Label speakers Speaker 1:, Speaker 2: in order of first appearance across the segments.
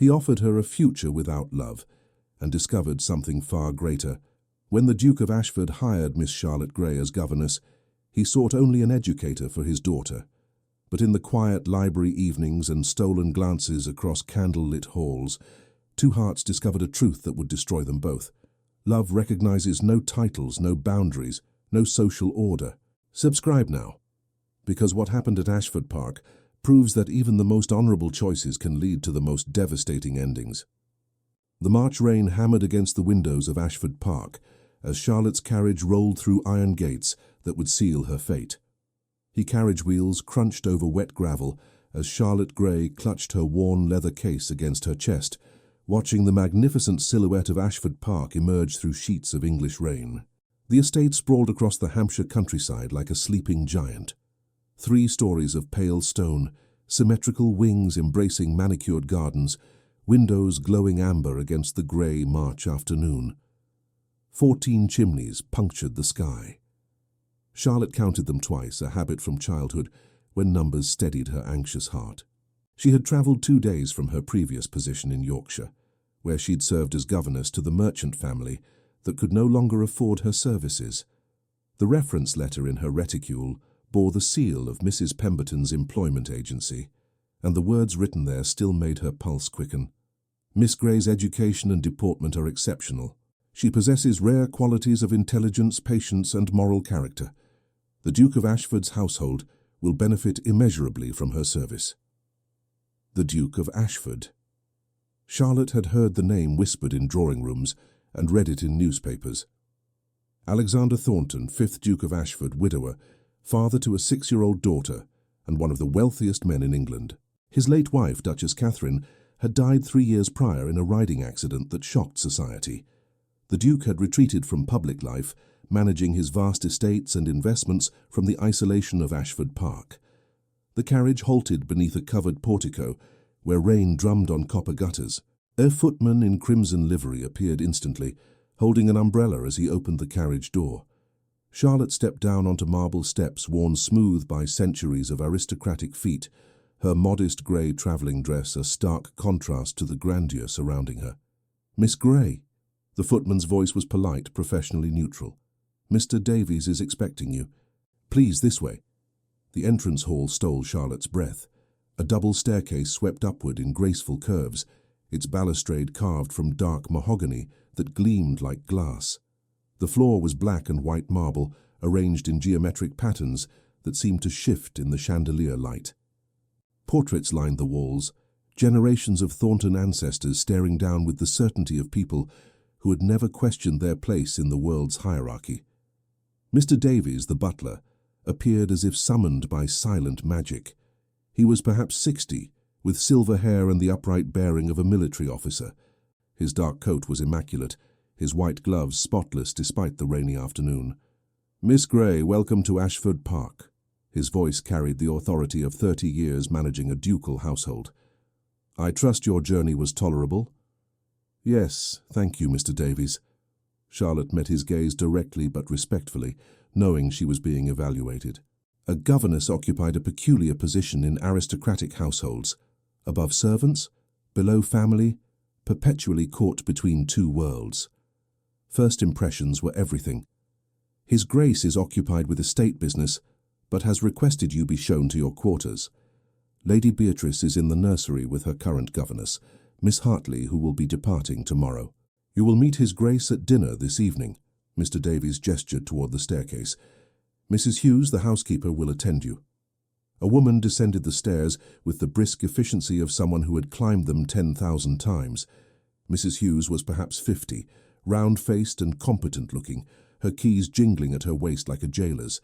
Speaker 1: He offered her a future without love, and discovered something far greater. When the Duke of Ashford hired Miss Charlotte Gray as governess, he sought only an educator for his daughter. But in the quiet library evenings and stolen glances across candle-lit halls, two hearts discovered a truth that would destroy them both. Love recognizes no titles, no boundaries, no social order. Subscribe now, because what happened at Ashford Park proves that even the most honorable choices can lead to the most devastating endings. The March rain hammered against the windows of Ashford Park as Charlotte's carriage rolled through iron gates that would seal her fate. Her carriage wheels crunched over wet gravel as Charlotte Gray clutched her worn leather case against her chest, watching the magnificent silhouette of Ashford Park emerge through sheets of English rain. The estate sprawled across the Hampshire countryside like a sleeping giant. 3 stories of pale stone, symmetrical wings embracing manicured gardens, windows glowing amber against the grey March afternoon. 14 chimneys punctured the sky. Charlotte counted them twice, a habit from childhood, when numbers steadied her anxious heart. She had travelled 2 days from her previous position in Yorkshire, where she'd served as governess to the merchant family that could no longer afford her services. The reference letter in her reticule bore the seal of Mrs. Pemberton's employment agency, and the words written there still made her pulse quicken. Miss Gray's education and deportment are exceptional. She possesses rare qualities of intelligence, patience, and moral character. The Duke of Ashford's household will benefit immeasurably from her service. The Duke of Ashford. Charlotte had heard the name whispered in drawing rooms and read it in newspapers. Alexander Thornton, 5th Duke of Ashford, widower, father to a 6-year-old daughter, and one of the wealthiest men in England. His late wife, Duchess Catherine, had died 3 years prior in a riding accident that shocked society. The Duke had retreated from public life, managing his vast estates and investments from the isolation of Ashford Park. The carriage halted beneath a covered portico, where rain drummed on copper gutters. A footman in crimson livery appeared instantly, holding an umbrella as he opened the carriage door. Charlotte stepped down onto marble steps worn smooth by centuries of aristocratic feet, her modest grey travelling dress a stark contrast to the grandeur surrounding her. "Miss Gray." The footman's voice was polite, professionally neutral. "Mr. Davies is expecting you. Please, this way." The entrance hall stole Charlotte's breath. A double staircase swept upward in graceful curves, its balustrade carved from dark mahogany that gleamed like glass. The floor was black and white marble, arranged in geometric patterns that seemed to shift in the chandelier light. Portraits lined the walls, generations of Thornton ancestors staring down with the certainty of people who had never questioned their place in the world's hierarchy. Mr. Davies, the butler, appeared as if summoned by silent magic. He was perhaps 60, with silver hair and the upright bearing of a military officer. His dark coat was immaculate, his white gloves spotless despite the rainy afternoon. "Miss Gray, welcome to Ashford Park." His voice carried the authority of 30 years managing a ducal household. "I trust your journey was tolerable?" "Yes, thank you, Mr. Davies." Charlotte met his gaze directly but respectfully, knowing she was being evaluated. A governess occupied a peculiar position in aristocratic households, above servants, below family, perpetually caught between 2 worlds. First impressions were everything. "His Grace is occupied with estate business, but has requested you be shown to your quarters. Lady Beatrice is in the nursery with her current governess, Miss Hartley, who will be departing tomorrow. You will meet His Grace at dinner this evening." Mr. Davies gestured toward the staircase. "Mrs. Hughes, the housekeeper, will attend you." A woman descended the stairs with the brisk efficiency of someone who had climbed them 10,000 times. Mrs. Hughes was perhaps 50, round-faced and competent-looking, her keys jingling at her waist like a jailer's.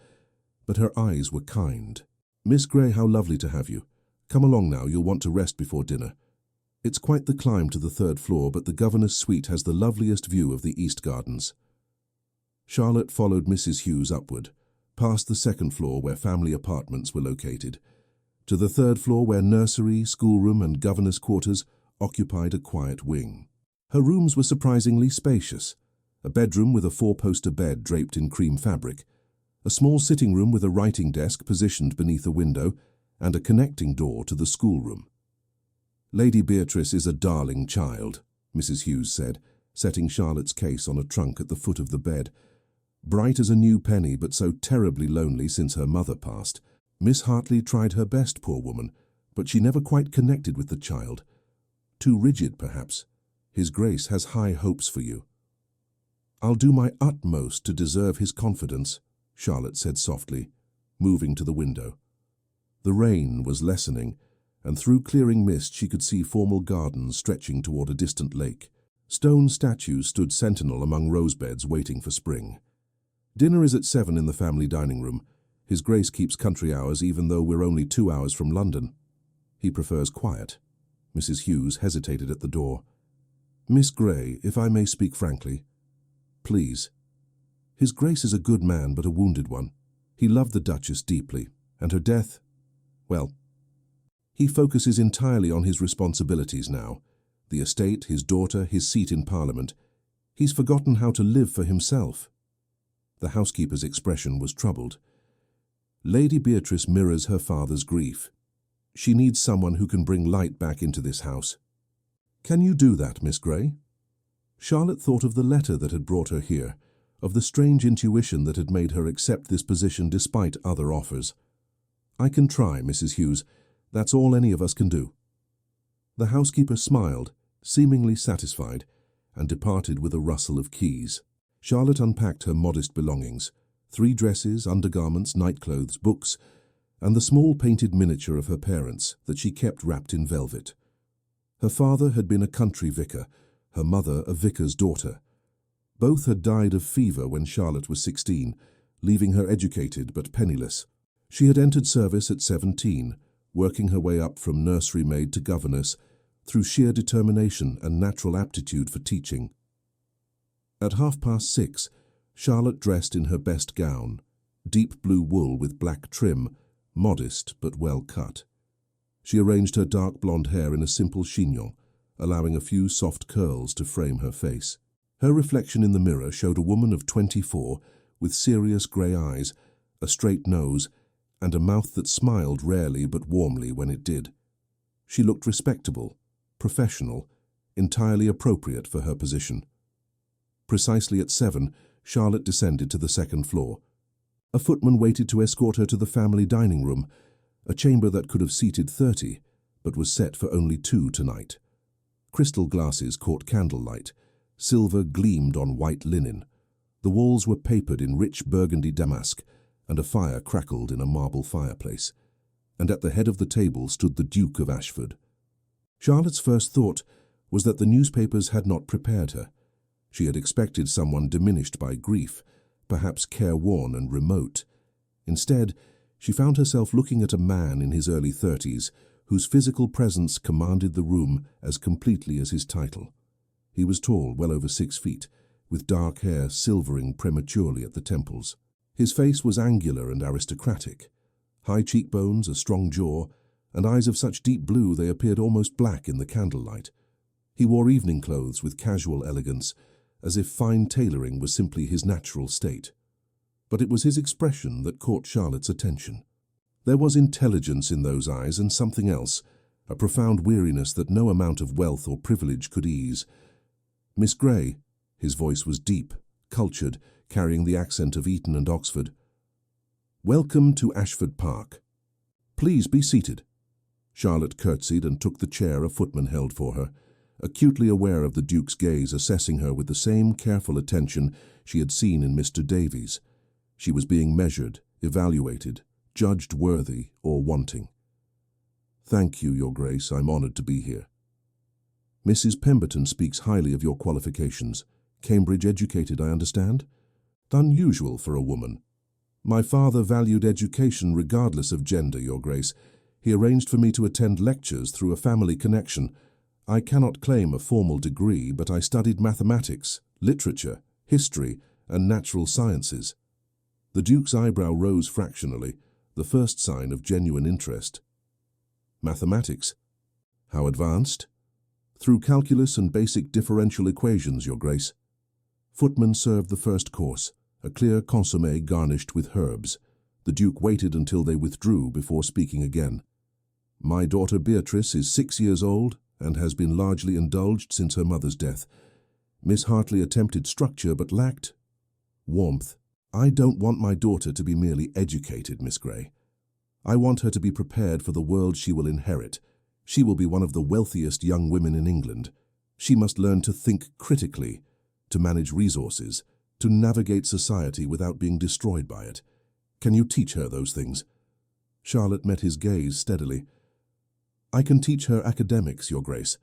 Speaker 1: But her eyes were kind. "Miss Gray, how lovely to have you. Come along now, you'll want to rest before dinner. It's quite the climb to the 3rd floor, but the governor's suite has the loveliest view of the East Gardens." Charlotte followed Mrs. Hughes upward, past the 2nd floor where family apartments were located, to the 3rd floor where nursery, schoolroom and governor's quarters occupied a quiet wing. Her rooms were surprisingly spacious. A bedroom with a 4-poster bed draped in cream fabric, a small sitting room with a writing desk positioned beneath a window, and a connecting door to the schoolroom. Lady Beatrice is a darling child, Mrs. Hughes said, setting Charlotte's case on a trunk at the foot of the bed. Bright as a new penny, but so terribly lonely since her mother passed. Miss Hartley tried her best, poor woman, but she never quite connected with the child. Too rigid, perhaps. His Grace has high hopes for you. I'll do my utmost to deserve his confidence, Charlotte said softly, moving to the window. The rain was lessening, and through clearing mist she could see formal gardens stretching toward a distant lake. Stone statues stood sentinel among rosebeds waiting for spring. Dinner is at 7 in the family dining room. His Grace keeps country hours even though we're only 2 hours from London. He prefers quiet. Mrs. Hughes hesitated at the door. Miss Grey, if I may speak frankly. Please. His Grace is a good man, but a wounded one. He loved the Duchess deeply, and her death, well, he focuses entirely on his responsibilities now. The estate, his daughter, his seat in Parliament. He's forgotten how to live for himself. The housekeeper's expression was troubled. Lady Beatrice mirrors her father's grief. She needs someone who can bring light back into this house. Can you do that, Miss Grey? Charlotte thought of the letter that had brought her here, of the strange intuition that had made her accept this position despite other offers. I can try, Mrs. Hughes. That's all any of us can do. The housekeeper smiled, seemingly satisfied, and departed with a rustle of keys. Charlotte unpacked her modest belongings, 3 dresses, undergarments, nightclothes, books, and the small painted miniature of her parents that she kept wrapped in velvet. Her father had been a country vicar, her mother a vicar's daughter. Both had died of fever when Charlotte was 16, leaving her educated but penniless. She had entered service at 17, working her way up from nursery maid to governess through sheer determination and natural aptitude for teaching. At 6:30, Charlotte dressed in her best gown, deep blue wool with black trim, modest but well cut. She arranged her dark blonde hair in a simple chignon, allowing a few soft curls to frame her face. Her reflection in the mirror showed a woman of 24 with serious grey eyes, a straight nose, and a mouth that smiled rarely but warmly when it did. She looked respectable, professional, entirely appropriate for her position. Precisely at 7, Charlotte descended to the 2nd floor. A footman waited to escort her to the family dining room, a chamber that could have seated 30, but was set for only 2 tonight. Crystal glasses caught candlelight. Silver gleamed on white linen. The walls were papered in rich burgundy damask, and a fire crackled in a marble fireplace. And at the head of the table stood the Duke of Ashford. Charlotte's first thought was that the newspapers had not prepared her. She had expected someone diminished by grief, perhaps careworn and remote. Instead, she found herself looking at a man in his early 30s, whose physical presence commanded the room as completely as his title. He was tall, well over 6 feet, with dark hair silvering prematurely at the temples. His face was angular and aristocratic. High cheekbones, a strong jaw, and eyes of such deep blue they appeared almost black in the candlelight. He wore evening clothes with casual elegance, as if fine tailoring was simply his natural state. But it was his expression that caught Charlotte's attention. There was intelligence in those eyes and something else, a profound weariness that no amount of wealth or privilege could ease. Miss Grey, his voice was deep, cultured, carrying the accent of Eton and Oxford. Welcome to Ashford Park. Please be seated. Charlotte curtsied and took the chair a footman held for her, acutely aware of the Duke's gaze assessing her with the same careful attention she had seen in Mr. Davies. She was being measured, evaluated, judged worthy or wanting. Thank you, Your Grace, I'm honoured to be here. Mrs. Pemberton speaks highly of your qualifications. Cambridge educated, I understand? Unusual for a woman. My father valued education regardless of gender, Your Grace. He arranged for me to attend lectures through a family connection. I cannot claim a formal degree, but I studied mathematics, literature, history, and natural sciences. The Duke's eyebrow rose fractionally, the first sign of genuine interest. Mathematics? How advanced? Through calculus and basic differential equations, Your Grace. Footman served the first course, a clear consommé garnished with herbs. The Duke waited until they withdrew before speaking again. My daughter Beatrice is 6 years old and has been largely indulged since her mother's death. Miss Hartley attempted structure but lacked warmth. I don't want my daughter to be merely educated, Miss Grey. I want her to be prepared for the world she will inherit. She will be one of the wealthiest young women in England. She must learn to think critically, to manage resources, to navigate society without being destroyed by it. Can you teach her those things? Charlotte met his gaze steadily. I can teach her academics, Your Grace.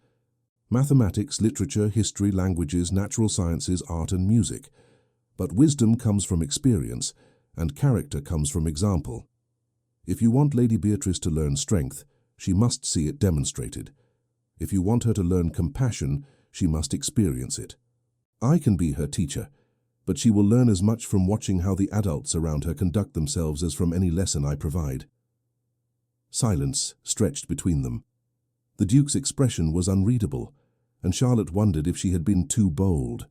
Speaker 1: Mathematics, literature, history, languages, natural sciences, art and music. But wisdom comes from experience, and character comes from example. If you want Lady Beatrice to learn strength, she must see it demonstrated. If you want her to learn compassion, she must experience it. I can be her teacher, but she will learn as much from watching how the adults around her conduct themselves as from any lesson I provide. Silence stretched between them. The Duke's expression was unreadable, and Charlotte wondered if she had been too bold.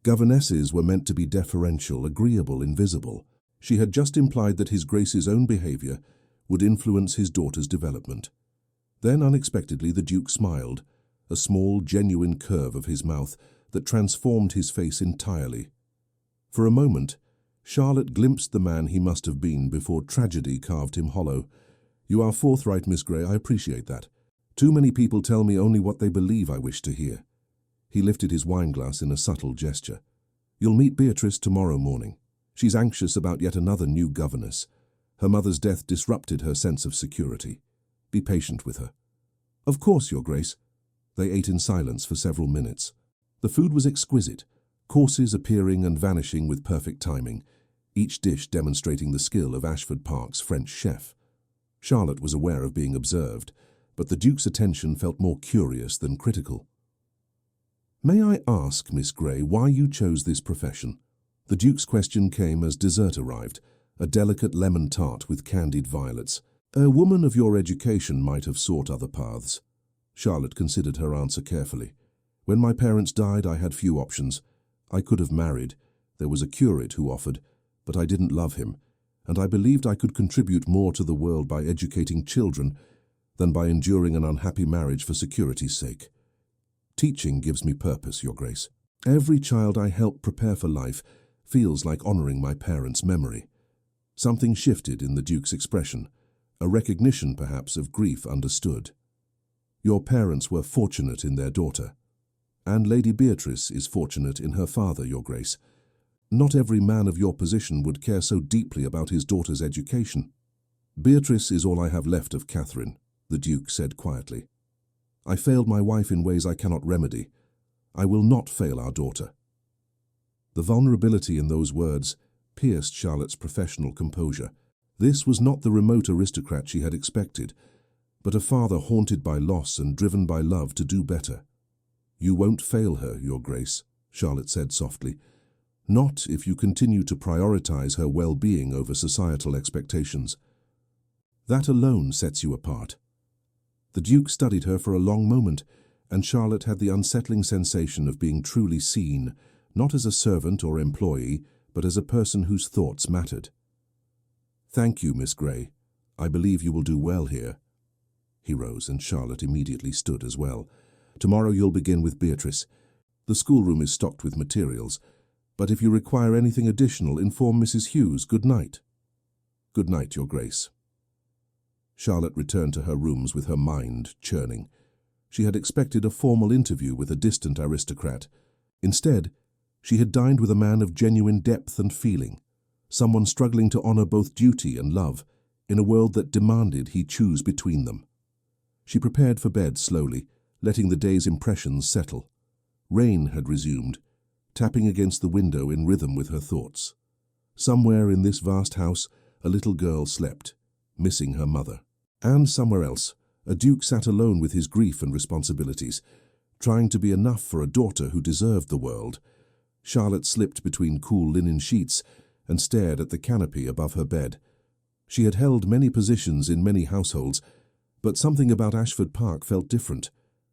Speaker 1: Governesses were meant to be deferential, agreeable, invisible. She had just implied that His Grace's own behaviour would influence his daughter's development. Then, unexpectedly, the Duke smiled, a small, genuine curve of his mouth that transformed his face entirely. For a moment, Charlotte glimpsed the man he must have been before tragedy carved him hollow. You are forthright, Miss Grey, I appreciate that. Too many people tell me only what they believe I wish to hear. He lifted his wineglass in a subtle gesture. You'll meet Beatrice tomorrow morning. She's anxious about yet another new governess. Her mother's death disrupted her sense of security. Be patient with her. Of course, Your Grace. They ate in silence for several minutes. The food was exquisite, courses appearing and vanishing with perfect timing, each dish demonstrating the skill of Ashford Park's French chef. Charlotte was aware of being observed, but the Duke's attention felt more curious than critical. May I ask, Miss Grey, why you chose this profession? The Duke's question came as dessert arrived, a delicate lemon tart with candied violets. A woman of your education might have sought other paths. Charlotte considered her answer carefully. When my parents died, I had few options. I could have married. There was a curate who offered, but I didn't love him, and I believed I could contribute more to the world by educating children than by enduring an unhappy marriage for security's sake. Teaching gives me purpose, Your Grace. Every child I help prepare for life feels like honoring my parents' memory. Something shifted in the Duke's expression, a recognition, perhaps, of grief understood. Your parents were fortunate in their daughter, and Lady Beatrice is fortunate in her father, Your Grace. Not every man of your position would care so deeply about his daughter's education. Beatrice is all I have left of Catherine, the Duke said quietly. I failed my wife in ways I cannot remedy. I will not fail our daughter. The vulnerability in those words pierced Charlotte's professional composure. This was not the remote aristocrat she had expected, but a father haunted by loss and driven by love to do better. You won't fail her, Your Grace, Charlotte said softly. Not if you continue to prioritize her well-being over societal expectations. That alone sets you apart. The Duke studied her for a long moment, and Charlotte had the unsettling sensation of being truly seen, not as a servant or employee, but as a person whose thoughts mattered. Thank you, Miss Grey. I believe you will do well here. He rose, and Charlotte immediately stood as well. Tomorrow you'll begin with Beatrice. The schoolroom is stocked with materials, but if you require anything additional, inform Mrs. Hughes. Good night. Good night, Your Grace. Charlotte returned to her rooms with her mind churning. She had expected a formal interview with a distant aristocrat. Instead, she had dined with a man of genuine depth and feeling, someone struggling to honor both duty and love, in a world that demanded he choose between them. She prepared for bed slowly, letting the day's impressions settle. Rain had resumed, tapping against the window in rhythm with her thoughts. Somewhere in this vast house, a little girl slept, missing her mother. And somewhere else, a duke sat alone with his grief and responsibilities, trying to be enough for a daughter who deserved the world. Charlotte slipped between cool linen sheets and stared at the canopy above her bed. She had held many positions in many households, but something about Ashford Park felt different.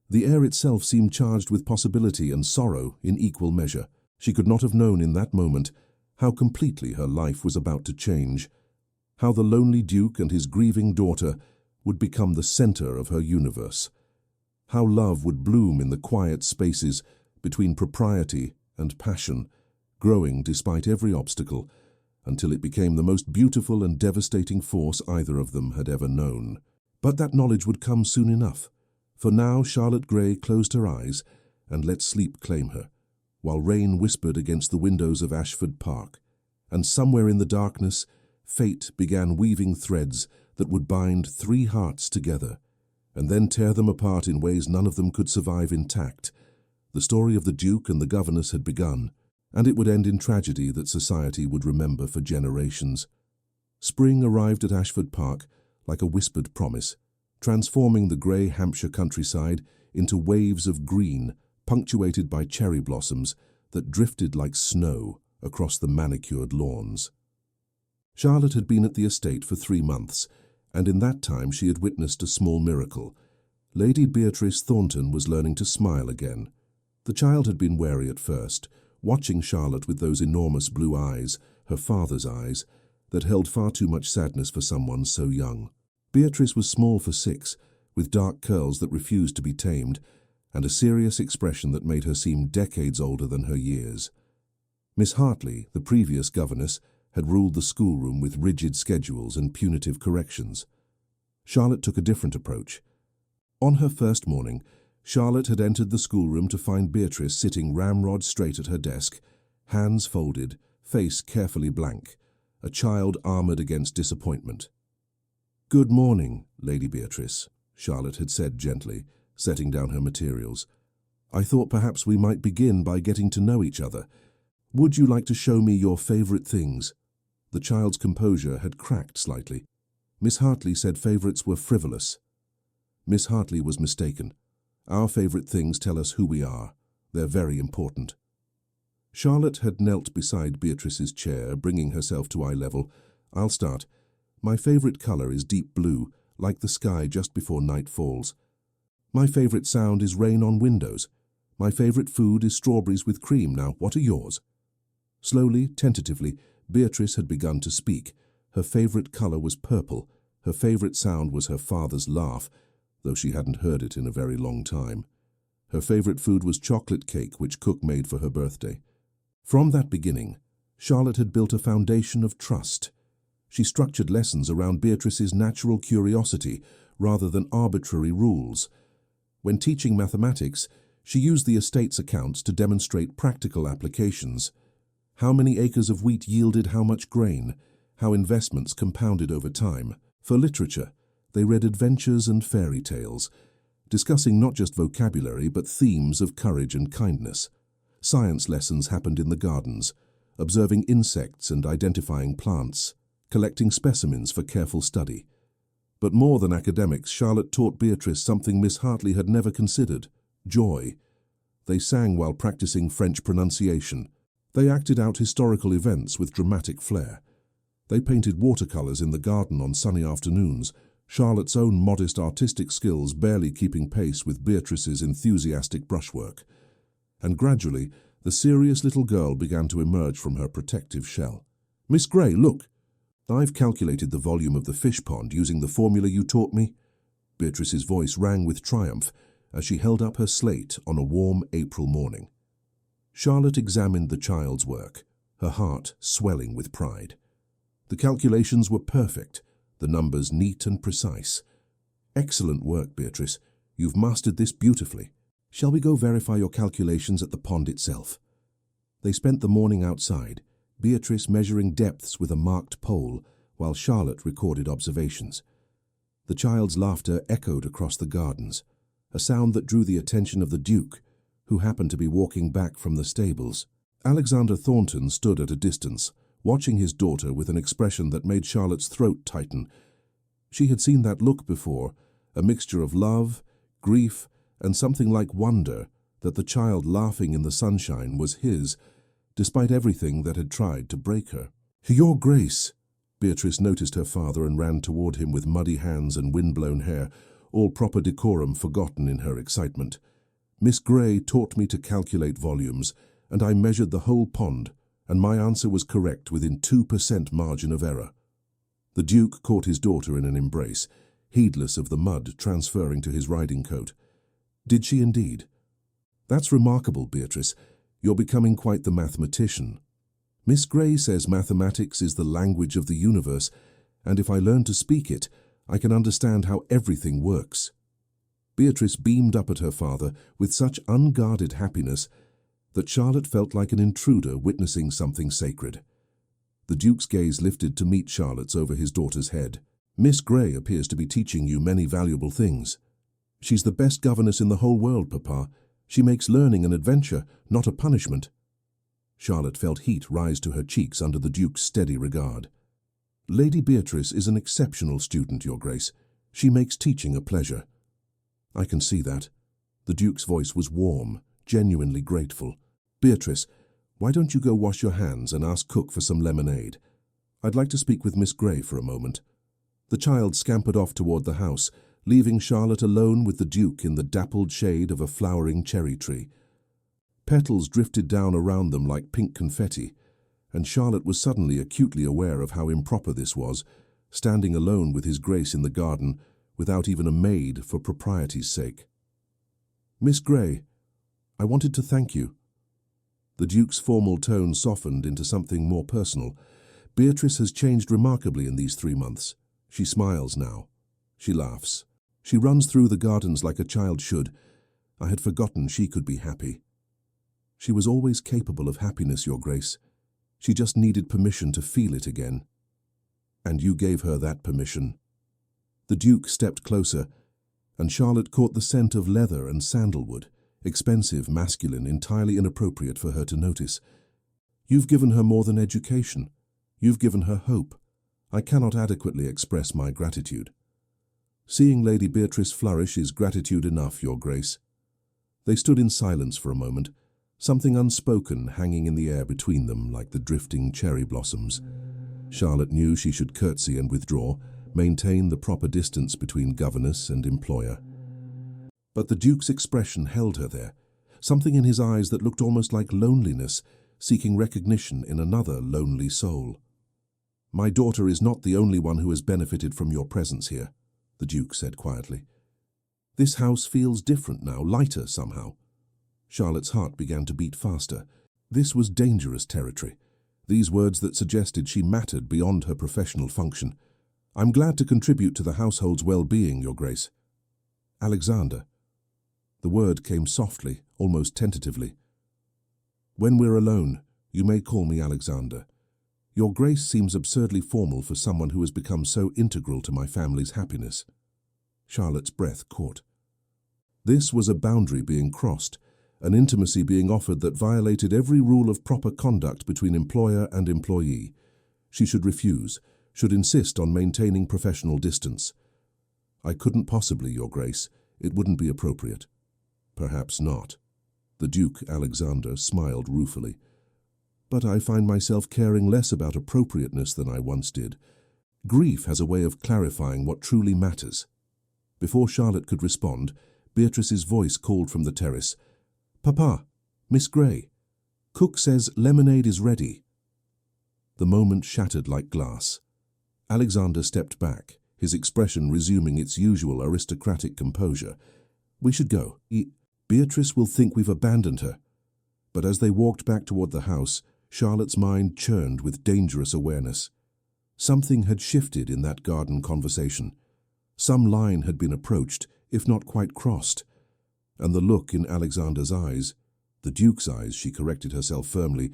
Speaker 1: The air itself seemed charged with possibility and sorrow in equal measure. She could not have known in that moment how completely her life was about to change, how the lonely Duke and his grieving daughter would become the center of her universe, how love would bloom in the quiet spaces between propriety and passion, growing despite every obstacle, until it became the most beautiful and devastating force either of them had ever known. But that knowledge would come soon enough, for now Charlotte Gray closed her eyes and let sleep claim her, while rain whispered against the windows of Ashford Park, and somewhere in the darkness, fate began weaving threads that would bind three hearts together, and then tear them apart in ways none of them could survive intact. The story of the Duke and the governess had begun, and it would end in tragedy that society would remember for generations. Spring arrived at Ashford Park like a whispered promise, transforming the grey Hampshire countryside into waves of green, punctuated by cherry blossoms that drifted like snow across the manicured lawns. Charlotte had been at the estate for 3 months, and in that time she had witnessed a small miracle. Lady Beatrice Thornton was learning to smile again. The child had been wary at first, watching Charlotte with those enormous blue eyes, her father's eyes, that held far too much sadness for someone so young. Beatrice was small for 6, with dark curls that refused to be tamed, and a serious expression that made her seem decades older than her years. Miss Hartley, the previous governess, had ruled the schoolroom with rigid schedules and punitive corrections. Charlotte took a different approach. On her first morning, Charlotte had entered the schoolroom to find Beatrice sitting ramrod straight at her desk, hands folded, face carefully blank, a child armored against disappointment. "Good morning, Lady Beatrice," Charlotte had said gently, setting down her materials. "I thought perhaps we might begin by getting to know each other. Would you like to show me your favorite things?" The child's composure had cracked slightly. Miss Hartley said favorites were frivolous. Miss Hartley was mistaken. Our favorite things tell us who we are. They're very important. Charlotte had knelt beside Beatrice's chair, bringing herself to eye level. "I'll start. My favorite color is deep blue, like the sky just before night falls. My favorite sound is rain on windows. My favorite food is strawberries with cream. Now, what are yours?" Slowly, tentatively, Beatrice had begun to speak. Her favorite color was purple. Her favorite sound was her father's laugh, though she hadn't heard it in a very long time. Her favorite food was chocolate cake, which Cook made for her birthday. From that beginning, Charlotte had built a foundation of trust. She structured lessons around Beatrice's natural curiosity rather than arbitrary rules. When teaching mathematics, she used the estate's accounts to demonstrate practical applications. How many acres of wheat yielded how much grain, how investments compounded over time. For literature, they read adventures and fairy tales, discussing not just vocabulary but themes of courage and kindness. Science lessons happened in the gardens, observing insects and identifying plants, collecting specimens for careful study. But more than academics, Charlotte taught Beatrice something Miss Hartley had never considered: joy. They sang while practicing French pronunciation. They acted out historical events with dramatic flair. They painted watercolors in the garden on sunny afternoons, Charlotte's own modest artistic skills barely keeping pace with Beatrice's enthusiastic brushwork. And gradually, the serious little girl began to emerge from her protective shell. "Miss Gray, look! I've calculated the volume of the fish pond using the formula you taught me." Beatrice's voice rang with triumph as she held up her slate on a warm April morning. Charlotte examined the child's work, her heart swelling with pride. The calculations were perfect, the numbers neat and precise. "Excellent work, Beatrice. You've mastered this beautifully. Shall we go verify your calculations at the pond itself?" They spent the morning outside, Beatrice measuring depths with a marked pole, while Charlotte recorded observations. The child's laughter echoed across the gardens, a sound that drew the attention of the Duke, who happened to be walking back from the stables. Alexander Thornton stood at a distance, watching his daughter with an expression that made Charlotte's throat tighten. She had seen that look before, a mixture of love, grief, and something like wonder that the child laughing in the sunshine was his, despite everything that had tried to break her. "Your Grace!" Beatrice noticed her father and ran toward him with muddy hands and wind-blown hair, all proper decorum forgotten in her excitement. "Miss Gray taught me to calculate volumes, and I measured the whole pond, and my answer was correct within 2% margin of error." The Duke caught his daughter in an embrace, heedless of the mud transferring to his riding coat. Did she indeed? That's remarkable, Beatrice. You're becoming quite the mathematician. Miss Grey says mathematics is the language of the universe, and if I learn to speak it, I can understand how everything works. Beatrice beamed up at her father with such unguarded happiness that Charlotte felt like an intruder witnessing something sacred. The Duke's gaze lifted to meet Charlotte's over his daughter's head. Miss Grey appears to be teaching you many valuable things. She's the best governess in the whole world, Papa. She makes learning an adventure, not a punishment. Charlotte felt heat rise to her cheeks under the Duke's steady regard. Lady Beatrice is an exceptional student, Your Grace. She makes teaching a pleasure. I can see that. The Duke's voice was warm, genuinely grateful. Beatrice, why don't you go wash your hands and ask Cook for some lemonade? I'd like to speak with Miss Grey for a moment. The child scampered off toward the house, leaving Charlotte alone with the Duke in the dappled shade of a flowering cherry tree. Petals drifted down around them like pink confetti, and Charlotte was suddenly acutely aware of how improper this was, standing alone with His Grace in the garden, without even a maid for propriety's sake. Miss Grey, I wanted to thank you. The Duke's formal tone softened into something more personal. Beatrice has changed remarkably in these 3 months. She smiles now. She laughs. She runs through the gardens like a child should. I had forgotten she could be happy. She was always capable of happiness, Your Grace. She just needed permission to feel it again. And you gave her that permission. The Duke stepped closer, and Charlotte caught the scent of leather and sandalwood, expensive, masculine, entirely inappropriate for her to notice. You've given her more than education. You've given her hope. I cannot adequately express my gratitude. Seeing Lady Beatrice flourish is gratitude enough, Your Grace. They stood in silence for a moment, something unspoken hanging in the air between them like the drifting cherry blossoms. Charlotte knew she should curtsy and withdraw, maintain the proper distance between governess and employer. But the Duke's expression held her there, something in his eyes that looked almost like loneliness, seeking recognition in another lonely soul. My daughter is not the only one who has benefited from your presence here, the Duke said quietly. This house feels different now, lighter somehow. Charlotte's heart began to beat faster. This was dangerous territory. These words that suggested she mattered beyond her professional function. I'm glad to contribute to the household's well-being, Your Grace. Alexander. The word came softly, almost tentatively. When we're alone, you may call me Alexander. Your Grace seems absurdly formal for someone who has become so integral to my family's happiness. Charlotte's breath caught. This was a boundary being crossed, an intimacy being offered that violated every rule of proper conduct between employer and employee. She should refuse, should insist on maintaining professional distance. I couldn't possibly, Your Grace. It wouldn't be appropriate. Perhaps not. The Duke Alexander smiled ruefully. But I find myself caring less about appropriateness than I once did. Grief has a way of clarifying what truly matters. Before Charlotte could respond, Beatrice's voice called from the terrace. Papa, Miss Grey, Cook says lemonade is ready. The moment shattered like glass. Alexander stepped back, his expression resuming its usual aristocratic composure. We should go. Beatrice will think we've abandoned her. But as they walked back toward the house, Charlotte's mind churned with dangerous awareness. Something had shifted in that garden conversation. Some line had been approached, if not quite crossed. And the look in Alexander's eyes, the Duke's eyes, she corrected herself firmly,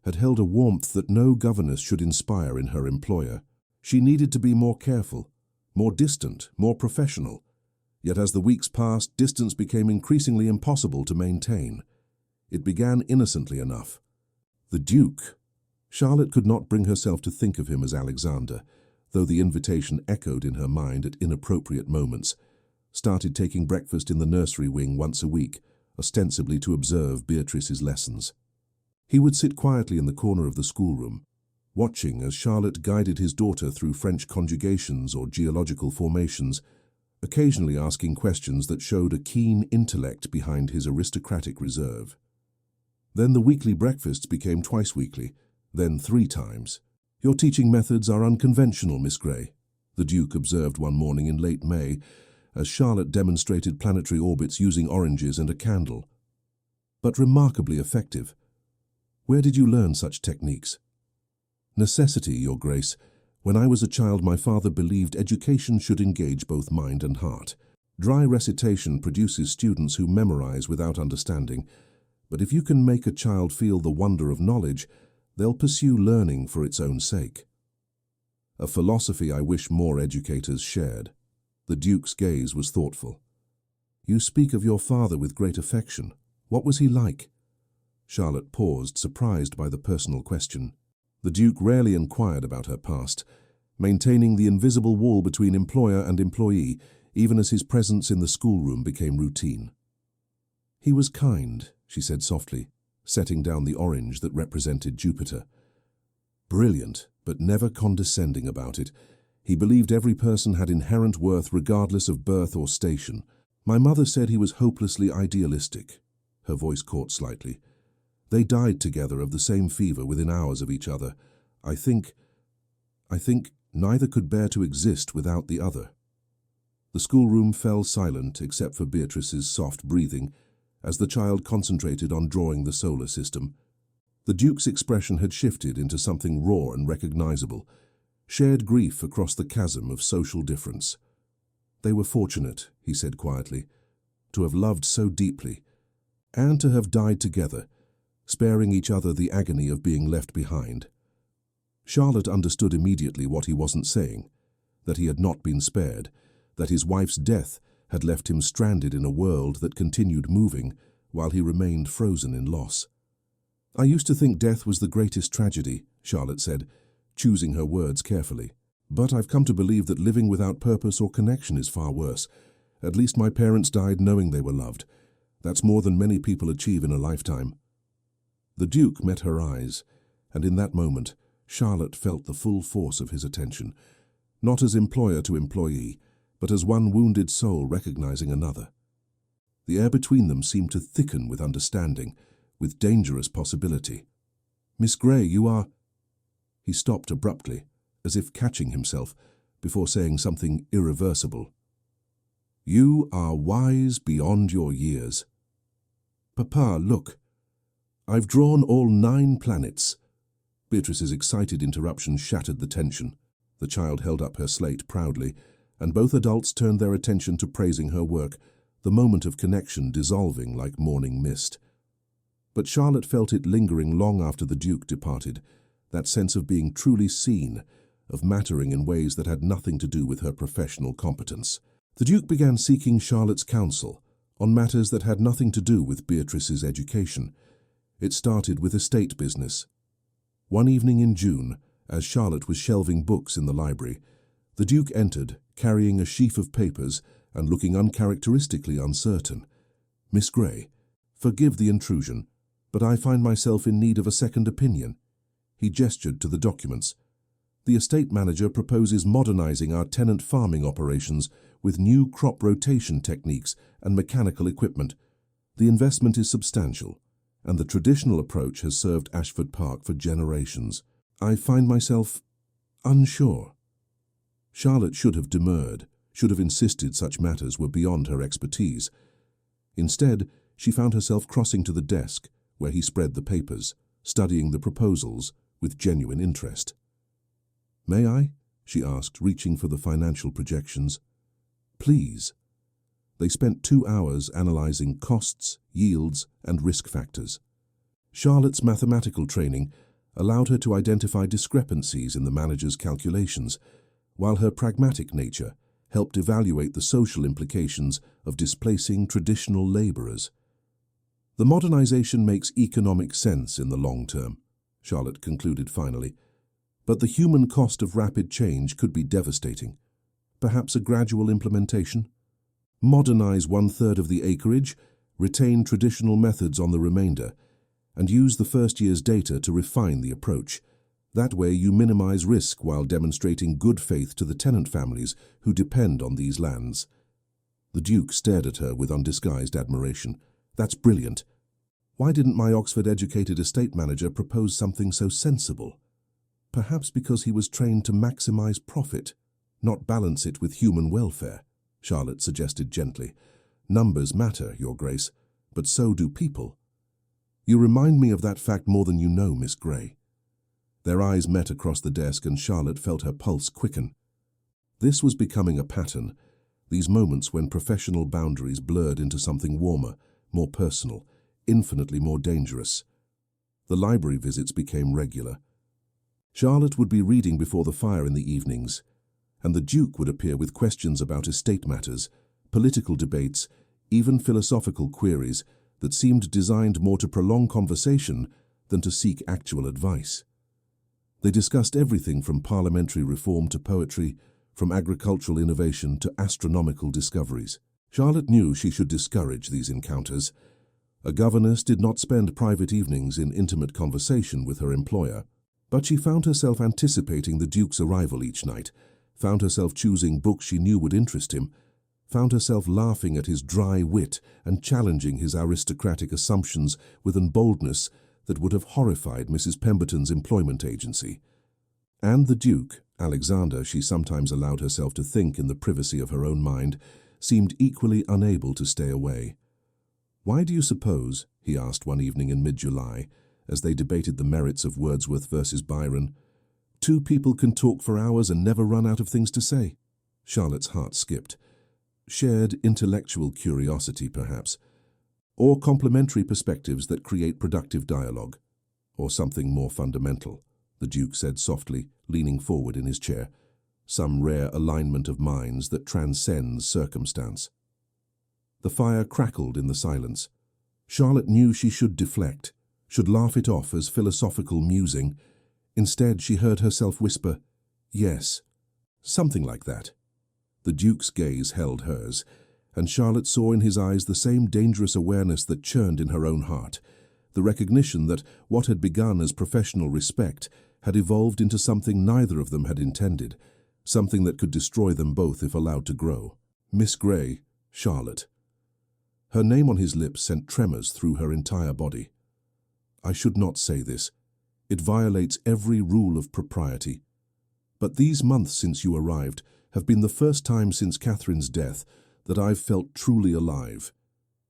Speaker 1: had held a warmth that no governess should inspire in her employer. She needed to be more careful, more distant, more professional. Yet as the weeks passed, distance became increasingly impossible to maintain. It began innocently enough. The Duke. Charlotte could not bring herself to think of him as Alexander, though the invitation echoed in her mind at inappropriate moments. Started taking breakfast in the nursery wing once a week, ostensibly to observe Beatrice's lessons. He would sit quietly in the corner of the schoolroom, watching as Charlotte guided his daughter through French conjugations or geological formations, occasionally asking questions that showed a keen intellect behind his aristocratic reserve. Then the weekly breakfasts became twice weekly, then 3 times. Your teaching methods are unconventional, Miss Grey, the Duke observed one morning in late May, as Charlotte demonstrated planetary orbits using oranges and a candle. But remarkably effective. Where did you learn such techniques? Necessity, Your Grace. When I was a child, my father believed education should engage both mind and heart. Dry recitation produces students who memorize without understanding, but if you can make a child feel the wonder of knowledge, they'll pursue learning for its own sake. A philosophy I wish more educators shared. The Duke's gaze was thoughtful. You speak of your father with great affection. What was he like? Charlotte paused, surprised by the personal question. The Duke rarely inquired about her past, maintaining the invisible wall between employer and employee, even as his presence in the schoolroom became routine. He was kind, she said softly, setting down the orange that represented Jupiter. Brilliant, but never condescending about it. He believed every person had inherent worth regardless of birth or station. My mother said he was hopelessly idealistic. Her voice caught slightly. They died together of the same fever within hours of each other. I think neither could bear to exist without the other. The schoolroom fell silent except for Beatrice's soft breathing as the child concentrated on drawing the solar system. The Duke's expression had shifted into something raw and recognizable, shared grief across the chasm of social difference. They were fortunate, he said quietly, to have loved so deeply, and to have died together, sparing each other the agony of being left behind. Charlotte understood immediately what he wasn't saying, that he had not been spared, that his wife's death had left him stranded in a world that continued moving while he remained frozen in loss. I used to think death was the greatest tragedy, Charlotte said, choosing her words carefully. But I've come to believe that living without purpose or connection is far worse. At least my parents died knowing they were loved. That's more than many people achieve in a lifetime. The Duke met her eyes, and in that moment, Charlotte felt the full force of his attention, not as employer to employee, but as one wounded soul recognizing another. The air between them seemed to thicken with understanding, with dangerous possibility. Miss Grey, you are... He stopped abruptly, as if catching himself, before saying something irreversible. You are wise beyond your years. Papa, look. I've drawn all 9 planets. Beatrice's excited interruption shattered the tension. The child held up her slate proudly, and both adults turned their attention to praising her work, the moment of connection dissolving like morning mist. But Charlotte felt it lingering long after the Duke departed, that sense of being truly seen, of mattering in ways that had nothing to do with her professional competence. The Duke began seeking Charlotte's counsel on matters that had nothing to do with Beatrice's education. It started with estate business. One evening in June, as Charlotte was shelving books in the library, the Duke entered, carrying a sheaf of papers and looking uncharacteristically uncertain. Miss Grey, forgive the intrusion, but I find myself in need of a second opinion. He gestured to the documents. The estate manager proposes modernizing our tenant farming operations with new crop rotation techniques and mechanical equipment. The investment is substantial, and the traditional approach has served Ashford Park for generations. I find myself unsure. Charlotte should have demurred, should have insisted such matters were beyond her expertise. Instead, she found herself crossing to the desk, where he spread the papers, studying the proposals with genuine interest. May I? She asked, reaching for the financial projections. Please. They spent 2 hours analyzing costs, yields, and risk factors. Charlotte's mathematical training allowed her to identify discrepancies in the manager's calculations, while her pragmatic nature helped evaluate the social implications of displacing traditional laborers. The modernization makes economic sense in the long term, Charlotte concluded finally, but the human cost of rapid change could be devastating. Perhaps a gradual implementation? Modernize 1/3 of the acreage, retain traditional methods on the remainder, and use the first year's data to refine the approach. That way you minimize risk while demonstrating good faith to the tenant families who depend on these lands. The Duke stared at her with undisguised admiration. That's brilliant. Why didn't my Oxford-educated estate manager propose something so sensible? Perhaps because he was trained to maximize profit, not balance it with human welfare. Charlotte suggested gently. Numbers matter, Your Grace, but so do people. You remind me of that fact more than you know, Miss Grey. Their eyes met across the desk and Charlotte felt her pulse quicken. This was becoming a pattern, these moments when professional boundaries blurred into something warmer, more personal, infinitely more dangerous. The library visits became regular. Charlotte would be reading before the fire in the evenings, and the Duke would appear with questions about estate matters, political debates, even philosophical queries that seemed designed more to prolong conversation than to seek actual advice. They discussed everything from parliamentary reform to poetry, from agricultural innovation to astronomical discoveries. Charlotte knew she should discourage these encounters. A governess did not spend private evenings in intimate conversation with her employer, but she found herself anticipating the Duke's arrival each night, found herself choosing books she knew would interest him, found herself laughing at his dry wit and challenging his aristocratic assumptions with an boldness that would have horrified Mrs. Pemberton's employment agency. And the Duke, Alexander, she sometimes allowed herself to think in the privacy of her own mind, seemed equally unable to stay away. "Why do you suppose," he asked one evening in mid-July, as they debated the merits of Wordsworth versus Byron, "two people can talk for hours and never run out of things to say?" Charlotte's heart skipped. Shared intellectual curiosity, perhaps, or complementary perspectives that create productive dialogue, or something more fundamental, the Duke said softly, leaning forward in his chair, some rare alignment of minds that transcends circumstance. The fire crackled in the silence. Charlotte knew she should deflect, should laugh it off as philosophical musing. Instead, she heard herself whisper, "Yes," something like that. The Duke's gaze held hers, and Charlotte saw in his eyes the same dangerous awareness that churned in her own heart, the recognition that what had begun as professional respect had evolved into something neither of them had intended, something that could destroy them both if allowed to grow. "Miss Grey, Charlotte." Her name on his lips sent tremors through her entire body. "I should not say this. It violates every rule of propriety. But these months since you arrived have been the first time since Catherine's death that I've felt truly alive.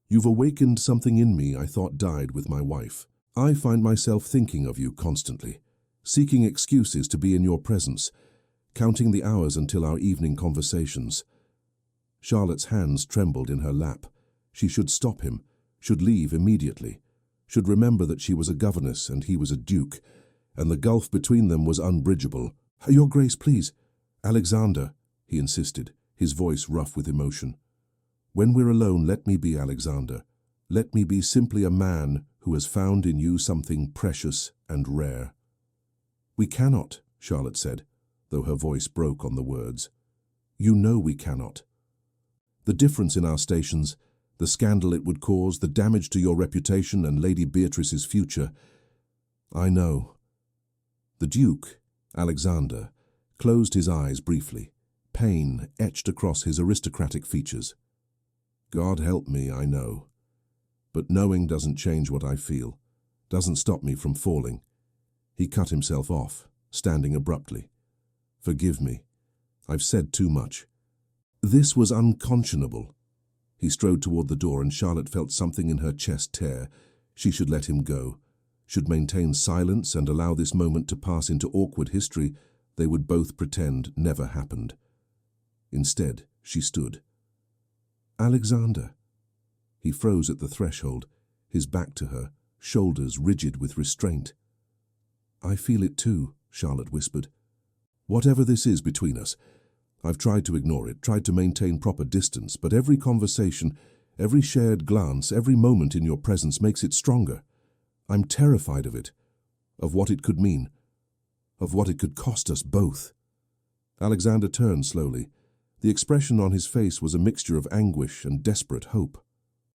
Speaker 1: You've awakened something in me I thought died with my wife. I find myself thinking of you constantly, seeking excuses to be in your presence, counting the hours until our evening conversations." Charlotte's hands trembled in her lap. She should stop him, should leave immediately, should remember that she was a governess and he was a duke, and the gulf between them was unbridgeable. "Your Grace, please." "Alexander," he insisted, his voice rough with emotion. "When we're alone, let me be Alexander. Let me be simply a man who has found in you something precious and rare." "We cannot," Charlotte said, though her voice broke on the words. "You know we cannot. The difference in our stations, the scandal it would cause, the damage to your reputation and Lady Beatrice's future. I know." The Duke, Alexander, closed his eyes briefly, pain etched across his aristocratic features. "God help me, I know. But knowing doesn't change what I feel, doesn't stop me from falling." He cut himself off, standing abruptly. "Forgive me. I've said too much." This was unconscionable. He strode toward the door and Charlotte felt something in her chest tear. She should let him go, should maintain silence and allow this moment to pass into awkward history they would both pretend never happened. Instead, she stood. "Alexander." He froze at the threshold, his back to her, shoulders rigid with restraint. "I feel it too," Charlotte whispered. "Whatever this is between us, I've tried to ignore it, tried to maintain proper distance, but every conversation, every shared glance, every moment in your presence makes it stronger. I'm terrified of it, of what it could mean, of what it could cost us both." Alexander turned slowly. The expression on his face was a mixture of anguish and desperate hope.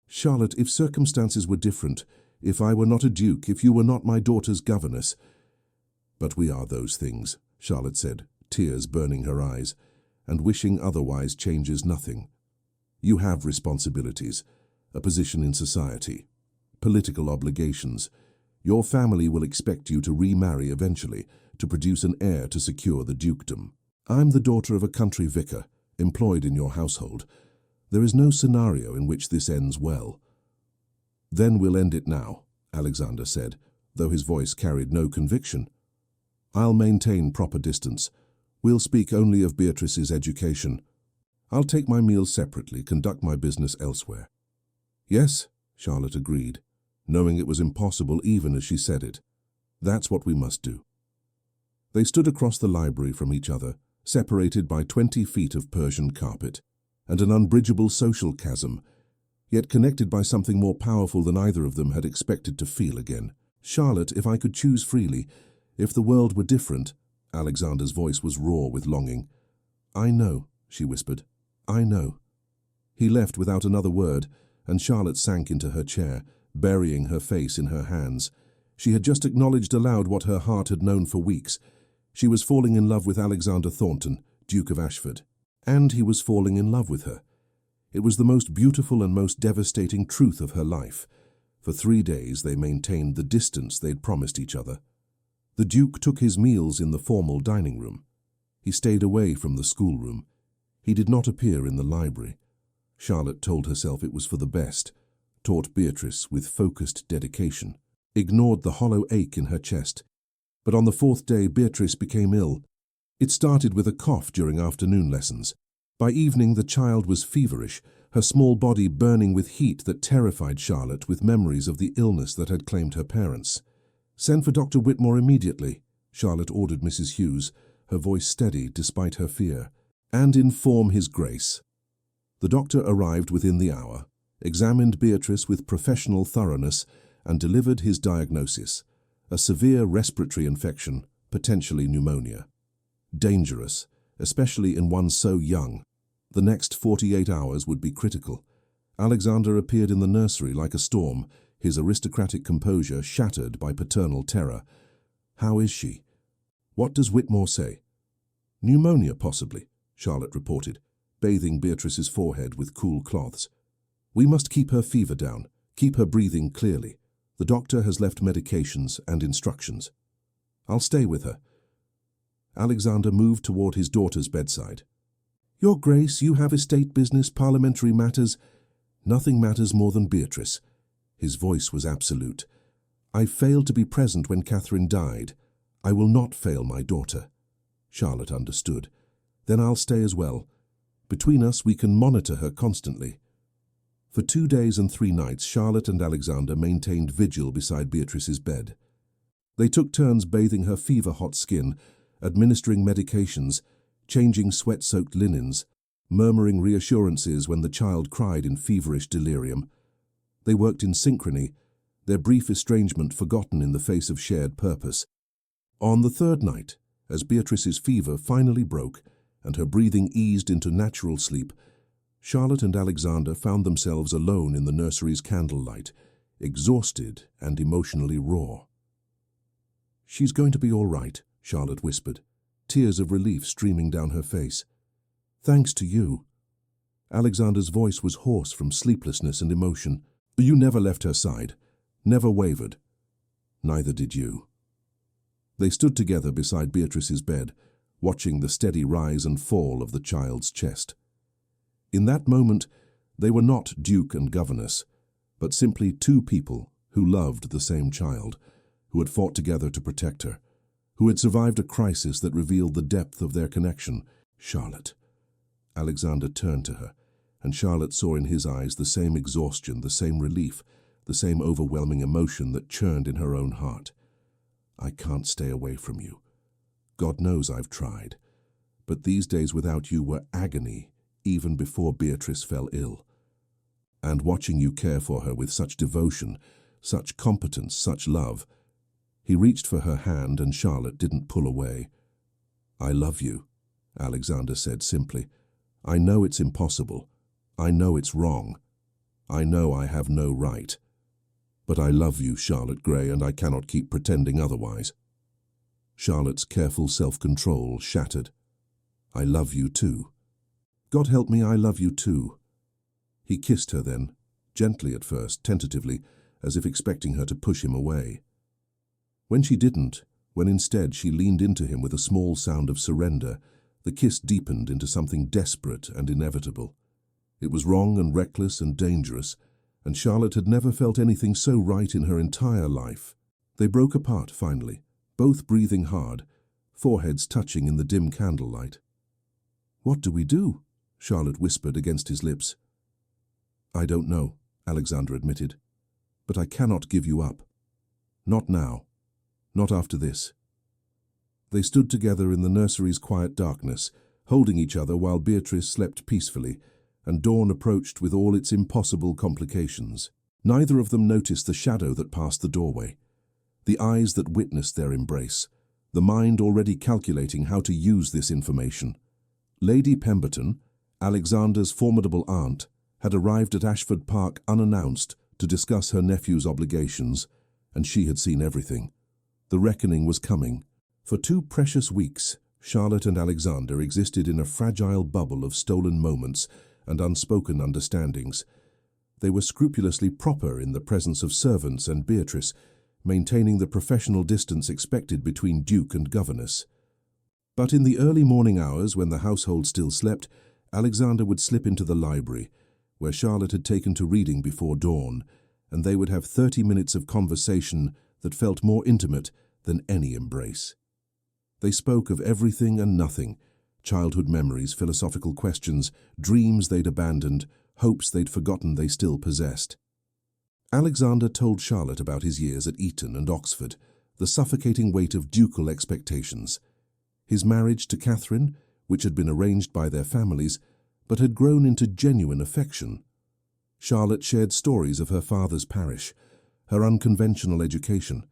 Speaker 1: "Charlotte, if circumstances were different, if I were not a duke, if you were not my daughter's governess—" "But we are those things," Charlotte said, tears burning her eyes, "and wishing otherwise changes nothing. You have responsibilities, a position in society, political obligations. Your family will expect you to remarry eventually, to produce an heir to secure the dukedom. I'm the daughter of a country vicar, employed in your household. There is no scenario in which this ends well. Then we'll end it now, Alexander said, though his voice carried no conviction. I'll maintain proper distance. We'll speak only of Beatrice's education. I'll take my meals separately, conduct my business elsewhere. Yes, Charlotte agreed, knowing it was impossible even as she said it. That's what we must do. They stood across the library from each other, separated by 20 feet of Persian carpet and an unbridgeable social chasm, yet connected by something more powerful than either of them had expected to feel again. Charlotte, if I could choose freely, if the world were different, Alexander's voice was raw with longing. I know, she whispered. I know. He left without another word, and Charlotte sank into her chair, burying her face in her hands. She had just acknowledged aloud what her heart had known for weeks. She was falling in love with Alexander Thornton, Duke of Ashford. And he was falling in love with her. It was the most beautiful and most devastating truth of her life. For 3 days they maintained the distance they'd promised each other. The Duke took his meals in the formal dining room. He stayed away from the schoolroom. He did not appear in the library. Charlotte told herself it was for the best, taught Beatrice with focused dedication, ignored the hollow ache in her chest. But on the 4th day, Beatrice became ill. It started with a cough during afternoon lessons. By evening, the child was feverish, her small body burning with heat that terrified Charlotte with memories of the illness that had claimed her parents. Send for Dr. Whitmore immediately, Charlotte ordered Mrs. Hughes, her voice steady despite her fear, and inform His Grace. The doctor arrived within the hour, examined Beatrice with professional thoroughness, and delivered his diagnosis: a severe respiratory infection, potentially pneumonia. Dangerous, especially in one so young. The next 48 hours would be critical. Alexander appeared in the nursery like a storm, his aristocratic composure shattered by paternal terror. How is she? What does Whitmore say? Pneumonia, possibly, Charlotte reported, bathing Beatrice's forehead with cool cloths. We must keep her fever down, keep her breathing clearly. The doctor has left medications and instructions. I'll stay with her. Alexander moved toward his daughter's bedside. Your Grace, you have estate business, parliamentary matters. Nothing matters more than Beatrice. His voice was absolute. I failed to be present when Catherine died. I will not fail my daughter. Charlotte understood. Then I'll stay as well. Between us, we can monitor her constantly. For 2 days and 3 nights, Charlotte and Alexander maintained vigil beside Beatrice's bed. They took turns bathing her fever-hot skin, administering medications, changing sweat-soaked linens, murmuring reassurances when the child cried in feverish delirium. They worked in synchrony, their brief estrangement forgotten in the face of shared purpose. On the 3rd night, as Beatrice's fever finally broke and her breathing eased into natural sleep, Charlotte and Alexander found themselves alone in the nursery's candlelight, exhausted and emotionally raw. She's going to be all right, Charlotte whispered, tears of relief streaming down her face. Thanks to you. Alexander's voice was hoarse from sleeplessness and emotion. You never left her side, never wavered. Neither did you. They stood together beside Beatrice's bed, watching the steady rise and fall of the child's chest. In that moment, they were not Duke and Governess, but simply 2 people who loved the same child, who had fought together to protect her, who had survived a crisis that revealed the depth of their connection. Charlotte. Alexander turned to her, and Charlotte saw in his eyes the same exhaustion, the same relief, the same overwhelming emotion that churned in her own heart. I can't stay away from you. God knows I've tried. But these days without you were agony, even before Beatrice fell ill. And watching you care for her with such devotion, such competence, such love. He reached for her hand, and Charlotte didn't pull away. I love you, Alexander said simply. I know it's impossible. I know it's wrong. I know I have no right. But I love you, Charlotte Gray, and I cannot keep pretending otherwise. Charlotte's careful self-control shattered. I love you too. God help me, I love you too. He kissed her then, gently at first, tentatively, as if expecting her to push him away. When she didn't, when instead she leaned into him with a small sound of surrender, the kiss deepened into something desperate and inevitable. It was wrong and reckless and dangerous, and Charlotte had never felt anything so right in her entire life. They broke apart finally, both breathing hard, foreheads touching in the dim candlelight. "What do we do?" Charlotte whispered against his lips. "I don't know," Alexander admitted, "but I cannot give you up. Not now. Not after this." They stood together in the nursery's quiet darkness, holding each other while Beatrice slept peacefully, and dawn approached with all its impossible complications. Neither of them noticed the shadow that passed the doorway, the eyes that witnessed their embrace, the mind already calculating how to use this information. Lady Pemberton, Alexander's formidable aunt, had arrived at Ashford Park unannounced to discuss her nephew's obligations, and she had seen everything. The reckoning was coming. For 2 precious weeks, Charlotte and Alexander existed in a fragile bubble of stolen moments and unspoken understandings. They were scrupulously proper in the presence of servants and Beatrice, maintaining the professional distance expected between Duke and governess. But in the early morning hours, when the household still slept, Alexander would slip into the library, where Charlotte had taken to reading before dawn, and they would have 30 minutes of conversation that felt more intimate than any embrace. They spoke of everything and nothing: childhood memories, philosophical questions, dreams they'd abandoned, hopes they'd forgotten they still possessed. Alexander told Charlotte about his years at Eton and Oxford, the suffocating weight of ducal expectations, his marriage to Catherine, which had been arranged by their families, but had grown into genuine affection. Charlotte shared stories of her father's parish, her unconventional education,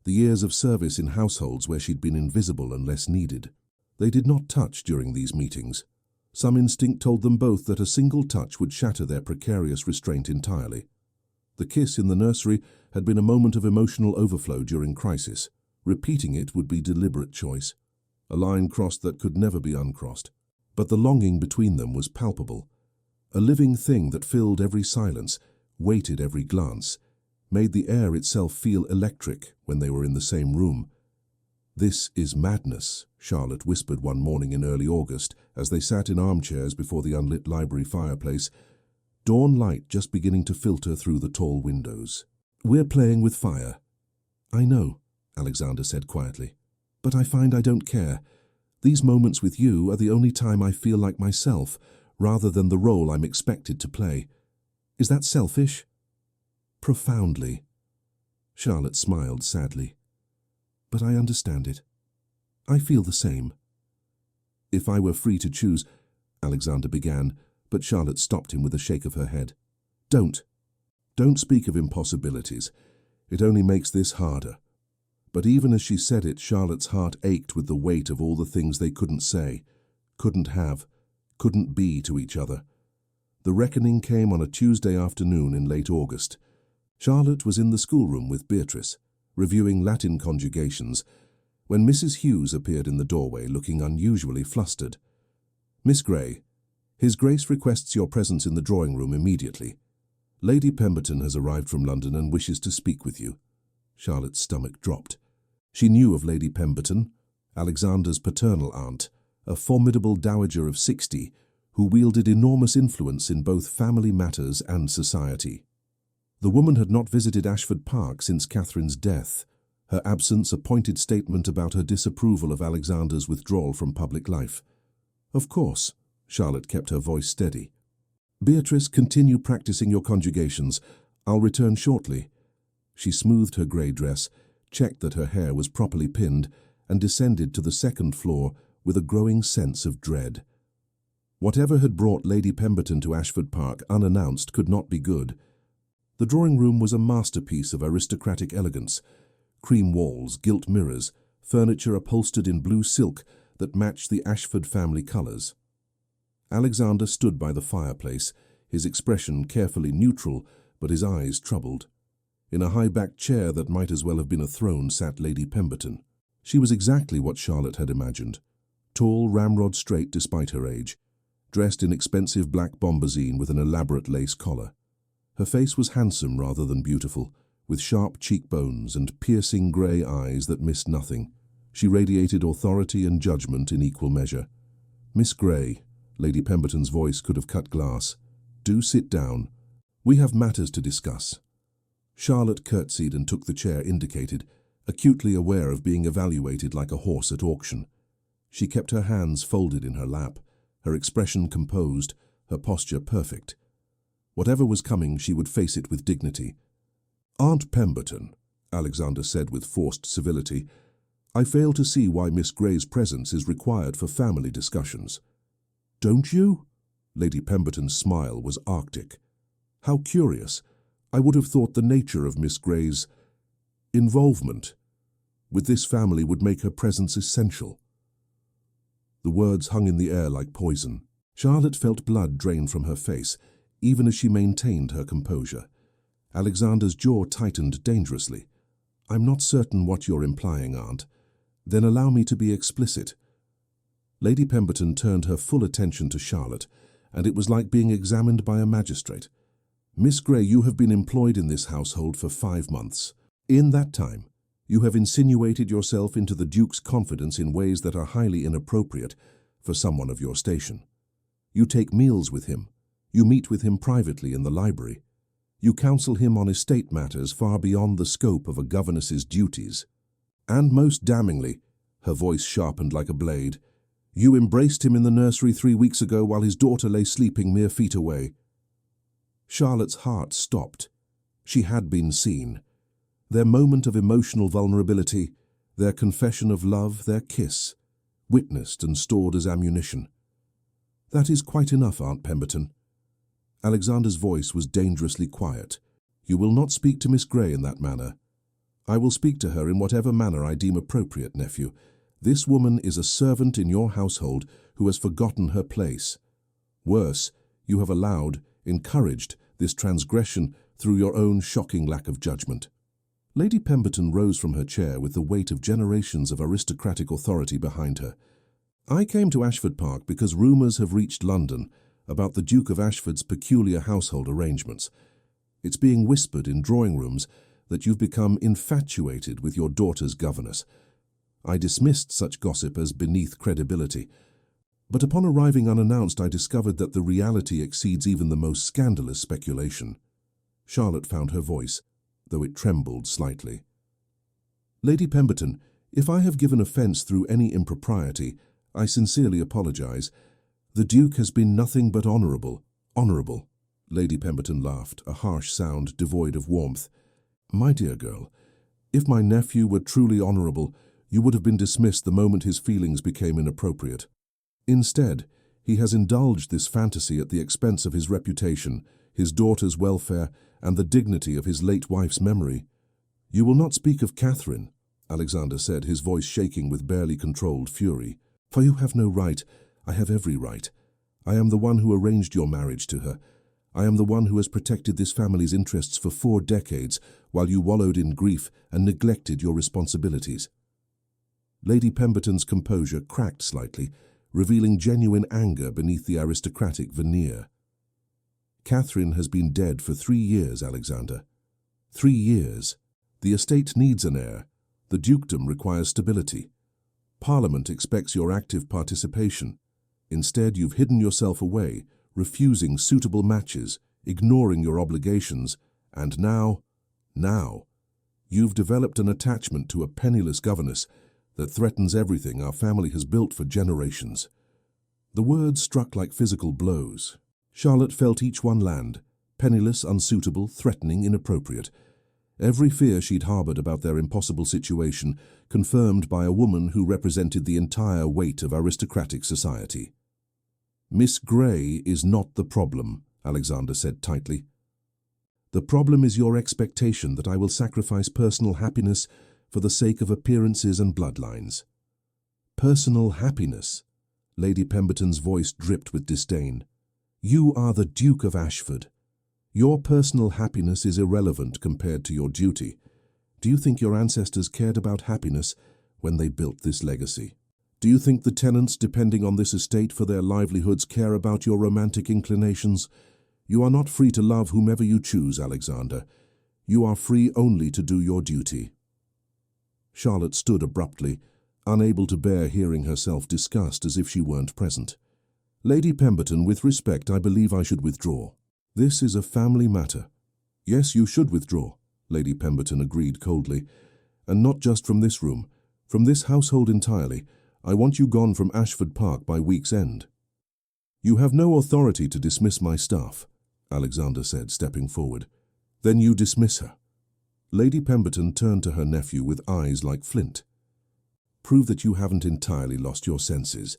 Speaker 1: the years of service in households where she'd been invisible and less needed. They did not touch during these meetings. Some instinct told them both that a single touch would shatter their precarious restraint entirely. The kiss in the nursery had been a moment of emotional overflow during crisis. Repeating it would be deliberate choice, a line crossed that could never be uncrossed. But the longing between them was palpable, a living thing that filled every silence, weighted every glance, made the air itself feel electric when they were in the same room. "This is madness," Charlotte whispered one morning in early August as they sat in armchairs before the unlit library fireplace, dawn light just beginning to filter through the tall windows. "We're playing with fire." "I know," Alexander said quietly, "but I find I don't care. These moments with you are the only time I feel like myself, rather than the role I'm expected to play. Is that selfish?" "Profoundly." Charlotte smiled sadly. "But I understand it. I feel the same." "If I were free to choose," Alexander began, but Charlotte stopped him with a shake of her head. Don't speak of impossibilities. It only makes this harder." But even as she said it, Charlotte's heart ached with the weight of all the things they couldn't say, couldn't have, couldn't be to each other. The reckoning came on a Tuesday afternoon in late August. Charlotte was in the schoolroom with Beatrice, reviewing Latin conjugations, when Mrs. Hughes appeared in the doorway looking unusually flustered. "Miss Grey, His Grace requests your presence in the drawing-room immediately. Lady Pemberton has arrived from London and wishes to speak with you." Charlotte's stomach dropped. She knew of Lady Pemberton, Alexander's paternal aunt, a formidable dowager of 60, who wielded enormous influence in both family matters and society. The woman had not visited Ashford Park since Catherine's death, her absence a pointed statement about her disapproval of Alexander's withdrawal from public life. "Of course," Charlotte kept her voice steady. "Beatrice, continue practicing your conjugations. I'll return shortly." She smoothed her grey dress, checked that her hair was properly pinned, and descended to the second floor with a growing sense of dread. Whatever had brought Lady Pemberton to Ashford Park unannounced could not be good. The drawing-room was a masterpiece of aristocratic elegance: cream walls, gilt mirrors, furniture upholstered in blue silk that matched the Ashford family colours. Alexander stood by the fireplace, his expression carefully neutral, but his eyes troubled. In a high-backed chair that might as well have been a throne sat Lady Pemberton. She was exactly what Charlotte had imagined: tall, ramrod straight despite her age, dressed in expensive black bombazine with an elaborate lace collar. Her face was handsome rather than beautiful, with sharp cheekbones and piercing grey eyes that missed nothing. She radiated authority and judgment in equal measure. "Miss Grey," Lady Pemberton's voice could have cut glass, Do sit down. We have matters to discuss. Charlotte curtsied and took the chair indicated, acutely aware of being evaluated like a horse at auction. She kept her hands folded in her lap, her expression composed, her posture perfect. Whatever was coming, she would face it with dignity. "Aunt Pemberton," Alexander said with forced civility, "I fail to see why Miss Grey's presence is required for family discussions." "Don't you?" Lady Pemberton's smile was arctic. "How curious. I would have thought the nature of Miss Grey's involvement with this family would make her presence essential." The words hung in the air like poison. Charlotte felt blood drain from her face, even as she maintained her composure. Alexander's jaw tightened dangerously. "I'm not certain what you're implying, Aunt. Then allow me to be explicit." Lady Pemberton turned her full attention to Charlotte, and it was like being examined by a magistrate. "Miss Grey, you have been employed in this household for 5 months. In that time, you have insinuated yourself into the Duke's confidence in ways that are highly inappropriate for someone of your station. You take meals with him. You meet with him privately in the library. You counsel him on estate matters far beyond the scope of a governess's duties. And most damningly," her voice sharpened like a blade, "you embraced him in the nursery 3 weeks ago while his daughter lay sleeping mere feet away." Charlotte's heart stopped. She had been seen. Their moment of emotional vulnerability, their confession of love, their kiss, witnessed and stored as ammunition. "That is quite enough, Aunt Pemberton." Alexander's voice was dangerously quiet. "You will not speak to Miss Grey in that manner. I will speak to her in whatever manner I deem appropriate, nephew. This woman is a servant in your household who has forgotten her place. Worse, you have allowed, encouraged, this transgression through your own shocking lack of judgment." Lady Pemberton rose from her chair with the weight of generations of aristocratic authority behind her. "I came to Ashford Park because rumours have reached London about the Duke of Ashford's peculiar household arrangements. It's being whispered in drawing rooms that you've become infatuated with your daughter's governess. I dismissed such gossip as beneath credibility. But upon arriving unannounced, I discovered that the reality exceeds even the most scandalous speculation." Charlotte found her voice, though it trembled slightly. "Lady Pemberton, if I have given offence through any impropriety, I sincerely apologise. The Duke has been nothing but honourable." "Honourable?" Lady Pemberton laughed, a harsh sound devoid of warmth. "My dear girl, if my nephew were truly honourable, you would have been dismissed the moment his feelings became inappropriate. Instead, he has indulged this fantasy at the expense of his reputation, his daughter's welfare, and the dignity of his late wife's memory." "You will not speak of Catherine," Alexander said, his voice shaking with barely controlled fury. "For you have no right. I have every right. I am the one who arranged your marriage to her. I am the one who has protected this family's interests for 4 decades, while you wallowed in grief and neglected your responsibilities." Lady Pemberton's composure cracked slightly, revealing genuine anger beneath the aristocratic veneer. "Catherine has been dead for 3 years, Alexander. 3 years. The estate needs an heir. The dukedom requires stability. Parliament expects your active participation. Instead, you've hidden yourself away, refusing suitable matches, ignoring your obligations, and now, you've developed an attachment to a penniless governess that threatens everything our family has built for generations." The words struck like physical blows. Charlotte felt each one land, penniless, unsuitable, threatening, inappropriate. Every fear she'd harboured about their impossible situation, confirmed by a woman who represented the entire weight of aristocratic society. "Miss Grey is not the problem," Alexander said tightly. "The problem is your expectation that I will sacrifice personal happiness for the sake of appearances and bloodlines." "Personal happiness?" Lady Pemberton's voice dripped with disdain. "You are the Duke of Ashford. Your personal happiness is irrelevant compared to your duty. Do you think your ancestors cared about happiness when they built this legacy? Do you think the tenants depending on this estate for their livelihoods care about your romantic inclinations? You are not free to love whomever you choose, Alexander. You are free only to do your duty." Charlotte stood abruptly, unable to bear hearing herself discussed as if she weren't present. "Lady Pemberton, with respect, I believe I should withdraw." This is a family matter. Yes, you should withdraw, Lady Pemberton agreed coldly. And not just from this room, from this household entirely. I want you gone from Ashford Park by week's end. You have no authority to dismiss my staff, Alexander said, stepping forward. Then you dismiss her. Lady Pemberton turned to her nephew with eyes like flint. Prove that you haven't entirely lost your senses.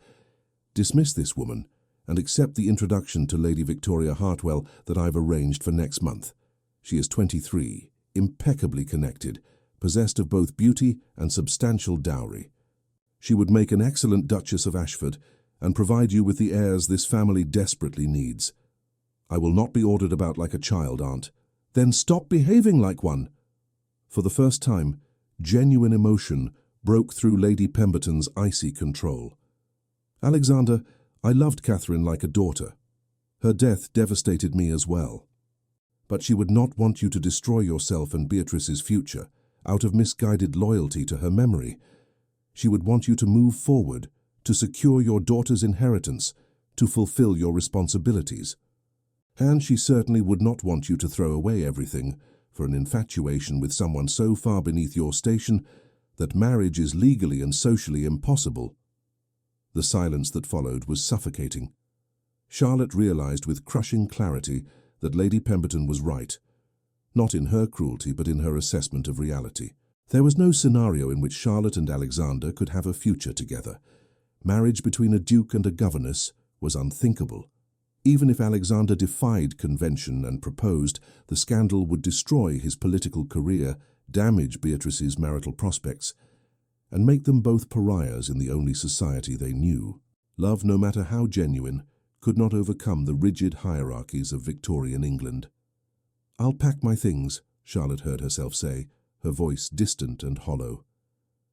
Speaker 1: Dismiss this woman and accept the introduction to Lady Victoria Hartwell that I've arranged for next month. She is 23, impeccably connected, possessed of both beauty and substantial dowry. She would make an excellent Duchess of Ashford and provide you with the heirs this family desperately needs. I will not be ordered about like a child, Aunt. Then stop behaving like one. For the first time, genuine emotion broke through Lady Pemberton's icy control. Alexander, I loved Catherine like a daughter. Her death devastated me as well. But she would not want you to destroy yourself and Beatrice's future out of misguided loyalty to her memory. She would want you to move forward, to secure your daughter's inheritance, to fulfill your responsibilities. And she certainly would not want you to throw away everything for an infatuation with someone so far beneath your station that marriage is legally and socially impossible. The silence that followed was suffocating. Charlotte realized with crushing clarity that Lady Pemberton was right, not in her cruelty but in her assessment of reality. There was no scenario in which Charlotte and Alexander could have a future together. Marriage between a duke and a governess was unthinkable. Even if Alexander defied convention and proposed, the scandal would destroy his political career, damage Beatrice's marital prospects, and make them both pariahs in the only society they knew. Love, no matter how genuine, could not overcome the rigid hierarchies of Victorian England. "I'll pack my things," Charlotte heard herself say, her voice distant and hollow.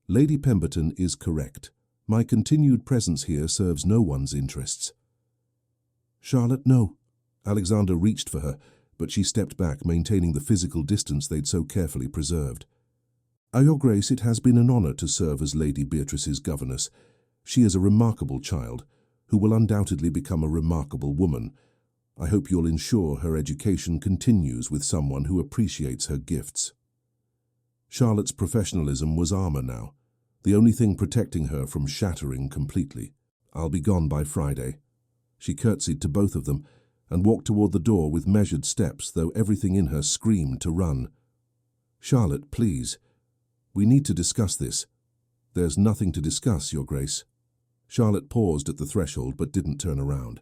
Speaker 1: "Lady Pemberton is correct. My continued presence here serves no one's interests." "Charlotte, no." Alexander reached for her, but she stepped back, maintaining the physical distance they'd so carefully preserved. "Your Grace, it has been an honor to serve as Lady Beatrice's governess. She is a remarkable child, who will undoubtedly become a remarkable woman. I hope you'll ensure her education continues with someone who appreciates her gifts." Charlotte's professionalism was armor now, the only thing protecting her from shattering completely. "I'll be gone by Friday." She curtsied to both of them and walked toward the door with measured steps, though everything in her screamed to run. "Charlotte, please. We need to discuss this." "There's nothing to discuss, Your Grace." Charlotte paused at the threshold but didn't turn around.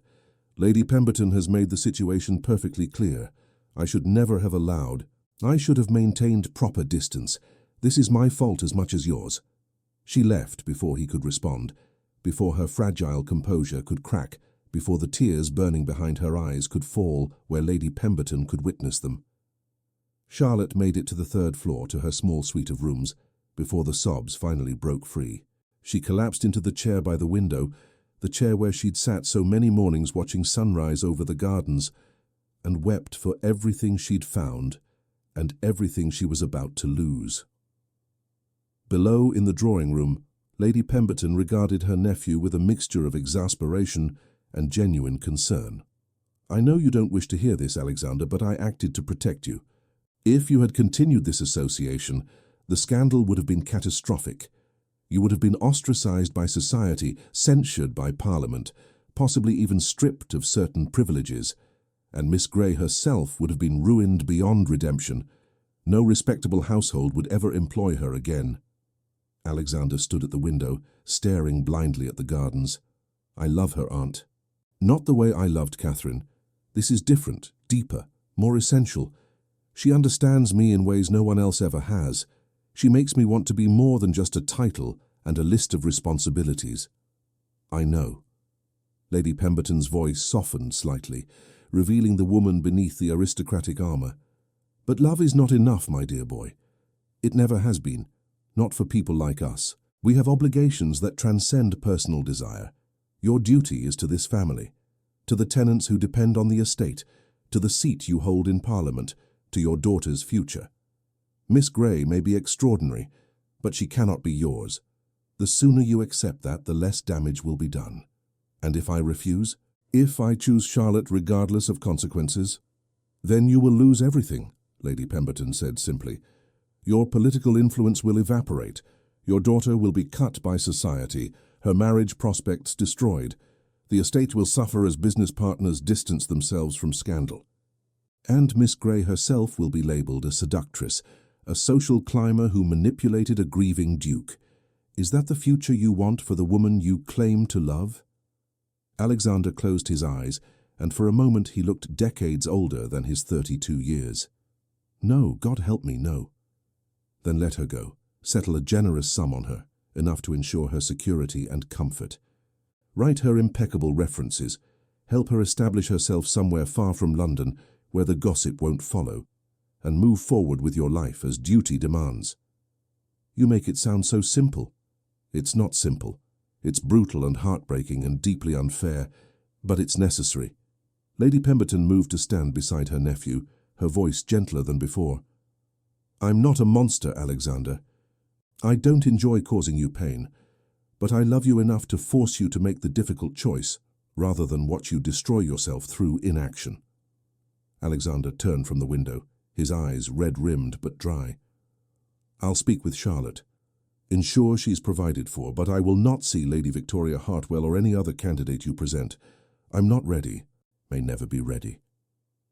Speaker 1: "Lady Pemberton has made the situation perfectly clear. I should never have allowed. I should have maintained proper distance. This is my fault as much as yours." She left before he could respond, before her fragile composure could crack, before the tears burning behind her eyes could fall where Lady Pemberton could witness them. Charlotte made it to the third floor to her small suite of rooms before the sobs finally broke free. She collapsed into the chair by the window, the chair where she'd sat so many mornings watching sunrise over the gardens, and wept for everything she'd found and everything she was about to lose. Below, in the drawing room, Lady Pemberton regarded her nephew with a mixture of exasperation and genuine concern. "I know you don't wish to hear this, Alexander, but I acted to protect you. If you had continued this association, the scandal would have been catastrophic. You would have been ostracized by society, censured by Parliament, possibly even stripped of certain privileges, and Miss Grey herself would have been ruined beyond redemption. No respectable household would ever employ her again." Alexander stood at the window, staring blindly at the gardens. "I love her, Aunt. Not the way I loved Catherine. This is different, deeper, more essential. She understands me in ways no one else ever has. She makes me want to be more than just a title and a list of responsibilities." "I know." Lady Pemberton's voice softened slightly, revealing the woman beneath the aristocratic armor. "But love is not enough, my dear boy. It never has been. Not for people like us. We have obligations that transcend personal desire. Your duty is to this family, to the tenants who depend on the estate, to the seat you hold in Parliament, to your daughter's future. Miss Grey may be extraordinary, but she cannot be yours. The sooner you accept that, the less damage will be done. And if I refuse? If I choose Charlotte regardless of consequences?" Then you will lose everything, Lady Pemberton said simply. Your political influence will evaporate. Your daughter will be cut by society, her marriage prospects destroyed. The estate will suffer as business partners distance themselves from scandal. And Miss Grey herself will be labelled a seductress, a social climber who manipulated a grieving duke. Is that the future you want for the woman you claim to love? Alexander closed his eyes, and for a moment he looked decades older than his 32 years. No, God help me, no. Then let her go. Settle a generous sum on her, enough to ensure her security and comfort. Write her impeccable references. Help her establish herself somewhere far from London, where the gossip won't follow, and move forward with your life as duty demands. You make it sound so simple. It's not simple. It's brutal and heartbreaking and deeply unfair, but it's necessary. Lady Pemberton moved to stand beside her nephew, her voice gentler than before. I'm not a monster, Alexander. I don't enjoy causing you pain, but I love you enough to force you to make the difficult choice, rather than watch you destroy yourself through inaction. Alexander turned from the window, his eyes red-rimmed but dry. I'll speak with Charlotte. Ensure she's provided for, but I will not see Lady Victoria Hartwell or any other candidate you present. I'm not ready, may never be ready.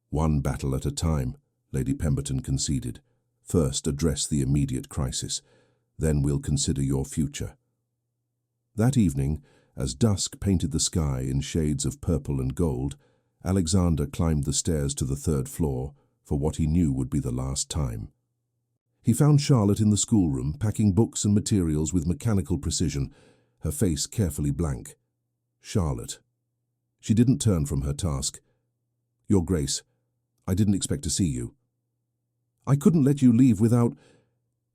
Speaker 1: One battle at a time, Lady Pemberton conceded. First address the immediate crisis, then we'll consider your future. That evening, as dusk painted the sky in shades of purple and gold, Alexander climbed the stairs to the 3rd floor for what he knew would be the last time. He found Charlotte in the schoolroom, packing books and materials with mechanical precision, her face carefully blank. Charlotte. She didn't turn from her task. Your Grace, I didn't expect to see you. I couldn't let you leave without...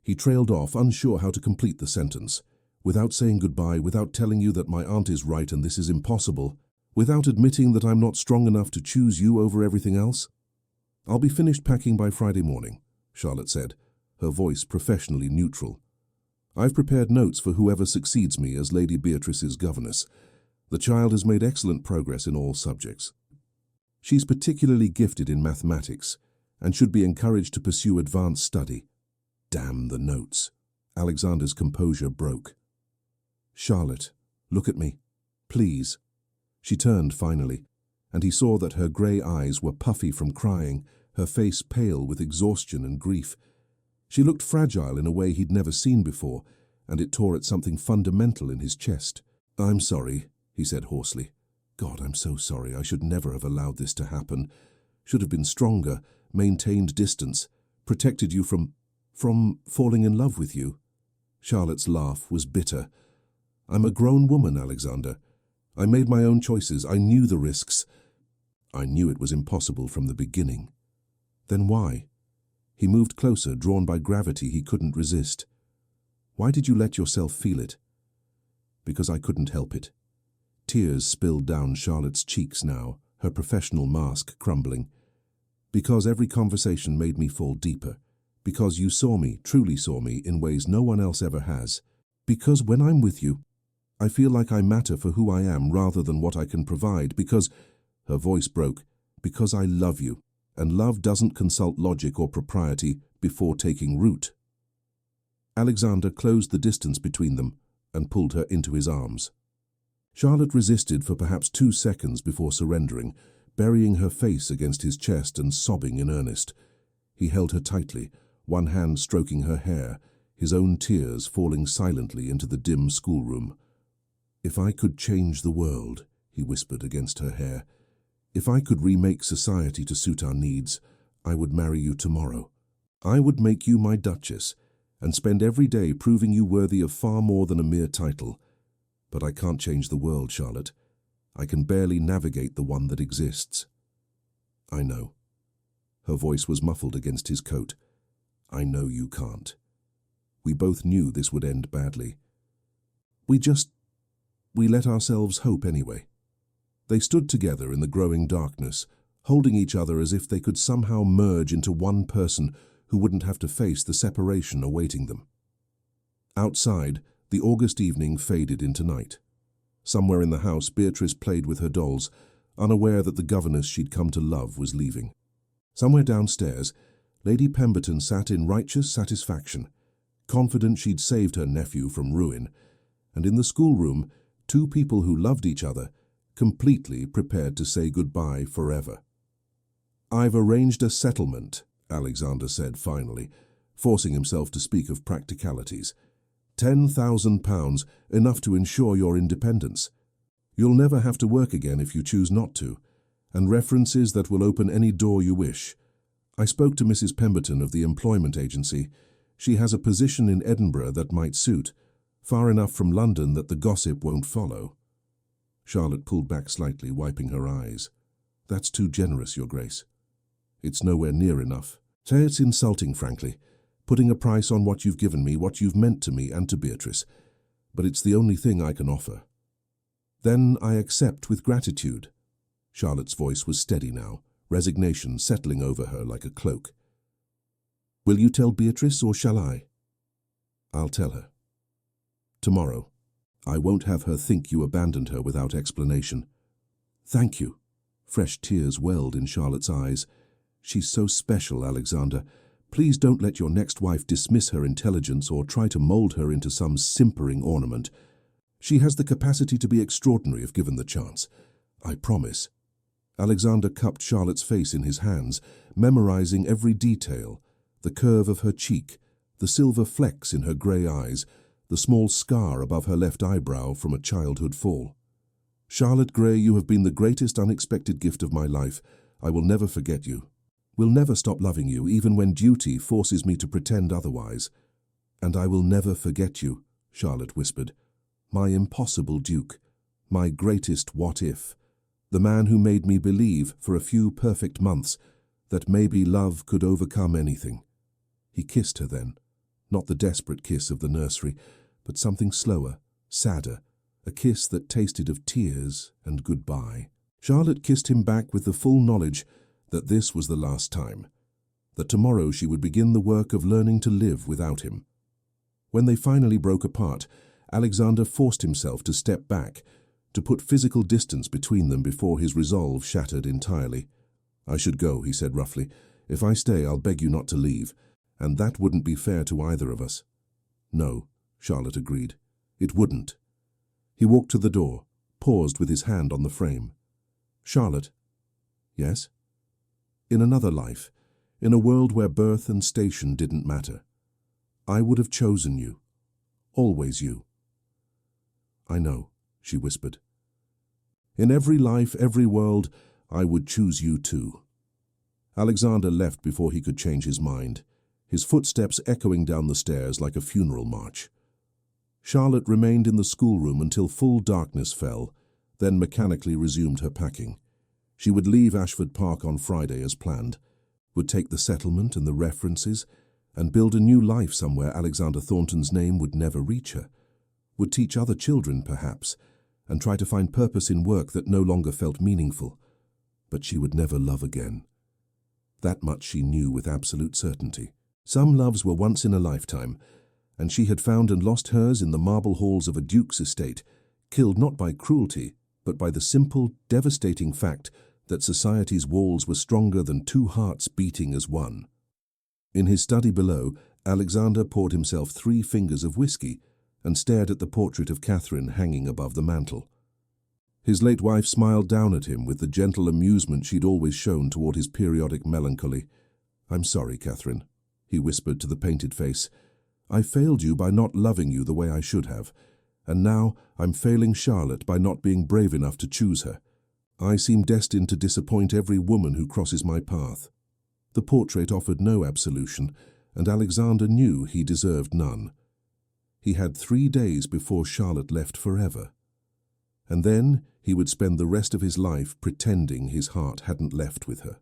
Speaker 1: He trailed off, unsure how to complete the sentence. Without saying goodbye, without telling you that my aunt is right and this is impossible, without admitting that I'm not strong enough to choose you over everything else. I'll be finished packing by Friday morning, Charlotte said, her voice professionally neutral. I've prepared notes for whoever succeeds me as Lady Beatrice's governess. The child has made excellent progress in all subjects. She's particularly gifted in mathematics and should be encouraged to pursue advanced study. Damn the notes. Alexander's composure broke. Charlotte, look at me, please. She turned finally, and he saw that her grey eyes were puffy from crying, her face pale with exhaustion and grief. She looked fragile in a way he'd never seen before, and it tore at something fundamental in his chest. I'm sorry, he said hoarsely. God, I'm so sorry. I should never have allowed this to happen. Should have been stronger, maintained distance, protected you from falling in love with you. Charlotte's laugh was bitter. I'm a grown woman, Alexander. I made my own choices. I knew the risks. I knew it was impossible from the beginning. Then why? He moved closer, drawn by gravity he couldn't resist. Why did you let yourself feel it? Because I couldn't help it. Tears spilled down Charlotte's cheeks now, her professional mask crumbling. Because every conversation made me fall deeper. Because you saw me, truly saw me, in ways no one else ever has. Because when I'm with you, I feel like I matter for who I am rather than what I can provide. Because, her voice broke, because I love you, and love doesn't consult logic or propriety before taking root. Alexander closed the distance between them and pulled her into his arms. Charlotte resisted for perhaps 2 seconds before surrendering, burying her face against his chest and sobbing in earnest. He held her tightly, one hand stroking her hair, his own tears falling silently into the dim schoolroom. If I could change the world, he whispered against her hair, if I could remake society to suit our needs, I would marry you tomorrow. I would make you my duchess and spend every day proving you worthy of far more than a mere title. But I can't change the world, Charlotte. I can barely navigate the one that exists. I know. Her voice was muffled against his coat. I know you can't. We both knew this would end badly. We let ourselves hope anyway. They stood together in the growing darkness, holding each other as if they could somehow merge into one person who wouldn't have to face the separation awaiting them. Outside, the August evening faded into night. Somewhere in the house, Beatrice played with her dolls, unaware that the governess she'd come to love was leaving. Somewhere downstairs, Lady Pemberton sat in righteous satisfaction, confident she'd saved her nephew from ruin, and in the schoolroom, two people who loved each other, completely prepared to say goodbye forever. "I've arranged a settlement," Alexander said finally, forcing himself to speak of practicalities. £10,000, enough to ensure your independence. You'll never have to work again if you choose not to, and references that will open any door you wish. I spoke to Mrs. Pemberton of the employment agency. She has a position in Edinburgh that might suit, far enough from London that the gossip won't follow. Charlotte pulled back slightly, wiping her eyes. "That's too generous, Your Grace. It's nowhere near enough. Say it's insulting, frankly, putting a price on what you've given me, what you've meant to me and to Beatrice, but it's the only thing I can offer." "Then I accept with gratitude." Charlotte's voice was steady now, resignation settling over her like a cloak. "Will you tell Beatrice, or shall I?" "I'll tell her. Tomorrow. I won't have her think you abandoned her without explanation." "Thank you." Fresh tears welled in Charlotte's eyes. "She's so special, Alexander. Please don't let your next wife dismiss her intelligence or try to mold her into some simpering ornament. She has the capacity to be extraordinary if given the chance. I promise." Alexander cupped Charlotte's face in his hands, memorizing every detail, the curve of her cheek, the silver flecks in her grey eyes, the small scar above her left eyebrow from a childhood fall. "Charlotte Gray, you have been the greatest unexpected gift of my life. I will never forget you. Will never stop loving you, even when duty forces me to pretend otherwise. And I will never forget you," Charlotte whispered. "My impossible Duke, my greatest what-if, the man who made me believe for a few perfect months that maybe love could overcome anything." He kissed her then, not the desperate kiss of the nursery, but something slower, sadder, a kiss that tasted of tears and goodbye. Charlotte kissed him back with the full knowledge that this was the last time, that tomorrow she would begin the work of learning to live without him. When they finally broke apart, Alexander forced himself to step back, to put physical distance between them before his resolve shattered entirely. "I should go," he said roughly. "If I stay, I'll beg you not to leave, and that wouldn't be fair to either of us." "No," Charlotte agreed. "It wouldn't." He walked to the door, paused with his hand on the frame. "Charlotte." "Yes?" "In another life, in a world where birth and station didn't matter, I would have chosen you. Always you." "I know," she whispered. "In every life, every world, I would choose you too." Alexander left before he could change his mind, his footsteps echoing down the stairs like a funeral march. Charlotte remained in the schoolroom until full darkness fell, then mechanically resumed her packing. She would leave Ashford Park on Friday as planned, would take the settlement and the references, and build a new life somewhere Alexander Thornton's name would never reach her, would teach other children perhaps, and try to find purpose in work that no longer felt meaningful. But she would never love again. That much she knew with absolute certainty. Some loves were once in a lifetime, and she had found and lost hers in the marble halls of a duke's estate, killed not by cruelty, but by the simple, devastating fact that society's walls were stronger than two hearts beating as one. In his study below, Alexander poured himself 3 fingers of whiskey and stared at the portrait of Catherine hanging above the mantel. His late wife smiled down at him with the gentle amusement she'd always shown toward his periodic melancholy. "I'm sorry, Catherine," he whispered to the painted face. "I failed you by not loving you the way I should have, and now I'm failing Charlotte by not being brave enough to choose her. I seem destined to disappoint every woman who crosses my path." The portrait offered no absolution, and Alexander knew he deserved none. He had 3 days before Charlotte left forever, and then he would spend the rest of his life pretending his heart hadn't left with her.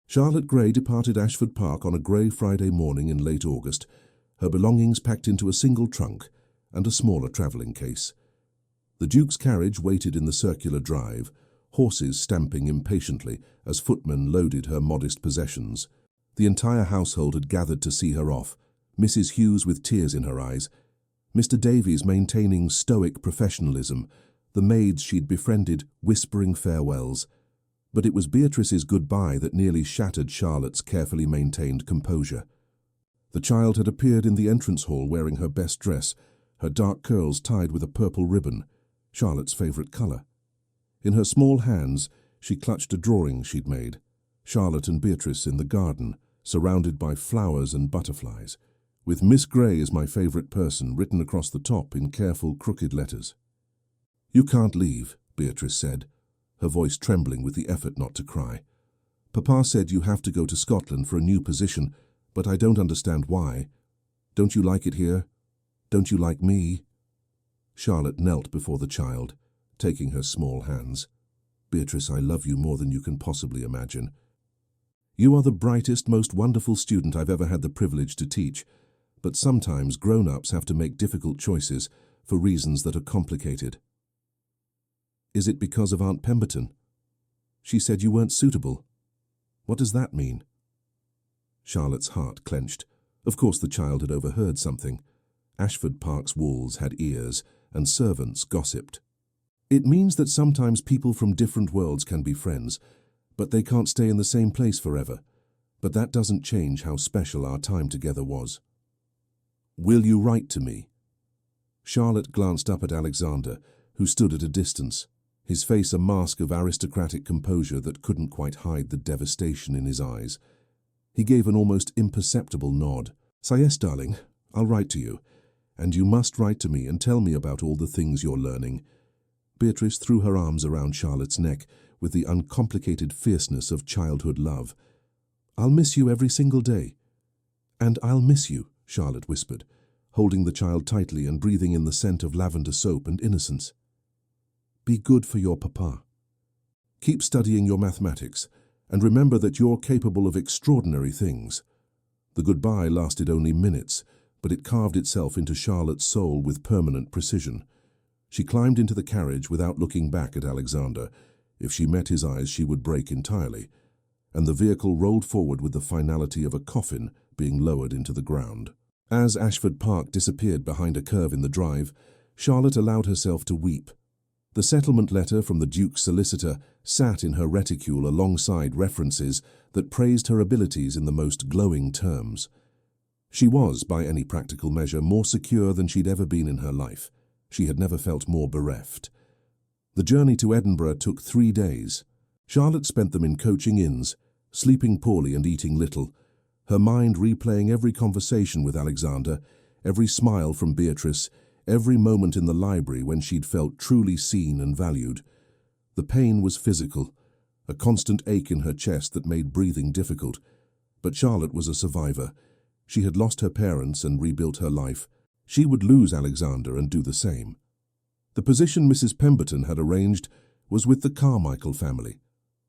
Speaker 1: Charlotte Gray departed Ashford Park on a grey Friday morning in late August, her belongings packed into a single trunk and a smaller travelling case. The Duke's carriage waited in the circular drive, horses stamping impatiently as footmen loaded her modest possessions. The entire household had gathered to see her off, Mrs. Hughes with tears in her eyes, Mr. Davies maintaining stoic professionalism, the maids she'd befriended whispering farewells. But it was Beatrice's goodbye that nearly shattered Charlotte's carefully maintained composure. The child had appeared in the entrance hall wearing her best dress, her dark curls tied with a purple ribbon, Charlotte's favourite colour. In her small hands, she clutched a drawing she'd made, Charlotte and Beatrice in the garden, surrounded by flowers and butterflies, with Miss Grey as my favourite person written across the top in careful crooked letters. "You can't leave," Beatrice said, her voice trembling with the effort not to cry. "Papa said you have to go to Scotland for a new position, but I don't understand why. Don't you like it here? Don't you like me?" Charlotte knelt before the child, taking her small hands. "Beatrice, I love you more than you can possibly imagine. You are the brightest, most wonderful student I've ever had the privilege to teach, but sometimes grown-ups have to make difficult choices for reasons that are complicated." "Is it because of Aunt Pemberton? She said you weren't suitable. What does that mean?" Charlotte's heart clenched. Of course the child had overheard something. Ashford Park's walls had ears, and servants gossiped. "It means that sometimes people from different worlds can be friends, but they can't stay in the same place forever. But that doesn't change how special our time together was." "Will you write to me?" Charlotte glanced up at Alexander, who stood at a distance, his face a mask of aristocratic composure that couldn't quite hide the devastation in his eyes. He gave an almost imperceptible nod. "So yes, darling, I'll write to you. And you must write to me and tell me about all the things you're learning." Beatrice threw her arms around Charlotte's neck with the uncomplicated fierceness of childhood love. "I'll miss you every single day." "And I'll miss you," Charlotte whispered, holding the child tightly and breathing in the scent of lavender soap and innocence. "Be good for your papa. Keep studying your mathematics, and remember that you're capable of extraordinary things." The goodbye lasted only minutes, but it carved itself into Charlotte's soul with permanent precision. She climbed into the carriage without looking back at Alexander. If she met his eyes, she would break entirely. And the vehicle rolled forward with the finality of a coffin being lowered into the ground. As Ashford Park disappeared behind a curve in the drive, Charlotte allowed herself to weep. The settlement letter from the Duke's solicitor sat in her reticule alongside references that praised her abilities in the most glowing terms. She was, by any practical measure, more secure than she'd ever been in her life. She had never felt more bereft. The journey to Edinburgh took 3 days. Charlotte spent them in coaching inns, sleeping poorly and eating little, her mind replaying every conversation with Alexander, every smile from Beatrice, every moment in the library when she'd felt truly seen and valued. The pain was physical, a constant ache in her chest that made breathing difficult. But Charlotte was a survivor. She had lost her parents and rebuilt her life. She would lose Alexander and do the same. The position Mrs. Pemberton had arranged was with the Carmichael family,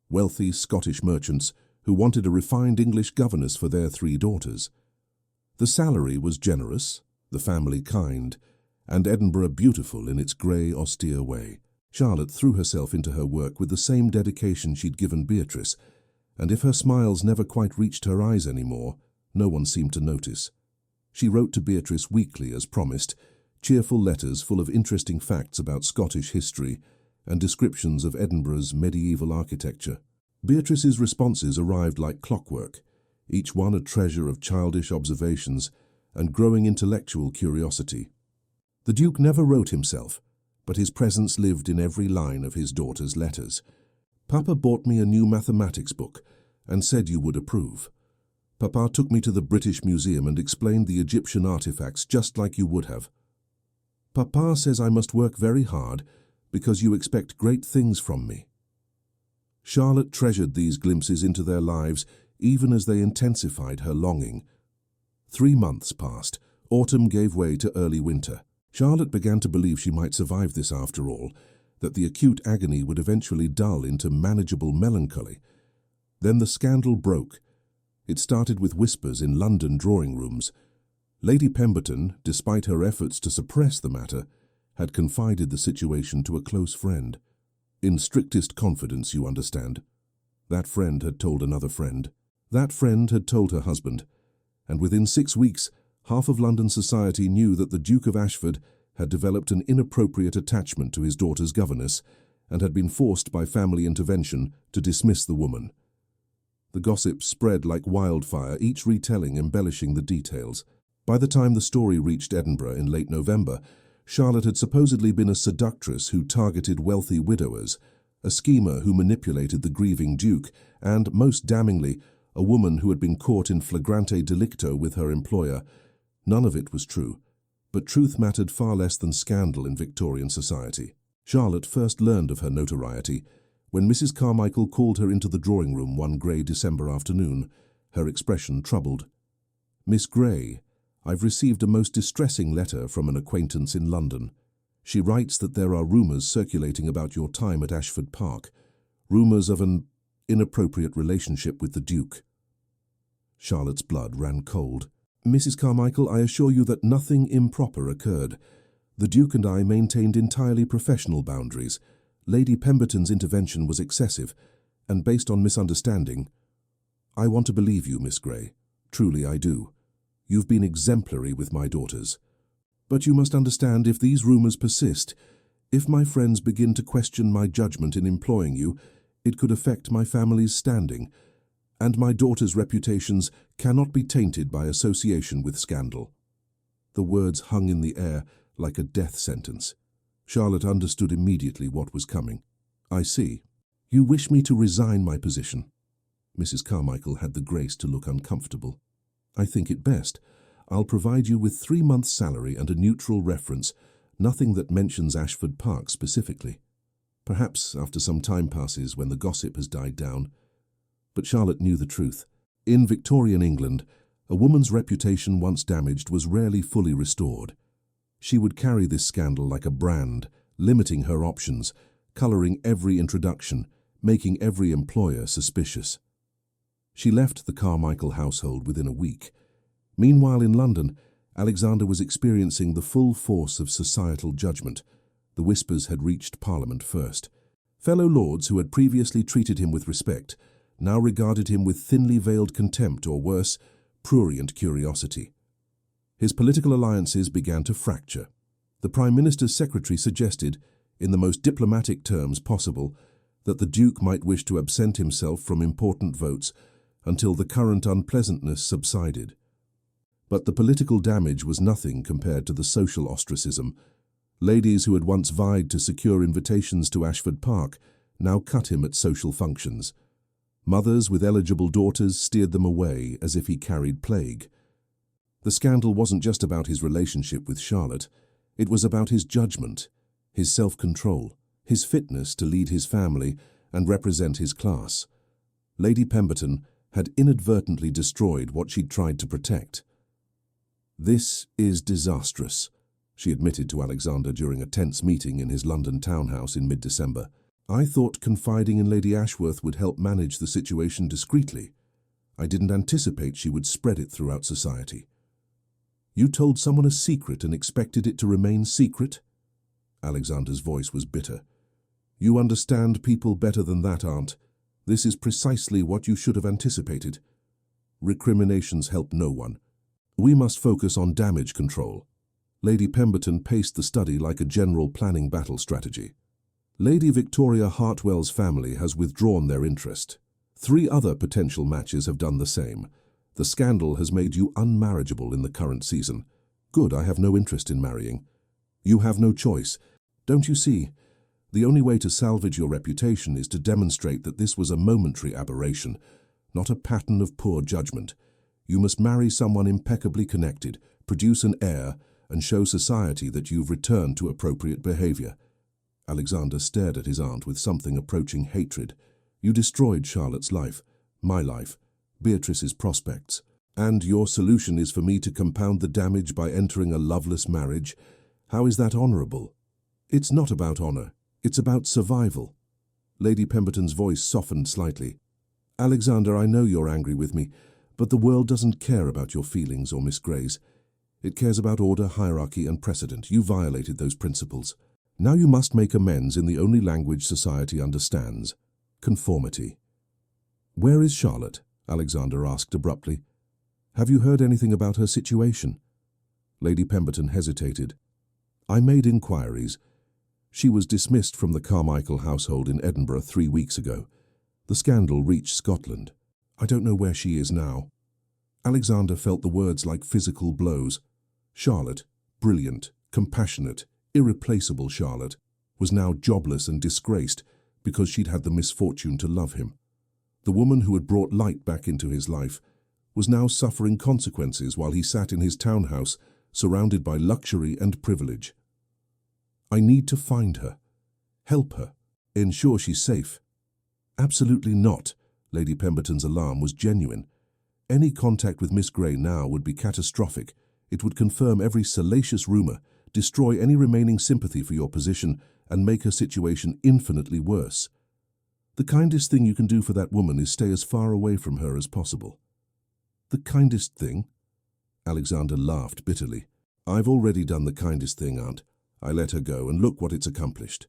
Speaker 1: wealthy Scottish merchants who wanted a refined English governess for their 3 daughters. The salary was generous, the family kind, and Edinburgh beautiful in its grey, austere way. Charlotte threw herself into her work with the same dedication she'd given Beatrice, and if her smiles never quite reached her eyes anymore, no one seemed to notice. She wrote to Beatrice weekly as promised, cheerful letters full of interesting facts about Scottish history and descriptions of Edinburgh's medieval architecture. Beatrice's responses arrived like clockwork, each one a treasure of childish observations and growing intellectual curiosity. The Duke never wrote himself, but his presence lived in every line of his daughter's letters. "Papa bought me a new mathematics book and said you would approve. Papa took me to the British Museum and explained the Egyptian artifacts just like you would have. Papa says I must work very hard because you expect great things from me." Charlotte treasured these glimpses into their lives even as they intensified her longing. 3 months passed. Autumn gave way to early winter. Charlotte began to believe she might survive this after all, that the acute agony would eventually dull into manageable melancholy. Then the scandal broke. It started with whispers in London drawing rooms. Lady Pemberton, despite her efforts to suppress the matter, had confided the situation to a close friend. In strictest confidence, you understand. That friend had told another friend. That friend had told her husband. And within 6 weeks, half of London society knew that the Duke of Ashford had developed an inappropriate attachment to his daughter's governess, and had been forced by family intervention to dismiss the woman. The gossip spread like wildfire, each retelling embellishing the details. By the time the story reached Edinburgh in late November, Charlotte had supposedly been a seductress who targeted wealthy widowers, a schemer who manipulated the grieving Duke, and, most damningly, a woman who had been caught in flagrante delicto with her employer. None of it was true, but truth mattered far less than scandal in Victorian society. Charlotte first learned of her notoriety when Mrs. Carmichael called her into the drawing room one grey December afternoon, her expression troubled. "Miss Grey, I've received a most distressing letter from an acquaintance in London. She writes that there are rumours circulating about your time at Ashford Park, rumours of an inappropriate relationship with the Duke." Charlotte's blood ran cold. "Mrs. Carmichael, I assure you that nothing improper occurred. The Duke and I maintained entirely professional boundaries. Lady Pemberton's intervention was excessive, and based on misunderstanding. I want to believe you, Miss Grey. Truly I do. You've been exemplary with my daughters. But you must understand, if these rumours persist, if my friends begin to question my judgment in employing you, it could affect my family's standing, and my daughters' reputations cannot be tainted by association with scandal." The words hung in the air like a death sentence. Charlotte understood immediately what was coming. "I see. You wish me to resign my position." Mrs. Carmichael had the grace to look uncomfortable. "I think it best. I'll provide you with 3 months' salary and a neutral reference, nothing that mentions Ashford Park specifically. Perhaps after some time passes, when the gossip has died down." But Charlotte knew the truth. In Victorian England, a woman's reputation once damaged was rarely fully restored. She would carry this scandal like a brand, limiting her options, colouring every introduction, making every employer suspicious. She left the Carmichael household within a week. Meanwhile, in London, Alexander was experiencing the full force of societal judgment. The whispers had reached Parliament first. Fellow lords who had previously treated him with respect now regarded him with thinly veiled contempt, or worse, prurient curiosity. His political alliances began to fracture. The Prime Minister's secretary suggested, in the most diplomatic terms possible, that the Duke might wish to absent himself from important votes until the current unpleasantness subsided. But the political damage was nothing compared to the social ostracism. Ladies who had once vied to secure invitations to Ashford Park now cut him at social functions. Mothers with eligible daughters steered them away as if he carried plague. The scandal wasn't just about his relationship with Charlotte. It was about his judgment, his self-control, his fitness to lead his family and represent his class. Lady Pemberton had inadvertently destroyed what she'd tried to protect. "This is disastrous," she admitted to Alexander during a tense meeting in his London townhouse in mid-December. "I thought confiding in Lady Ashworth would help manage the situation discreetly. I didn't anticipate she would spread it throughout society." "You told someone a secret and expected it to remain secret?" Alexander's voice was bitter. "You understand people better than that, Aunt. This is precisely what you should have anticipated. Recriminations help no one. We must focus on damage control." Lady Pemberton paced the study like a general planning battle strategy. "Lady Victoria Hartwell's family has withdrawn their interest. 3 other potential matches have done the same. The scandal has made you unmarriageable in the current season. Good, I have no interest in marrying. You have no choice. Don't you see? The only way to salvage your reputation is to demonstrate that this was a momentary aberration, not a pattern of poor judgment. You must marry someone impeccably connected, produce an heir, and show society that you've returned to appropriate behaviour." Alexander stared at his aunt with something approaching hatred. "You destroyed Charlotte's life, my life, Beatrice's prospects, and your solution is for me to compound the damage by entering a loveless marriage. How is that honourable?" "It's not about honour, it's about survival." Lady Pemberton's voice softened slightly. "Alexander, I know you're angry with me, but the world doesn't care about your feelings or Miss Grey's. It cares about order, hierarchy, and precedent. You violated those principles. Now you must make amends in the only language society understands: conformity." "Where is Charlotte?" Alexander asked abruptly. "Have you heard anything about her situation?" Lady Pemberton hesitated. "I made inquiries. She was dismissed from the Carmichael household in Edinburgh 3 weeks ago. The scandal reached Scotland. I don't know where she is now. Alexander felt the words like physical blows. Charlotte, brilliant, compassionate, irreplaceable Charlotte, was now jobless and disgraced because she'd had the misfortune to love him. The woman who had brought light back into his life was now suffering consequences while he sat in his townhouse, surrounded by luxury and privilege. I need to find her, help her, ensure she's safe. Absolutely not. Lady Pemberton's alarm was genuine. Any contact with Miss Grey now would be catastrophic. It would confirm every salacious rumour, destroy any remaining sympathy for your position, and make her situation infinitely worse. The kindest thing you can do for that woman is stay as far away from her as possible. The kindest thing? Alexander laughed bitterly. I've already done the kindest thing, Aunt. I let her go, and look what it's accomplished.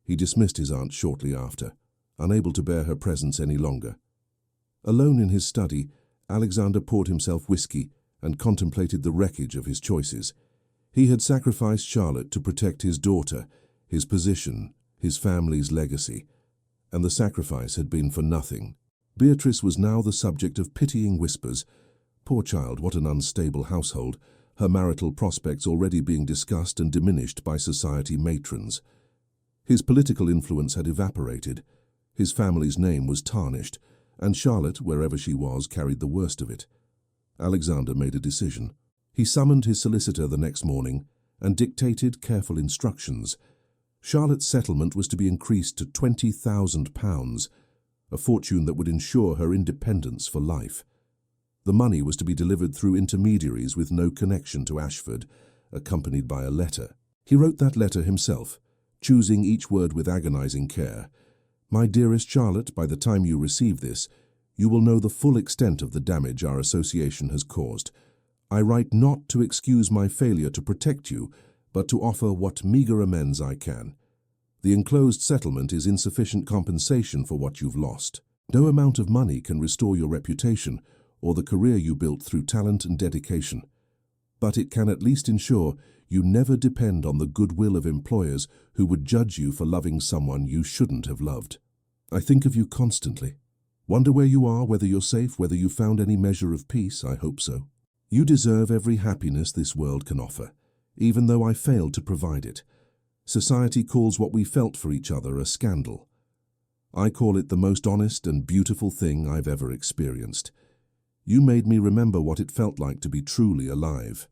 Speaker 1: He dismissed his aunt shortly after, unable to bear her presence any longer. Alone in his study, Alexander poured himself whiskey and contemplated the wreckage of his choices. He had sacrificed Charlotte to protect his daughter, his position, his family's legacy, and the sacrifice had been for nothing. Beatrice was now the subject of pitying whispers. Poor child, what an unstable household, her marital prospects already being discussed and diminished by society matrons. His political influence had evaporated, his family's name was tarnished, and Charlotte, wherever she was, carried the worst of it. Alexander made a decision. He summoned his solicitor the next morning and dictated careful instructions. Charlotte's settlement was to be increased to £20,000, a fortune that would ensure her independence for life. The money was to be delivered through intermediaries with no connection to Ashford, accompanied by a letter. He wrote that letter himself, choosing each word with agonizing care. My dearest Charlotte, by the time you receive this, you will know the full extent of the damage our association has caused. I write not to excuse my failure to protect you, but to offer what meagre amends I can. The enclosed settlement is insufficient compensation for what you've lost. No amount of money can restore your reputation or the career you built through talent and dedication. But it can at least ensure you never depend on the goodwill of employers who would judge you for loving someone you shouldn't have loved. I think of you constantly. Wonder where you are, whether you're safe, whether you found any measure of peace. I hope so. You deserve every happiness this world can offer, even though I failed to provide it. Society calls what we felt for each other a scandal. I call it the most honest and beautiful thing I've ever experienced. You made me remember what it felt like to be truly alive.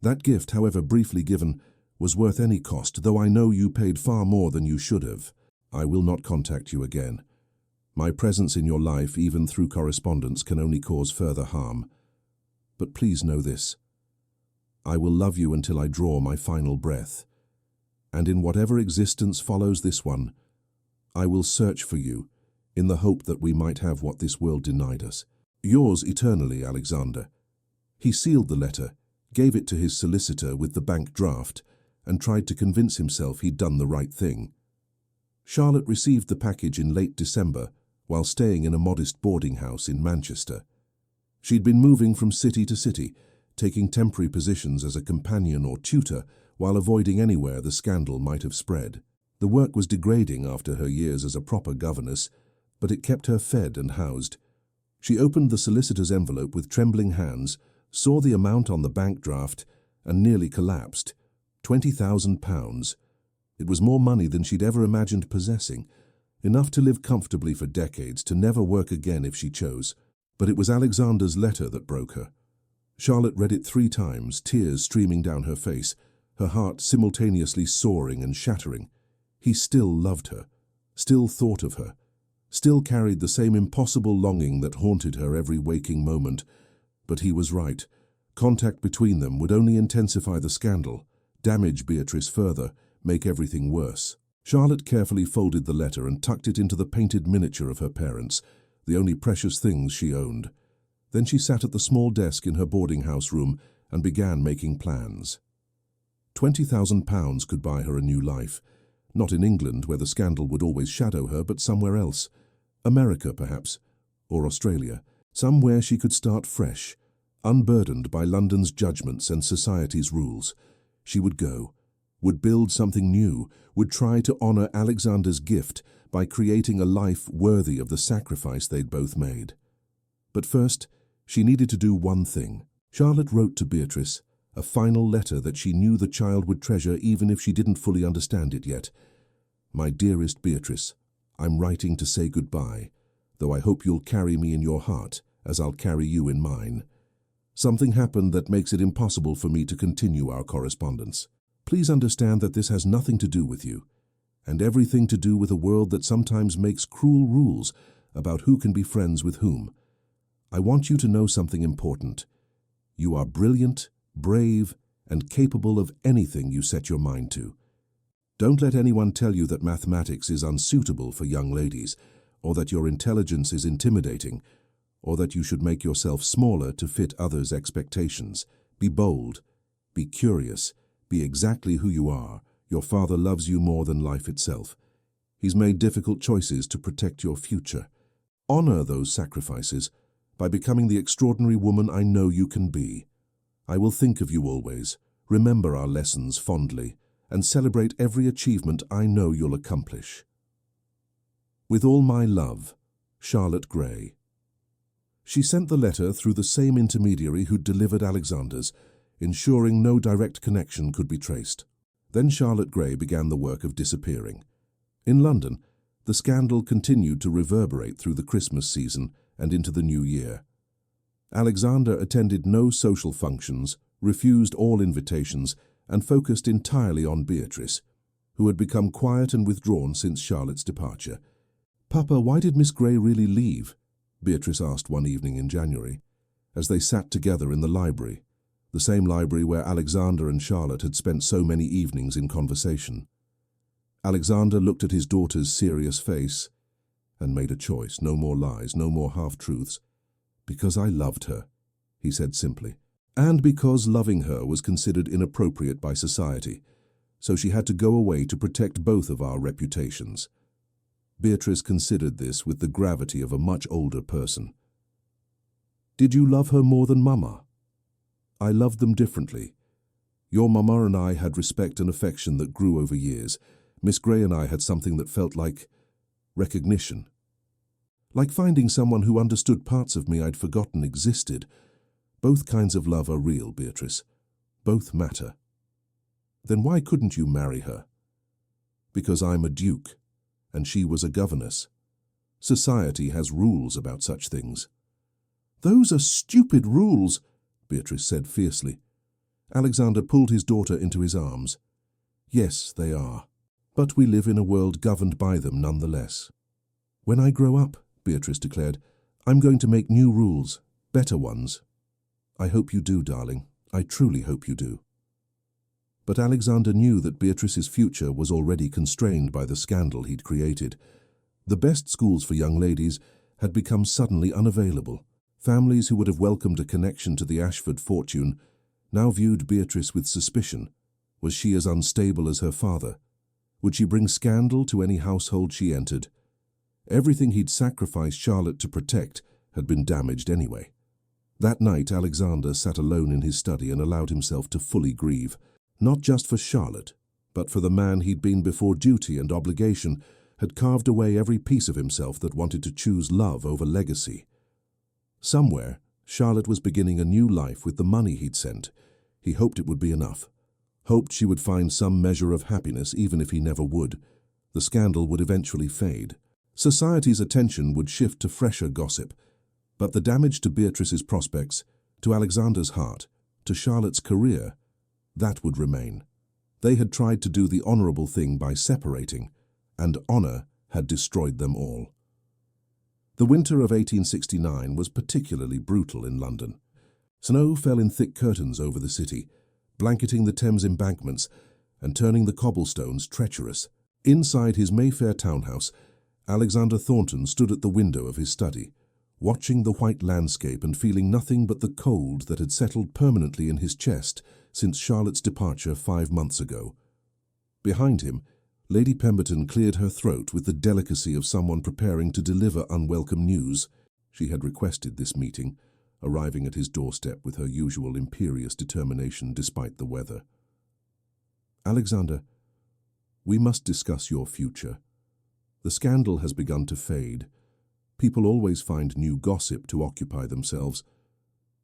Speaker 1: That gift, however briefly given, was worth any cost, though I know you paid far more than you should have. I will not contact you again. My presence in your life, even through correspondence, can only cause further harm. But please know this. I will love you until I draw my final breath. And in whatever existence follows this one, I will search for you, in the hope that we might have what this world denied us. Yours eternally, Alexander. He sealed the letter, gave it to his solicitor with the bank draft, and tried to convince himself he'd done the right thing. Charlotte received the package in late December while staying in a modest boarding house in Manchester. She'd been moving from city to city, taking temporary positions as a companion or tutor while avoiding anywhere the scandal might have spread. The work was degrading after her years as a proper governess, but it kept her fed and housed. She opened the solicitor's envelope with trembling hands, saw the amount on the bank draft, and nearly collapsed. £20,000. It was more money than she'd ever imagined possessing, enough to live comfortably for decades, to never work again if she chose. But it was Alexander's letter that broke her. Charlotte read it 3 times, tears streaming down her face, her heart simultaneously soaring and shattering. He still loved her, still thought of her, still carried the same impossible longing that haunted her every waking moment. But he was right. Contact between them would only intensify the scandal, damage Beatrice further, make everything worse. Charlotte carefully folded the letter and tucked it into the painted miniature of her parents, the only precious things she owned. Then she sat at the small desk in her boarding-house room and began making plans. £20,000 could buy her a new life. Not in England, where the scandal would always shadow her, but somewhere else. America, perhaps, or Australia. Somewhere she could start fresh, unburdened by London's judgments and society's rules. She would go, would build something new, would try to honor Alexander's gift by creating a life worthy of the sacrifice they'd both made. But first, she needed to do one thing. Charlotte wrote to Beatrice, a final letter that she knew the child would treasure even if she didn't fully understand it yet. "My dearest Beatrice, I'm writing to say goodbye, though I hope you'll carry me in your heart, as I'll carry you in mine. Something happened that makes it impossible for me to continue our correspondence. Please understand that this has nothing to do with you, and everything to do with a world that sometimes makes cruel rules about who can be friends with whom. I want you to know something important. You are brilliant, brave, and capable of anything you set your mind to. Don't let anyone tell you that mathematics is unsuitable for young ladies, or that your intelligence is intimidating, or that you should make yourself smaller to fit others' expectations. Be bold, be curious, be exactly who you are. Your father loves you more than life itself. He's made difficult choices to protect your future. Honor those sacrifices by becoming the extraordinary woman I know you can be. I will think of you always, remember our lessons fondly, and celebrate every achievement I know you'll accomplish. With all my love, Charlotte Gray." She sent the letter through the same intermediary who'd delivered Alexander's, ensuring no direct connection could be traced. Then Charlotte Gray began the work of disappearing. In London, the scandal continued to reverberate through the Christmas season and into the new year. Alexander attended no social functions, refused all invitations, and focused entirely on Beatrice, who had become quiet and withdrawn since Charlotte's departure. "Papa, why did Miss Gray really leave?" Beatrice asked one evening in January, as they sat together in the library, the same library where Alexander and Charlotte had spent so many evenings in conversation. Alexander looked at his daughter's serious face and made a choice. No more lies, no more half-truths. "Because I loved her," he said simply. "And because loving her was considered inappropriate by society, so she had to go away to protect both of our reputations." Beatrice considered this with the gravity of a much older person. "Did you love her more than Mama?" "I loved them differently. Your Mama and I had respect and affection that grew over years. Miss Gray and I had something that felt like recognition. Like finding someone who understood parts of me I'd forgotten existed. Both kinds of love are real, Beatrice. Both matter." "Then why couldn't you marry her?" "Because I'm a duke, and she was a governess. Society has rules about such things." "Those are stupid rules," Beatrice said fiercely. Alexander pulled his daughter into his arms. "Yes, they are. But we live in a world governed by them nonetheless." "When I grow up," Beatrice declared, "I'm going to make new rules, better ones." "I hope you do, darling. I truly hope you do." But Alexander knew that Beatrice's future was already constrained by the scandal he'd created. The best schools for young ladies had become suddenly unavailable. Families who would have welcomed a connection to the Ashford fortune now viewed Beatrice with suspicion. Was she as unstable as her father? Would she bring scandal to any household she entered? Everything he'd sacrificed Charlotte to protect had been damaged anyway. That night, Alexander sat alone in his study and allowed himself to fully grieve, not just for Charlotte, but for the man he'd been before duty and obligation had carved away every piece of himself that wanted to choose love over legacy. Somewhere, Charlotte was beginning a new life with the money he'd sent. He hoped it would be enough. Hoped she would find some measure of happiness even if he never would. The scandal would eventually fade. Society's attention would shift to fresher gossip. But the damage to Beatrice's prospects, to Alexander's heart, to Charlotte's career, that would remain. They had tried to do the honorable thing by separating, and honor had destroyed them all. The winter of 1869 was particularly brutal in London. Snow fell in thick curtains over the city, blanketing the Thames embankments and turning the cobblestones treacherous. Inside his Mayfair townhouse, Alexander Thornton stood at the window of his study, watching the white landscape and feeling nothing but the cold that had settled permanently in his chest since Charlotte's departure 5 months ago. Behind him, Lady Pemberton cleared her throat with the delicacy of someone preparing to deliver unwelcome news. She had requested this meeting, arriving at his doorstep with her usual imperious determination despite the weather. Alexander, we must discuss your future. The scandal has begun to fade. People always find new gossip to occupy themselves.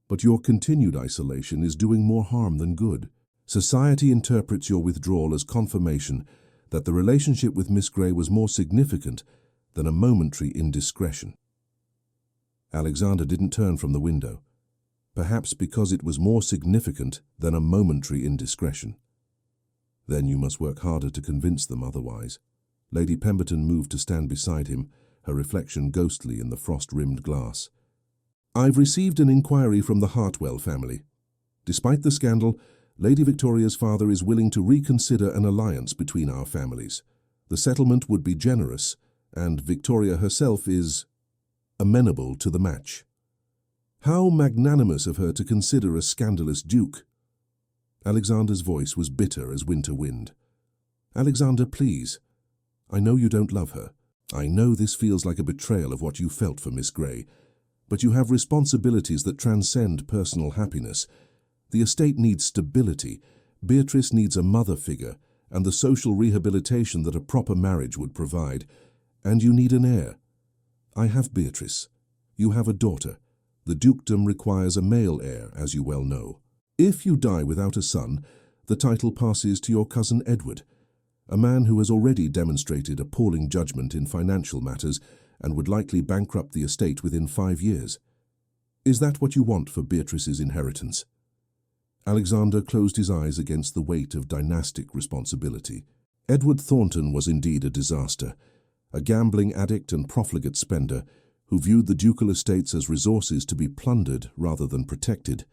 Speaker 1: But your continued isolation is doing more harm than good. Society interprets your withdrawal as confirmation that the relationship with Miss Grey was more significant than a momentary indiscretion. Alexander didn't turn from the window, perhaps because it was more significant than a momentary indiscretion. Then you must work harder to convince them otherwise. Lady Pemberton moved to stand beside him, her reflection ghostly in the frost-rimmed glass. I've received an inquiry from the Hartwell family. Despite the scandal, Lady Victoria's father is willing to reconsider an alliance between our families. The settlement would be generous, and Victoria herself is amenable to the match. How magnanimous of her to consider a scandalous duke. Alexander's voice was bitter as winter wind. Alexander, please. I know you don't love her. I know this feels like a betrayal of what you felt for Miss Grey, but you have responsibilities that transcend personal happiness. The estate needs stability, Beatrice needs a mother figure, and the social rehabilitation that a proper marriage would provide. And you need an heir. I have Beatrice. You have a daughter. The dukedom requires a male heir, as you well know. If you die without a son, the title passes to your cousin Edward, a man who has already demonstrated appalling judgment in financial matters and would likely bankrupt the estate within 5 years. Is that what you want for Beatrice's inheritance? Alexander closed his eyes against the weight of dynastic responsibility. Edward Thornton was indeed a disaster, a gambling addict and profligate spender who viewed the ducal estates as resources to be plundered rather than protected.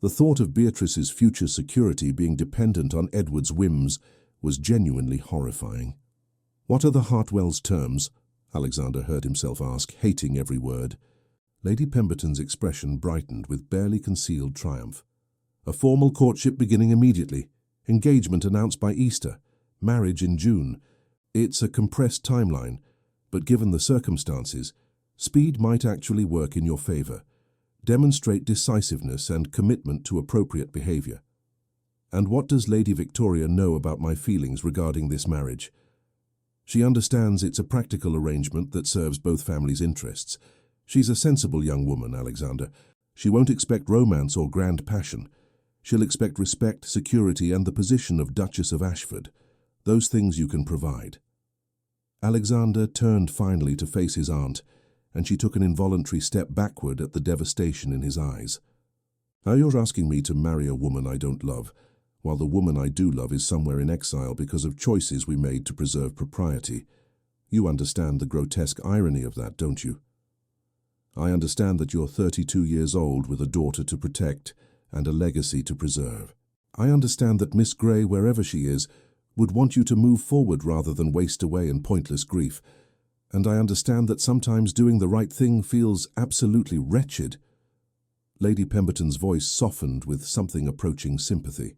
Speaker 1: The thought of Beatrice's future security being dependent on Edward's whims was genuinely horrifying. What are the Hartwell's terms? Alexander heard himself ask, hating every word. Lady Pemberton's expression brightened with barely concealed triumph. A formal courtship beginning immediately, engagement announced by Easter, marriage in June. It's a compressed timeline, but given the circumstances, speed might actually work in your favor. Demonstrate decisiveness and commitment to appropriate behavior. And what does Lady Victoria know about my feelings regarding this marriage? She understands it's a practical arrangement that serves both families' interests. She's a sensible young woman, Alexander. She won't expect romance or grand passion. She'll expect respect, security, and the position of Duchess of Ashford. Those things you can provide. Alexander turned finally to face his aunt, and she took an involuntary step backward at the devastation in his eyes. Now you're asking me to marry a woman I don't love, while the woman I do love is somewhere in exile because of choices we made to preserve propriety. You understand the grotesque irony of that, don't you? I understand that you're 32 years old with a daughter to protect and a legacy to preserve. I understand that Miss Grey, wherever she is, would want you to move forward rather than waste away in pointless grief. And I understand that sometimes doing the right thing feels absolutely wretched. Lady Pemberton's voice softened with something approaching sympathy.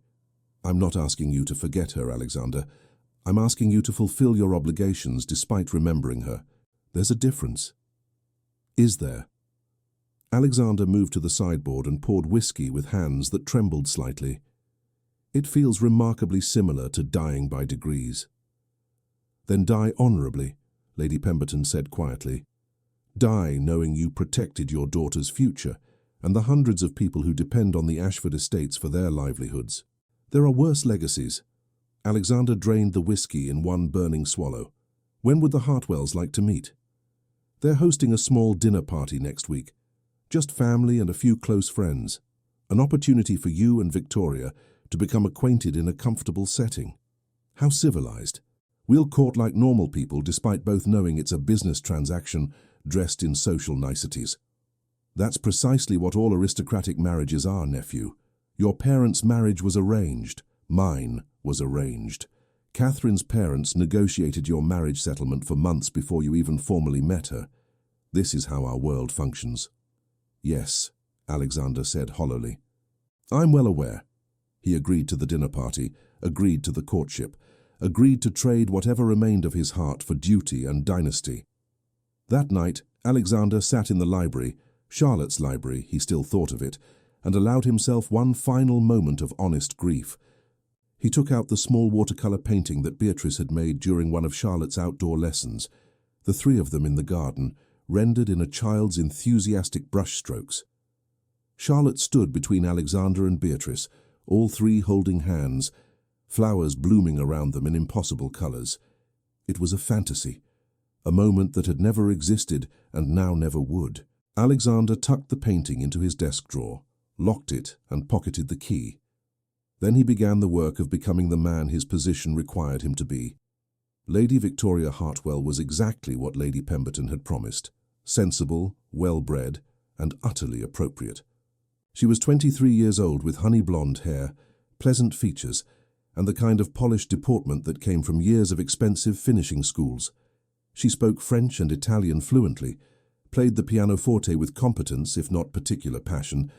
Speaker 1: I'm not asking you to forget her, Alexander. I'm asking you to fulfill your obligations despite remembering her. There's a difference. Is there? Alexander moved to the sideboard and poured whiskey with hands that trembled slightly. It feels remarkably similar to dying by degrees. Then die honorably, Lady Pemberton said quietly. Die knowing you protected your daughter's future and the hundreds of people who depend on the Ashford estates for their livelihoods. There are worse legacies. Alexander drained the whiskey in one burning swallow. When would the Hartwells like to meet? They're hosting a small dinner party next week. Just family and a few close friends. An opportunity for you and Victoria to become acquainted in a comfortable setting. How civilized. We'll court like normal people despite both knowing it's a business transaction dressed in social niceties. That's precisely what all aristocratic marriages are, nephew. Your parents' marriage was arranged. Mine was arranged. Catherine's parents negotiated your marriage settlement for months before you even formally met her. This is how our world functions. Yes, Alexander said hollowly. I'm well aware. He agreed to the dinner party, agreed to the courtship, agreed to trade whatever remained of his heart for duty and dynasty. That night, Alexander sat in the library, Charlotte's library, he still thought of it, and allowed himself one final moment of honest grief. He took out the small watercolor painting that Beatrice had made during one of Charlotte's outdoor lessons, the three of them in the garden, rendered in a child's enthusiastic brushstrokes. Charlotte stood between Alexander and Beatrice, all three holding hands, flowers blooming around them in impossible colors. It was a fantasy, a moment that had never existed and now never would. Alexander tucked the painting into his desk drawer, locked it, and pocketed the key. Then he began the work of becoming the man his position required him to be. Lady Victoria Hartwell was exactly what Lady Pemberton had promised: sensible, well-bred, and utterly appropriate. She was 23 years old with honey blonde hair, pleasant features, and the kind of polished deportment that came from years of expensive finishing schools. She spoke French and Italian fluently, played the pianoforte with competence if not particular passion,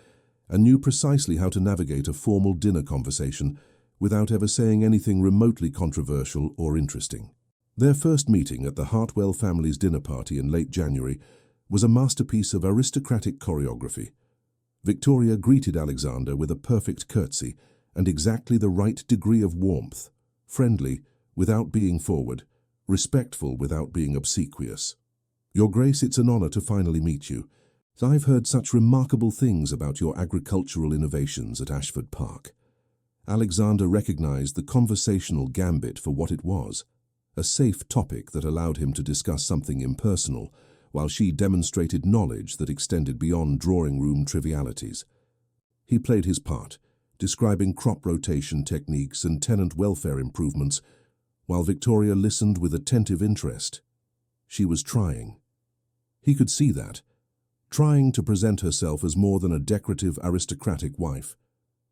Speaker 1: and knew precisely how to navigate a formal dinner conversation without ever saying anything remotely controversial or interesting. Their first meeting at the Hartwell family's dinner party in late January was a masterpiece of aristocratic choreography. Victoria greeted Alexander with a perfect curtsy and exactly the right degree of warmth, friendly without being forward, respectful without being obsequious. "Your Grace, it's an honor to finally meet you. I've heard such remarkable things about your agricultural innovations at Ashford Park." Alexander recognized the conversational gambit for what it was, a safe topic that allowed him to discuss something impersonal, while she demonstrated knowledge that extended beyond drawing-room trivialities. He played his part, describing crop rotation techniques and tenant welfare improvements, while Victoria listened with attentive interest. She was trying. He could see that, trying to present herself as more than a decorative aristocratic wife,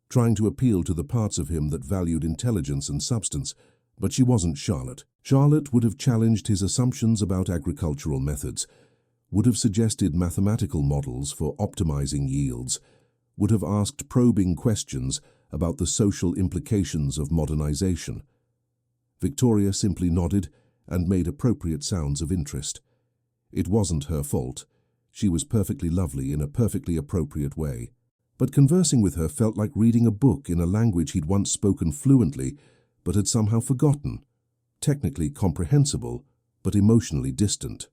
Speaker 1: trying to appeal to the parts of him that valued intelligence and substance, but she wasn't Charlotte. Charlotte would have challenged his assumptions about agricultural methods, would have suggested mathematical models for optimizing yields, would have asked probing questions about the social implications of modernization. Victoria simply nodded and made appropriate sounds of interest. It wasn't her fault. She was perfectly lovely in a perfectly appropriate way. But conversing with her felt like reading a book in a language he'd once spoken fluently, but had somehow forgotten. Technically comprehensible, but emotionally distant.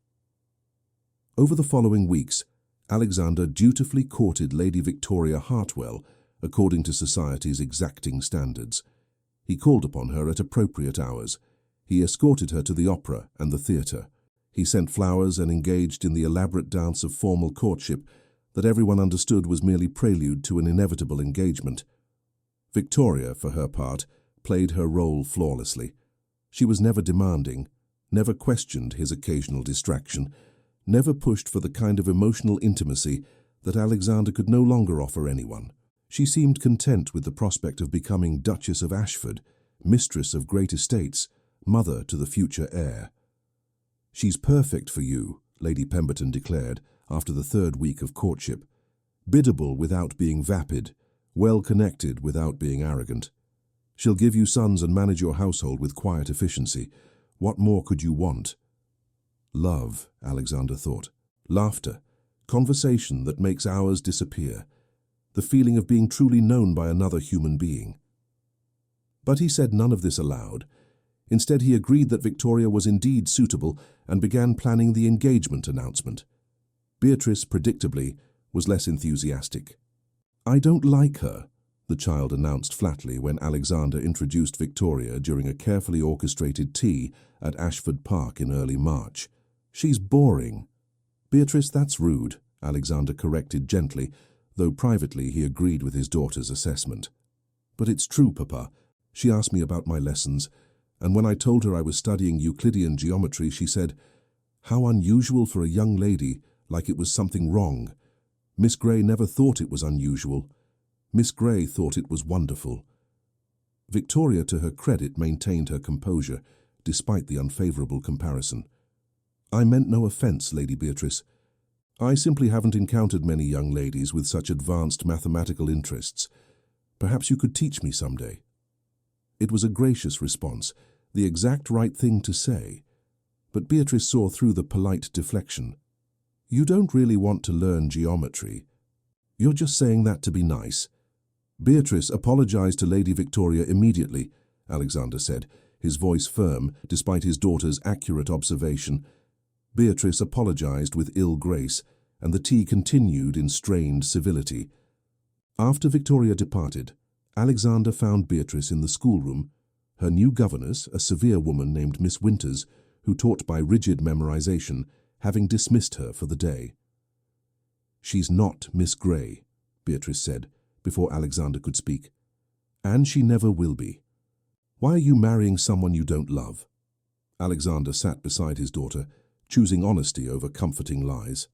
Speaker 1: Over the following weeks, Alexander dutifully courted Lady Victoria Hartwell, according to society's exacting standards. He called upon her at appropriate hours. He escorted her to the opera and the theatre. He sent flowers and engaged in the elaborate dance of formal courtship that everyone understood was merely prelude to an inevitable engagement. Victoria, for her part, played her role flawlessly. She was never demanding, never questioned his occasional distraction, never pushed for the kind of emotional intimacy that Alexander could no longer offer anyone. She seemed content with the prospect of becoming Duchess of Ashford, mistress of great estates, mother to the future heir. "She's perfect for you," Lady Pemberton declared after the third week of courtship. "Biddable without being vapid, well-connected without being arrogant. She'll give you sons and manage your household with quiet efficiency. What more could you want?" Love, Alexander thought. Laughter, conversation that makes hours disappear. The feeling of being truly known by another human being. But he said none of this aloud. Instead, he agreed that Victoria was indeed suitable and began planning the engagement announcement. Beatrice, predictably, was less enthusiastic. "I don't like her," the child announced flatly when Alexander introduced Victoria during a carefully orchestrated tea at Ashford Park in early March. "She's boring." "Beatrice, that's rude," Alexander corrected gently, though privately he agreed with his daughter's assessment. "But it's true, Papa. She asked me about my lessons, and when I told her I was studying Euclidean geometry, she said, 'How unusual for a young lady,' like it was something wrong. Miss Grey never thought it was unusual. Miss Grey thought it was wonderful." Victoria, to her credit, maintained her composure, despite the unfavorable comparison. "I meant no offense, Lady Beatrice. I simply haven't encountered many young ladies with such advanced mathematical interests. Perhaps you could teach me someday." It was a gracious response, the exact right thing to say. But Beatrice saw through the polite deflection. "You don't really want to learn geometry. You're just saying that to be nice." Beatrice apologized to Lady Victoria immediately, Alexander said, his voice firm despite his daughter's accurate observation. Beatrice apologized with ill grace, and the tea continued in strained civility. After Victoria departed, Alexander found Beatrice in the schoolroom, her new governess, a severe woman named Miss Winters, who taught by rigid memorization, having dismissed her for the day. "She's not Miss Grey," Beatrice said, before Alexander could speak. "And she never will be. Why are you marrying someone you don't love?" Alexander sat beside his daughter, choosing honesty over comforting lies.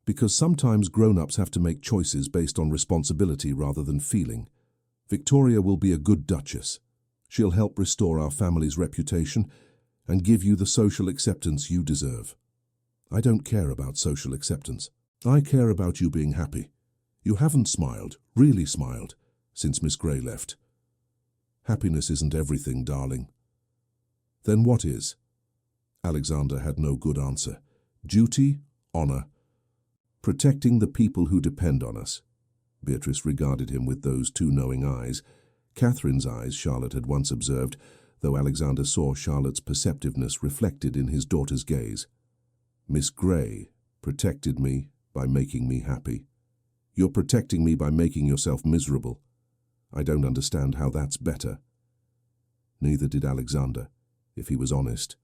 Speaker 1: "Because sometimes grown-ups have to make choices based on responsibility rather than feeling. Victoria will be a good duchess. She'll help restore our family's reputation and give you the social acceptance you deserve." "I don't care about social acceptance. I care about you being happy. You haven't smiled, really smiled, since Miss Grey left." "Happiness isn't everything, darling." "Then what is?" Alexander had no good answer. "Duty, honor, protecting the people who depend on us." Beatrice regarded him with those two knowing eyes. Catherine's eyes, Charlotte had once observed, though Alexander saw Charlotte's perceptiveness reflected in his daughter's gaze. "Miss Grey protected me by making me happy. You're protecting me by making yourself miserable. I don't understand how that's better." Neither did Alexander, if he was honest.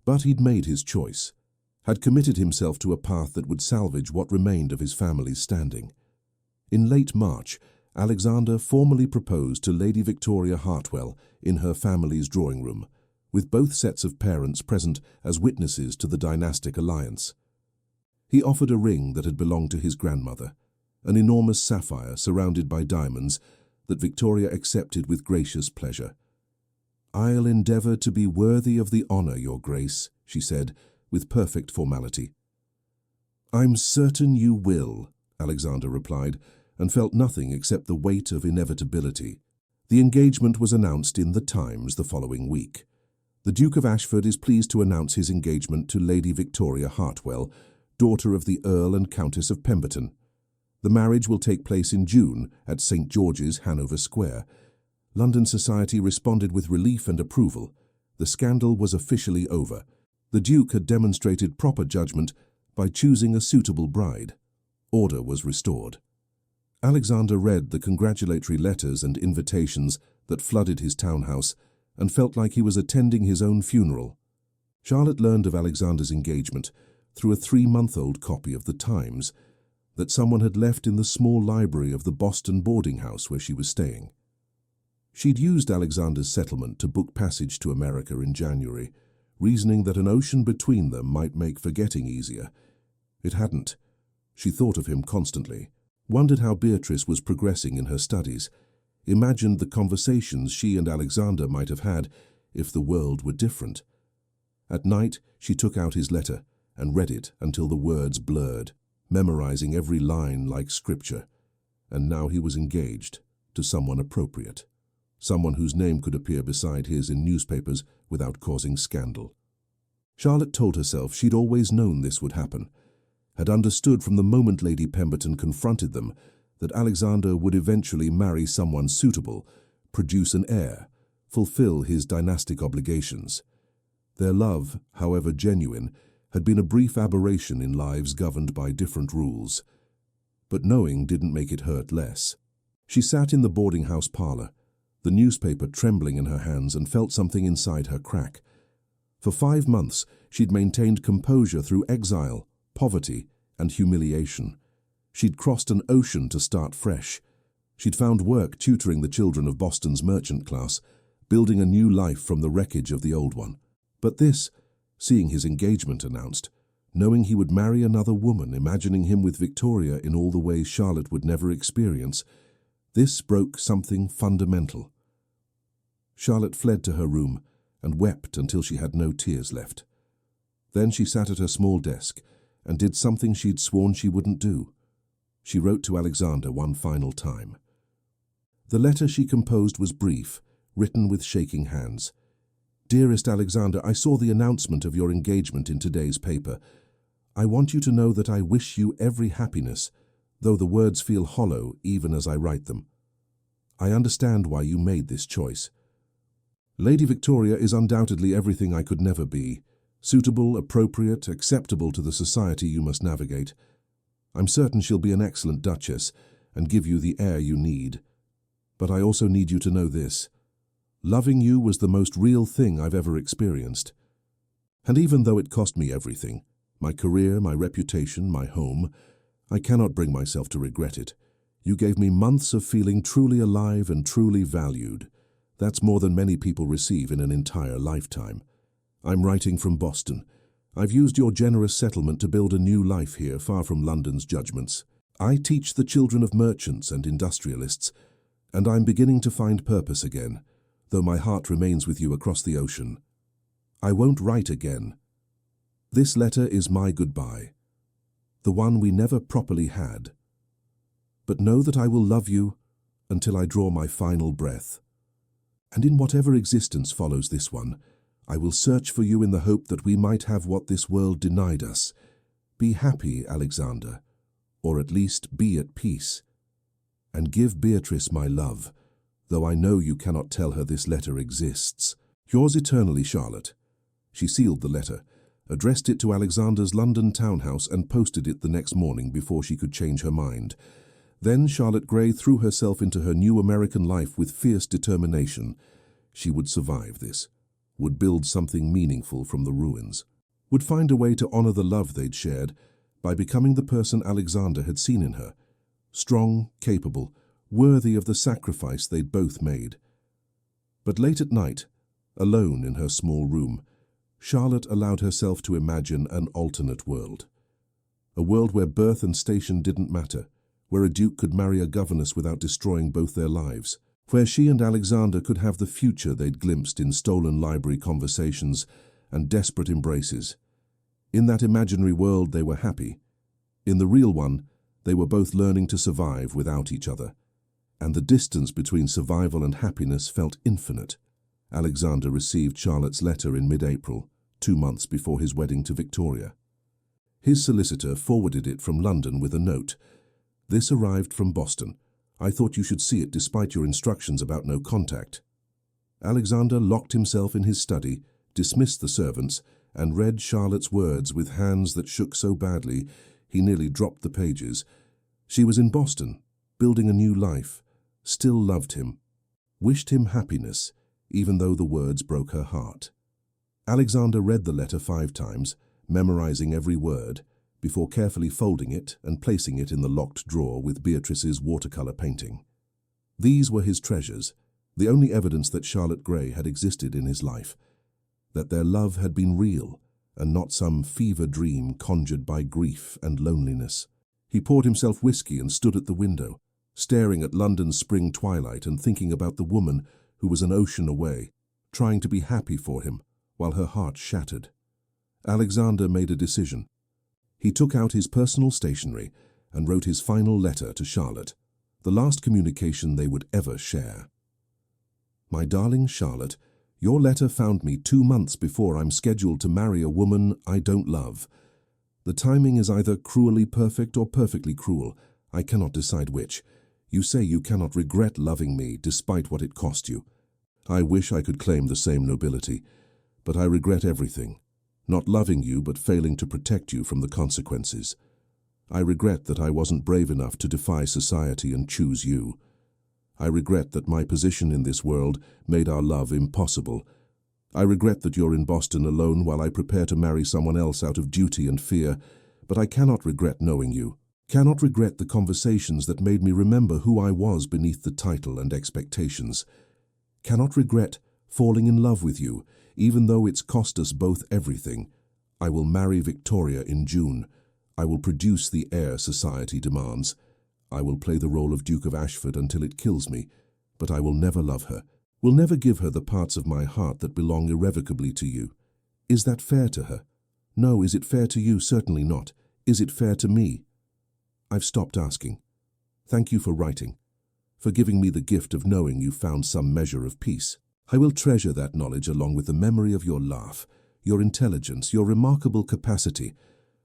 Speaker 1: But he'd made his choice, had committed himself to a path that would salvage what remained of his family's standing. In late March, Alexander formally proposed to Lady Victoria Hartwell in her family's drawing room, with both sets of parents present as witnesses to the dynastic alliance. He offered a ring that had belonged to his grandmother, an enormous sapphire surrounded by diamonds that Victoria accepted with gracious pleasure. "I'll endeavor to be worthy of the honor, Your Grace," she said, with perfect formality. "I'm certain you will," Alexander replied, and felt nothing except the weight of inevitability. The engagement was announced in The Times the following week. "The Duke of Ashford is pleased to announce his engagement to Lady Victoria Hartwell, daughter of the Earl and Countess of Pemberton. The marriage will take place in June at St. George's, Hanover Square." London society responded with relief and approval. The scandal was officially over. The Duke had demonstrated proper judgment by choosing a suitable bride. Order was restored. Alexander read the congratulatory letters and invitations that flooded his townhouse and felt like he was attending his own funeral. Charlotte learned of Alexander's engagement through a 3-month-old copy of The Times that someone had left in the small library of the Boston boarding house where she was staying. She'd used Alexander's settlement to book passage to America in January, reasoning that an ocean between them might make forgetting easier. It hadn't. She thought of him constantly, wondered how Beatrice was progressing in her studies, imagined the conversations she and Alexander might have had if the world were different. At night, she took out his letter and read it until the words blurred, memorizing every line like scripture. And now he was engaged to someone appropriate, someone whose name could appear beside his in newspapers without causing scandal. Charlotte told herself she'd always known this would happen, had understood from the moment Lady Pemberton confronted them that Alexander would eventually marry someone suitable, produce an heir, fulfill his dynastic obligations. Their love, however genuine, had been a brief aberration in lives governed by different rules. But knowing didn't make it hurt less. She sat in the boarding house parlor, the newspaper trembling in her hands, and felt something inside her crack. For 5 months, she'd maintained composure through exile, poverty, and humiliation. She'd crossed an ocean to start fresh. She'd found work tutoring the children of Boston's merchant class, building a new life from the wreckage of the old one. But this, seeing his engagement announced, knowing he would marry another woman, imagining him with Victoria in all the ways Charlotte would never experience, this broke something fundamental. Charlotte fled to her room and wept until she had no tears left. Then she sat at her small desk and did something she'd sworn she wouldn't do. She wrote to Alexander one final time. The letter she composed was brief, written with shaking hands. "Dearest Alexander, I saw the announcement of your engagement in today's paper. I want you to know that I wish you every happiness, though the words feel hollow even as I write them. I understand why you made this choice. Lady Victoria is undoubtedly everything I could never be. Suitable, appropriate, acceptable to the society you must navigate. I'm certain she'll be an excellent Duchess and give you the air you need. But I also need you to know this. Loving you was the most real thing I've ever experienced. And even though it cost me everything, my career, my reputation, my home, I cannot bring myself to regret it. You gave me months of feeling truly alive and truly valued. That's more than many people receive in an entire lifetime. I'm writing from Boston. I've used your generous settlement to build a new life here, far from London's judgments. I teach the children of merchants and industrialists, and I'm beginning to find purpose again, though my heart remains with you across the ocean. I won't write again. This letter is my goodbye, the one we never properly had. But know that I will love you until I draw my final breath. And in whatever existence follows this one, I will search for you in the hope that we might have what this world denied us. Be happy, Alexander, or at least be at peace. And give Beatrice my love, though I know you cannot tell her this letter exists. Yours eternally, Charlotte. She sealed the letter, addressed it to Alexander's London townhouse and posted it the next morning before she could change her mind. Then Charlotte Gray threw herself into her new American life with fierce determination. She would survive this, would build something meaningful from the ruins, would find a way to honor the love they'd shared by becoming the person Alexander had seen in her, strong, capable, worthy of the sacrifice they'd both made. But late at night, alone in her small room, Charlotte allowed herself to imagine an alternate world. A world where birth and station didn't matter, where a duke could marry a governess without destroying both their lives, where she and Alexander could have the future they'd glimpsed in stolen library conversations and desperate embraces. In that imaginary world they were happy. In the real one, they were both learning to survive without each other. And the distance between survival and happiness felt infinite. Alexander received Charlotte's letter in mid-April, 2 months before his wedding to Victoria. His solicitor forwarded it from London with a note. This arrived from Boston. I thought you should see it despite your instructions about no contact. Alexander locked himself in his study, dismissed the servants, and read Charlotte's words with hands that shook so badly he nearly dropped the pages. She was in Boston, building a new life, still loved him, wished him happiness, even though the words broke her heart. Alexander read the letter 5 times, memorizing every word, before carefully folding it and placing it in the locked drawer with Beatrice's watercolor painting. These were his treasures, the only evidence that Charlotte Gray had existed in his life, that their love had been real and not some fever dream conjured by grief and loneliness. He poured himself whiskey and stood at the window, staring at London's spring twilight and thinking about the woman who was an ocean away, trying to be happy for him while her heart shattered. Alexander made a decision. He took out his personal stationery and wrote his final letter to Charlotte, the last communication they would ever share. My darling Charlotte, your letter found me 2 months before I'm scheduled to marry a woman I don't love. The timing is either cruelly perfect or perfectly cruel. I cannot decide which. You say you cannot regret loving me despite what it cost you. I wish I could claim the same nobility, but I regret everything. Not loving you but failing to protect you from the consequences. I regret that I wasn't brave enough to defy society and choose you. I regret that my position in this world made our love impossible. I regret that you're in Boston alone while I prepare to marry someone else out of duty and fear, but I cannot regret knowing you. Cannot regret the conversations that made me remember who I was beneath the title and expectations. Cannot regret falling in love with you, even though it's cost us both everything. I will marry Victoria in June. I will produce the heir society demands. I will play the role of Duke of Ashford until it kills me, but I will never love her, will never give her the parts of my heart that belong irrevocably to you. Is that fair to her? No. Is it fair to you? Certainly not. Is it fair to me? I've stopped asking. Thank you for writing, for giving me the gift of knowing you found some measure of peace. I will treasure that knowledge along with the memory of your laugh, your intelligence, your remarkable capacity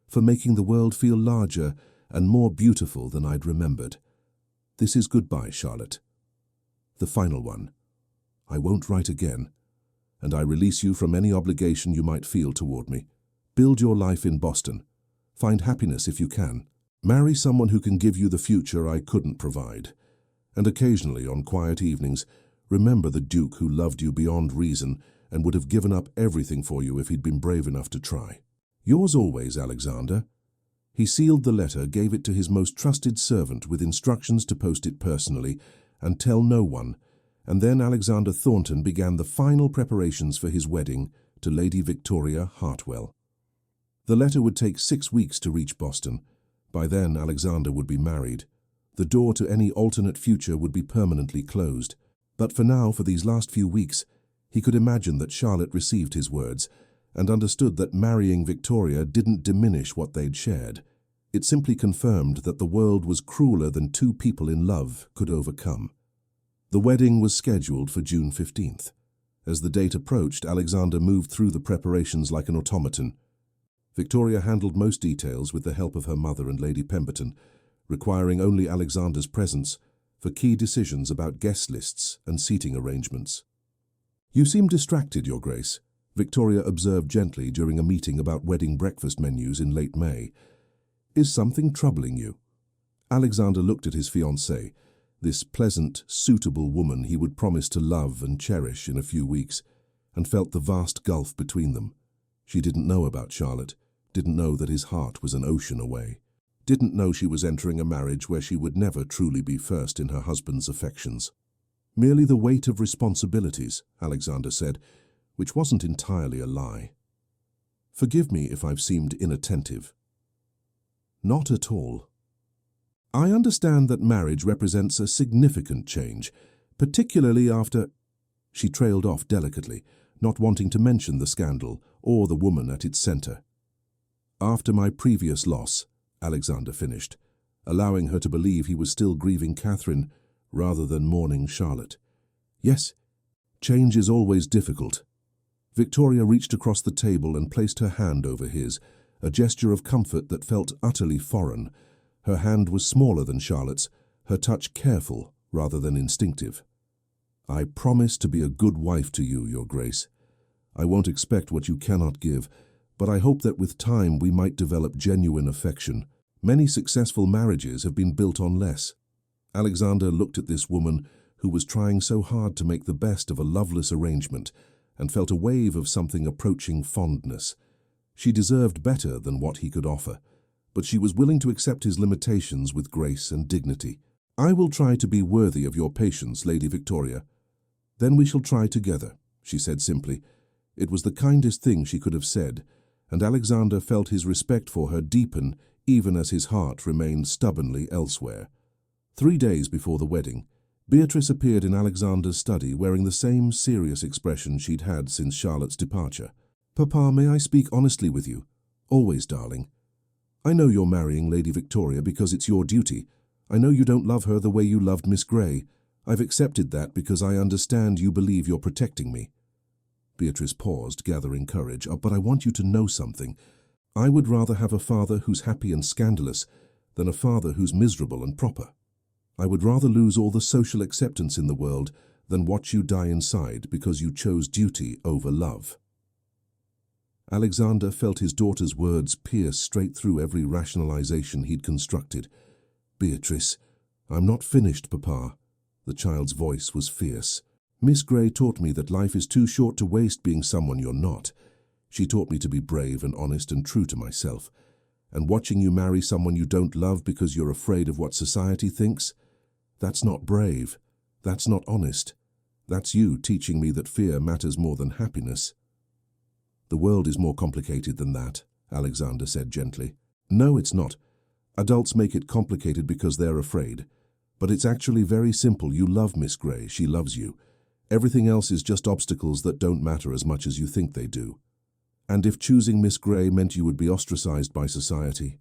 Speaker 1: for making the world feel larger and more beautiful than I'd remembered. This is goodbye, Charlotte. The final one. I won't write again. and I release you from any obligation you might feel toward me. Build your life in Boston. Find happiness if you can. Marry someone who can give you the future I couldn't provide. And occasionally, on quiet evenings, remember the Duke who loved you beyond reason and would have given up everything for you if he'd been brave enough to try. Yours always, Alexander. He sealed the letter, gave it to his most trusted servant with instructions to post it personally and tell no one, and then Alexander Thornton began the final preparations for his wedding to Lady Victoria Hartwell. The letter would take 6 weeks to reach Boston. By then, Alexander would be married. The door to any alternate future would be permanently closed. But for now, for these last few weeks, he could imagine that Charlotte received his words and understood that marrying Victoria didn't diminish what they'd shared. It simply confirmed that the world was crueler than two people in love could overcome. The wedding was scheduled for June 15th. As the date approached, Alexander moved through the preparations like an automaton. Victoria handled most details with the help of her mother and Lady Pemberton, requiring only Alexander's presence for key decisions about guest lists and seating arrangements. "You seem distracted, Your Grace," Victoria observed gently during a meeting about wedding breakfast menus in late May. "Is something troubling you?" Alexander looked at his fiancée, this pleasant, suitable woman he would promise to love and cherish in a few weeks, and felt the vast gulf between them. She didn't know about Charlotte, didn't know that his heart was an ocean away, didn't know she was entering a marriage where she would never truly be first in her husband's affections. "Merely the weight of responsibilities," Alexander said, which wasn't entirely a lie. "Forgive me if I've seemed inattentive." "Not at all. I understand that marriage represents a significant change, particularly after—" She trailed off delicately, not wanting to mention the scandal or the woman at its center. "After my previous loss," Alexander finished, allowing her to believe he was still grieving Catherine rather than mourning Charlotte. "Yes, change is always difficult." Victoria reached across the table and placed her hand over his, a gesture of comfort that felt utterly foreign. Her hand was smaller than Charlotte's, her touch careful rather than instinctive. "I promise to be a good wife to you, Your Grace. I won't expect what you cannot give, but I hope that with time we might develop genuine affection. Many successful marriages have been built on less." Alexander looked at this woman who was trying so hard to make the best of a loveless arrangement and felt a wave of something approaching fondness. She deserved better than what he could offer, but she was willing to accept his limitations with grace and dignity. "I will try to be worthy of your patience, Lady Victoria. Then we shall try together," she said simply. It was the kindest thing she could have said, and Alexander felt his respect for her deepen even as his heart remained stubbornly elsewhere. 3 days before the wedding, Beatrice appeared in Alexander's study wearing the same serious expression she'd had since Charlotte's departure. "Papa, may I speak honestly with you?" "Always, darling. I know you're marrying Lady Victoria because it's your duty. I know you don't love her the way you loved Miss Grey. I've accepted that because I understand you believe you're protecting me." Beatrice paused, gathering courage. "But I want you to know something. I would rather have a father who's happy and scandalous than a father who's miserable and proper. I would rather lose all the social acceptance in the world than watch you die inside because you chose duty over love." Alexander felt his daughter's words pierce straight through every rationalization he'd constructed. "Beatrice, I'm not finished, Papa." The child's voice was fierce. "Miss Grey taught me that life is too short to waste being someone you're not. She taught me to be brave and honest and true to myself. And watching you marry someone you don't love because you're afraid of what society thinks? That's not brave. That's not honest. That's you teaching me that fear matters more than happiness." "The world is more complicated than that," Alexander said gently. "No, it's not. Adults make it complicated because they're afraid. But it's actually very simple. You love Miss Grey. She loves you. Everything else is just obstacles that don't matter as much as you think they do. And if choosing Miss Grey meant you would be ostracized by society,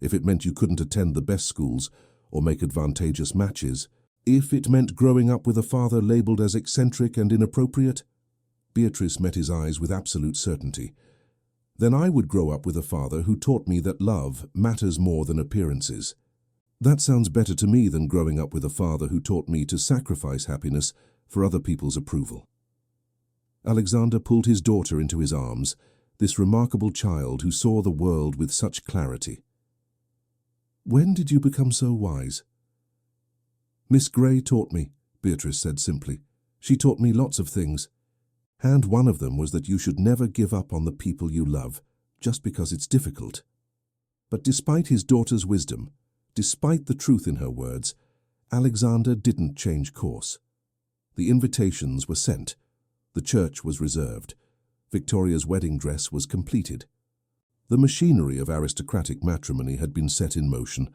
Speaker 1: if it meant you couldn't attend the best schools or make advantageous matches, if it meant growing up with a father labeled as eccentric and inappropriate," Beatrice met his eyes with absolute certainty, "then I would grow up with a father who taught me that love matters more than appearances. That sounds better to me than growing up with a father who taught me to sacrifice happiness for other people's approval." Alexander pulled his daughter into his arms, this remarkable child who saw the world with such clarity. "When did you become so wise?" "Miss Grey taught me," Beatrice said simply. "She taught me lots of things. And one of them was that you should never give up on the people you love, just because it's difficult." But despite his daughter's wisdom, despite the truth in her words, Alexander didn't change course. The invitations were sent. The church was reserved. Victoria's wedding dress was completed. The machinery of aristocratic matrimony had been set in motion,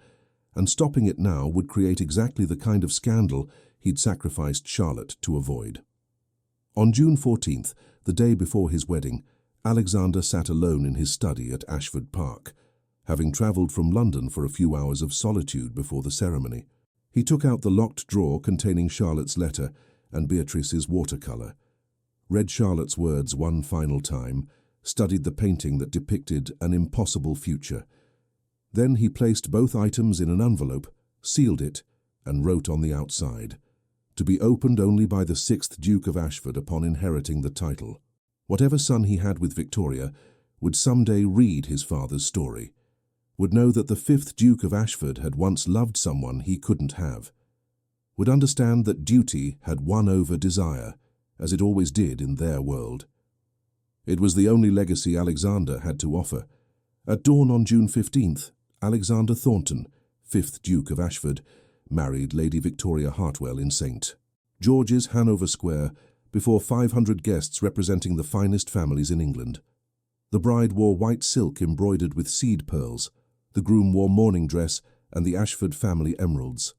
Speaker 1: and stopping it now would create exactly the kind of scandal he'd sacrificed Charlotte to avoid. On June 14th, the day before his wedding, Alexander sat alone in his study at Ashford Park, having travelled from London for a few hours of solitude before the ceremony. He took out the locked drawer containing Charlotte's letter and Beatrice's watercolour, read Charlotte's words one final time, studied the painting that depicted an impossible future. Then he placed both items in an envelope, sealed it, and wrote on the outside, "To be opened only by the 6th Duke of Ashford upon inheriting the title." Whatever son he had with Victoria would someday read his father's story, would know that the 5th Duke of Ashford had once loved someone he couldn't have, would understand that duty had won over desire, as it always did in their world. It was the only legacy Alexander had to offer. At dawn on June 15th, Alexander Thornton, 5th Duke of Ashford, married Lady Victoria Hartwell in St. George's, Hanover Square, before 500 guests representing the finest families in England. The bride wore white silk embroidered with seed pearls. The groom wore mourning dress and the Ashford family emeralds.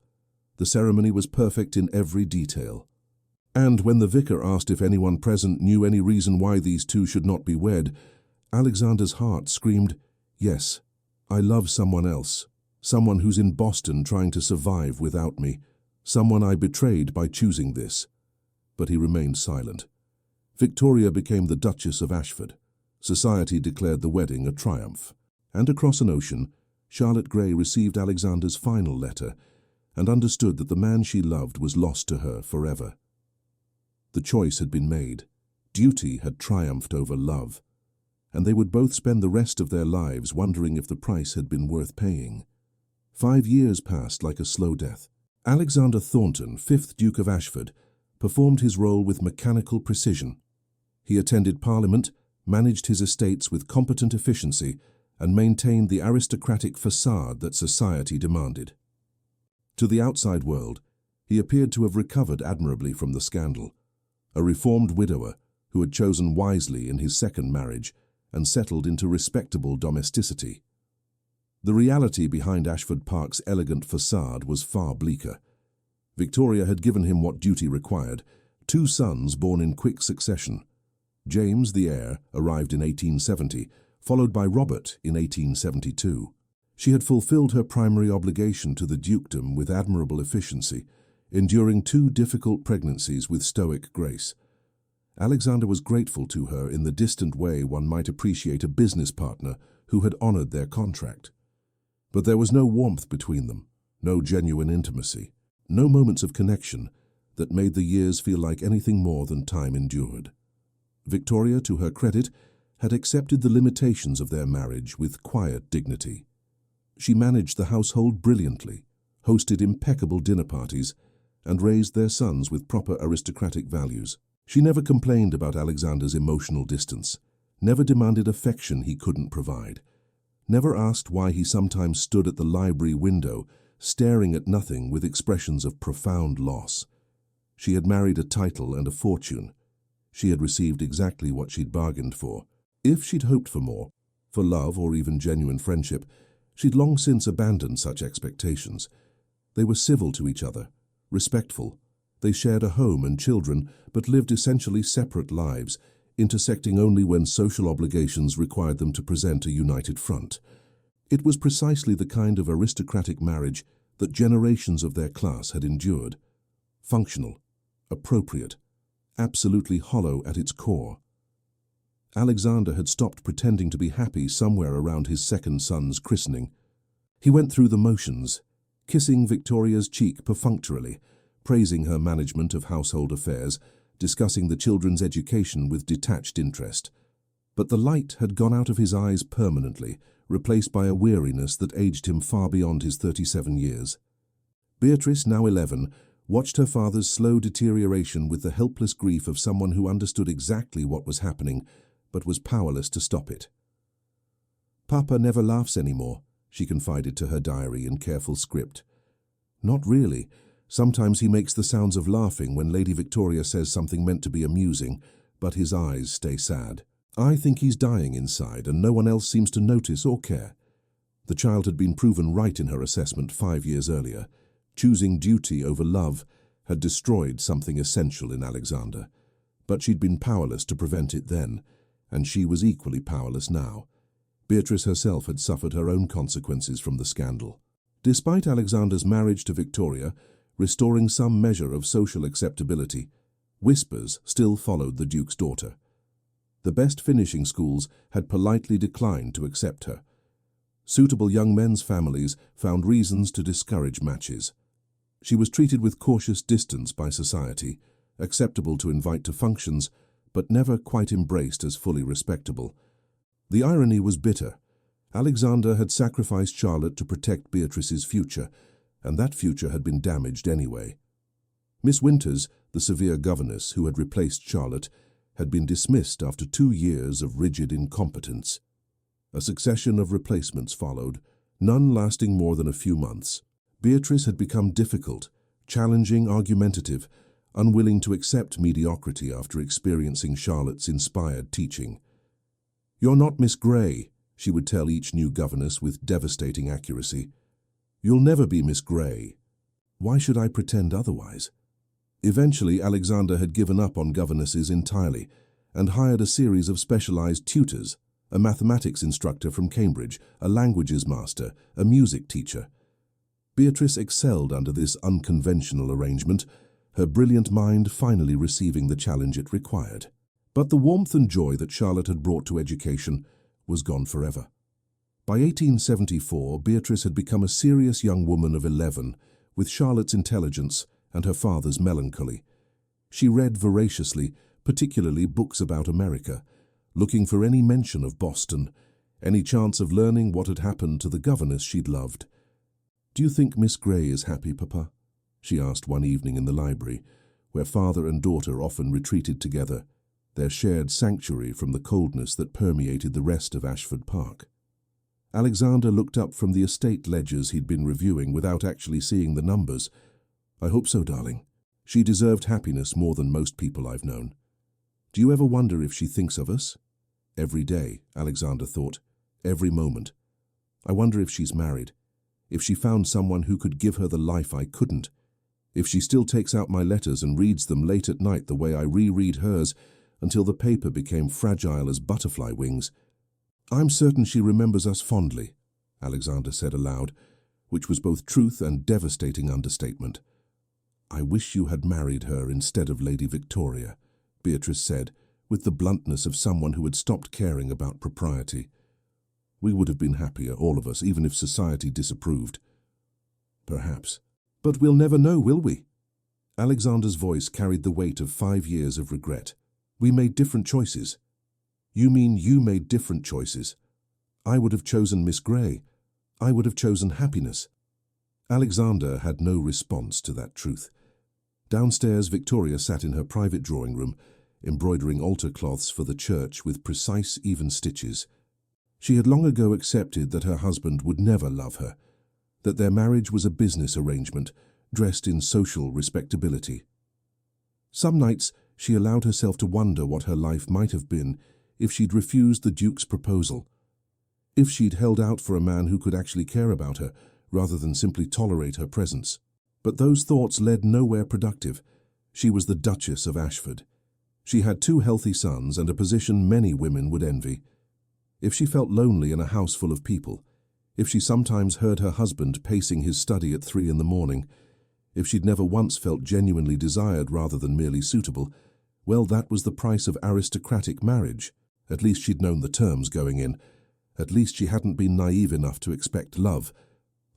Speaker 1: The ceremony was perfect in every detail. And when the vicar asked if anyone present knew any reason why these two should not be wed, Alexander's heart screamed, "Yes, I love someone else, someone who's in Boston trying to survive without me, someone I betrayed by choosing this." But he remained silent. Victoria became the Duchess of Ashford. Society declared the wedding a triumph. And across an ocean, Charlotte Grey received Alexander's final letter and understood that the man she loved was lost to her forever. The choice had been made. Duty had triumphed over love, and they would both spend the rest of their lives wondering if the price had been worth paying. 5 years passed like a slow death. Alexander Thornton, 5th Duke of Ashford, performed his role with mechanical precision. He attended Parliament, managed his estates with competent efficiency, and maintained the aristocratic facade that society demanded. To the outside world, he appeared to have recovered admirably from the scandal, a reformed widower who had chosen wisely in his second marriage and settled into respectable domesticity. The reality behind Ashford Park's elegant facade was far bleaker. Victoria had given him what duty required, 2 sons born in quick succession. James, the heir, arrived in 1870, followed by Robert in 1872. She had fulfilled her primary obligation to the dukedom with admirable efficiency, enduring 2 difficult pregnancies with stoic grace. Alexander was grateful to her in the distant way one might appreciate a business partner who had honored their contract. But there was no warmth between them, no genuine intimacy, no moments of connection that made the years feel like anything more than time endured. Victoria, to her credit, had accepted the limitations of their marriage with quiet dignity. She managed the household brilliantly, hosted impeccable dinner parties, and raised their sons with proper aristocratic values. She never complained about Alexander's emotional distance, never demanded affection he couldn't provide, never asked why he sometimes stood at the library window, staring at nothing with expressions of profound loss. She had married a title and a fortune. She had received exactly what she'd bargained for. If she'd hoped for more, for love or even genuine friendship, she'd long since abandoned such expectations. They were civil to each other, respectful. They shared a home and children, but lived essentially separate lives, intersecting only when social obligations required them to present a united front. It was precisely the kind of aristocratic marriage that generations of their class had endured. Functional, appropriate, absolutely hollow at its core. Alexander had stopped pretending to be happy somewhere around his second son's christening. He went through the motions, kissing Victoria's cheek perfunctorily, praising her management of household affairs, discussing the children's education with detached interest. But the light had gone out of his eyes permanently, replaced by a weariness that aged him far beyond his 37 years. Beatrice, now 11, watched her father's slow deterioration with the helpless grief of someone who understood exactly what was happening, but was powerless to stop it. "Papa never laughs anymore," she confided to her diary in careful script. "Not really. Sometimes he makes the sounds of laughing when Lady Victoria says something meant to be amusing, but his eyes stay sad. I think he's dying inside, and no one else seems to notice or care." The child had been proven right in her assessment 5 years earlier. Choosing duty over love had destroyed something essential in Alexander. But she'd been powerless to prevent it then, and she was equally powerless now. Beatrice herself had suffered her own consequences from the scandal. Despite Alexander's marriage to Victoria, restoring some measure of social acceptability, whispers still followed the Duke's daughter. The best finishing schools had politely declined to accept her. Suitable young men's families found reasons to discourage matches. She was treated with cautious distance by society, acceptable to invite to functions, but never quite embraced as fully respectable. The irony was bitter. Alexander had sacrificed Charlotte to protect Beatrice's future, and that future had been damaged anyway. Miss Winters, the severe governess who had replaced Charlotte, had been dismissed after 2 years of rigid incompetence. A succession of replacements followed, none lasting more than a few months. Beatrice had become difficult, challenging, argumentative, unwilling to accept mediocrity after experiencing Charlotte's inspired teaching. "You're not Miss Grey," she would tell each new governess with devastating accuracy. "You'll never be Miss Grey. Why should I pretend otherwise?" Eventually, Alexander had given up on governesses entirely and hired a series of specialized tutors, a mathematics instructor from Cambridge, a languages master, a music teacher. Beatrice excelled under this unconventional arrangement, her brilliant mind finally receiving the challenge it required. But the warmth and joy that Charlotte had brought to education was gone forever. By 1874, Beatrice had become a serious young woman of 11, with Charlotte's intelligence and her father's melancholy. She read voraciously, particularly books about America, looking for any mention of Boston, any chance of learning what had happened to the governess she'd loved. "Do you think Miss Grey is happy, Papa?" she asked one evening in the library, where father and daughter often retreated together, their shared sanctuary from the coldness that permeated the rest of Ashford Park. Alexander looked up from the estate ledgers he'd been reviewing without actually seeing the numbers. "I hope so, darling. She deserved happiness more than most people I've known. Do you ever wonder if she thinks of us?" Every day, Alexander thought, every moment. "I wonder if she's married, if she found someone who could give her the life I couldn't, if she still takes out my letters and reads them late at night the way I reread hers until the paper became fragile as butterfly wings. I'm certain she remembers us fondly," Alexander said aloud, which was both truth and devastating understatement. "I wish you had married her instead of Lady Victoria," Beatrice said, with the bluntness of someone who had stopped caring about propriety. "We would have been happier, all of us, even if society disapproved." "Perhaps. But we'll never know, will we?" Alexander's voice carried the weight of 5 years of regret. "We made different choices." "You mean you made different choices? I would have chosen Miss Grey. I would have chosen happiness." Alexander had no response to that truth. Downstairs, Victoria sat in her private drawing room, embroidering altar cloths for the church with precise, even stitches. She had long ago accepted that her husband would never love her, that their marriage was a business arrangement, dressed in social respectability. Some nights she allowed herself to wonder what her life might have been if she'd refused the Duke's proposal, if she'd held out for a man who could actually care about her, rather than simply tolerate her presence. But those thoughts led nowhere productive. She was the Duchess of Ashford. She had 2 healthy sons and a position many women would envy. If she felt lonely in a house full of people, if she sometimes heard her husband pacing his study at 3 in the morning, if she'd never once felt genuinely desired rather than merely suitable, well, that was the price of aristocratic marriage. At least she'd known the terms going in. At least she hadn't been naive enough to expect love.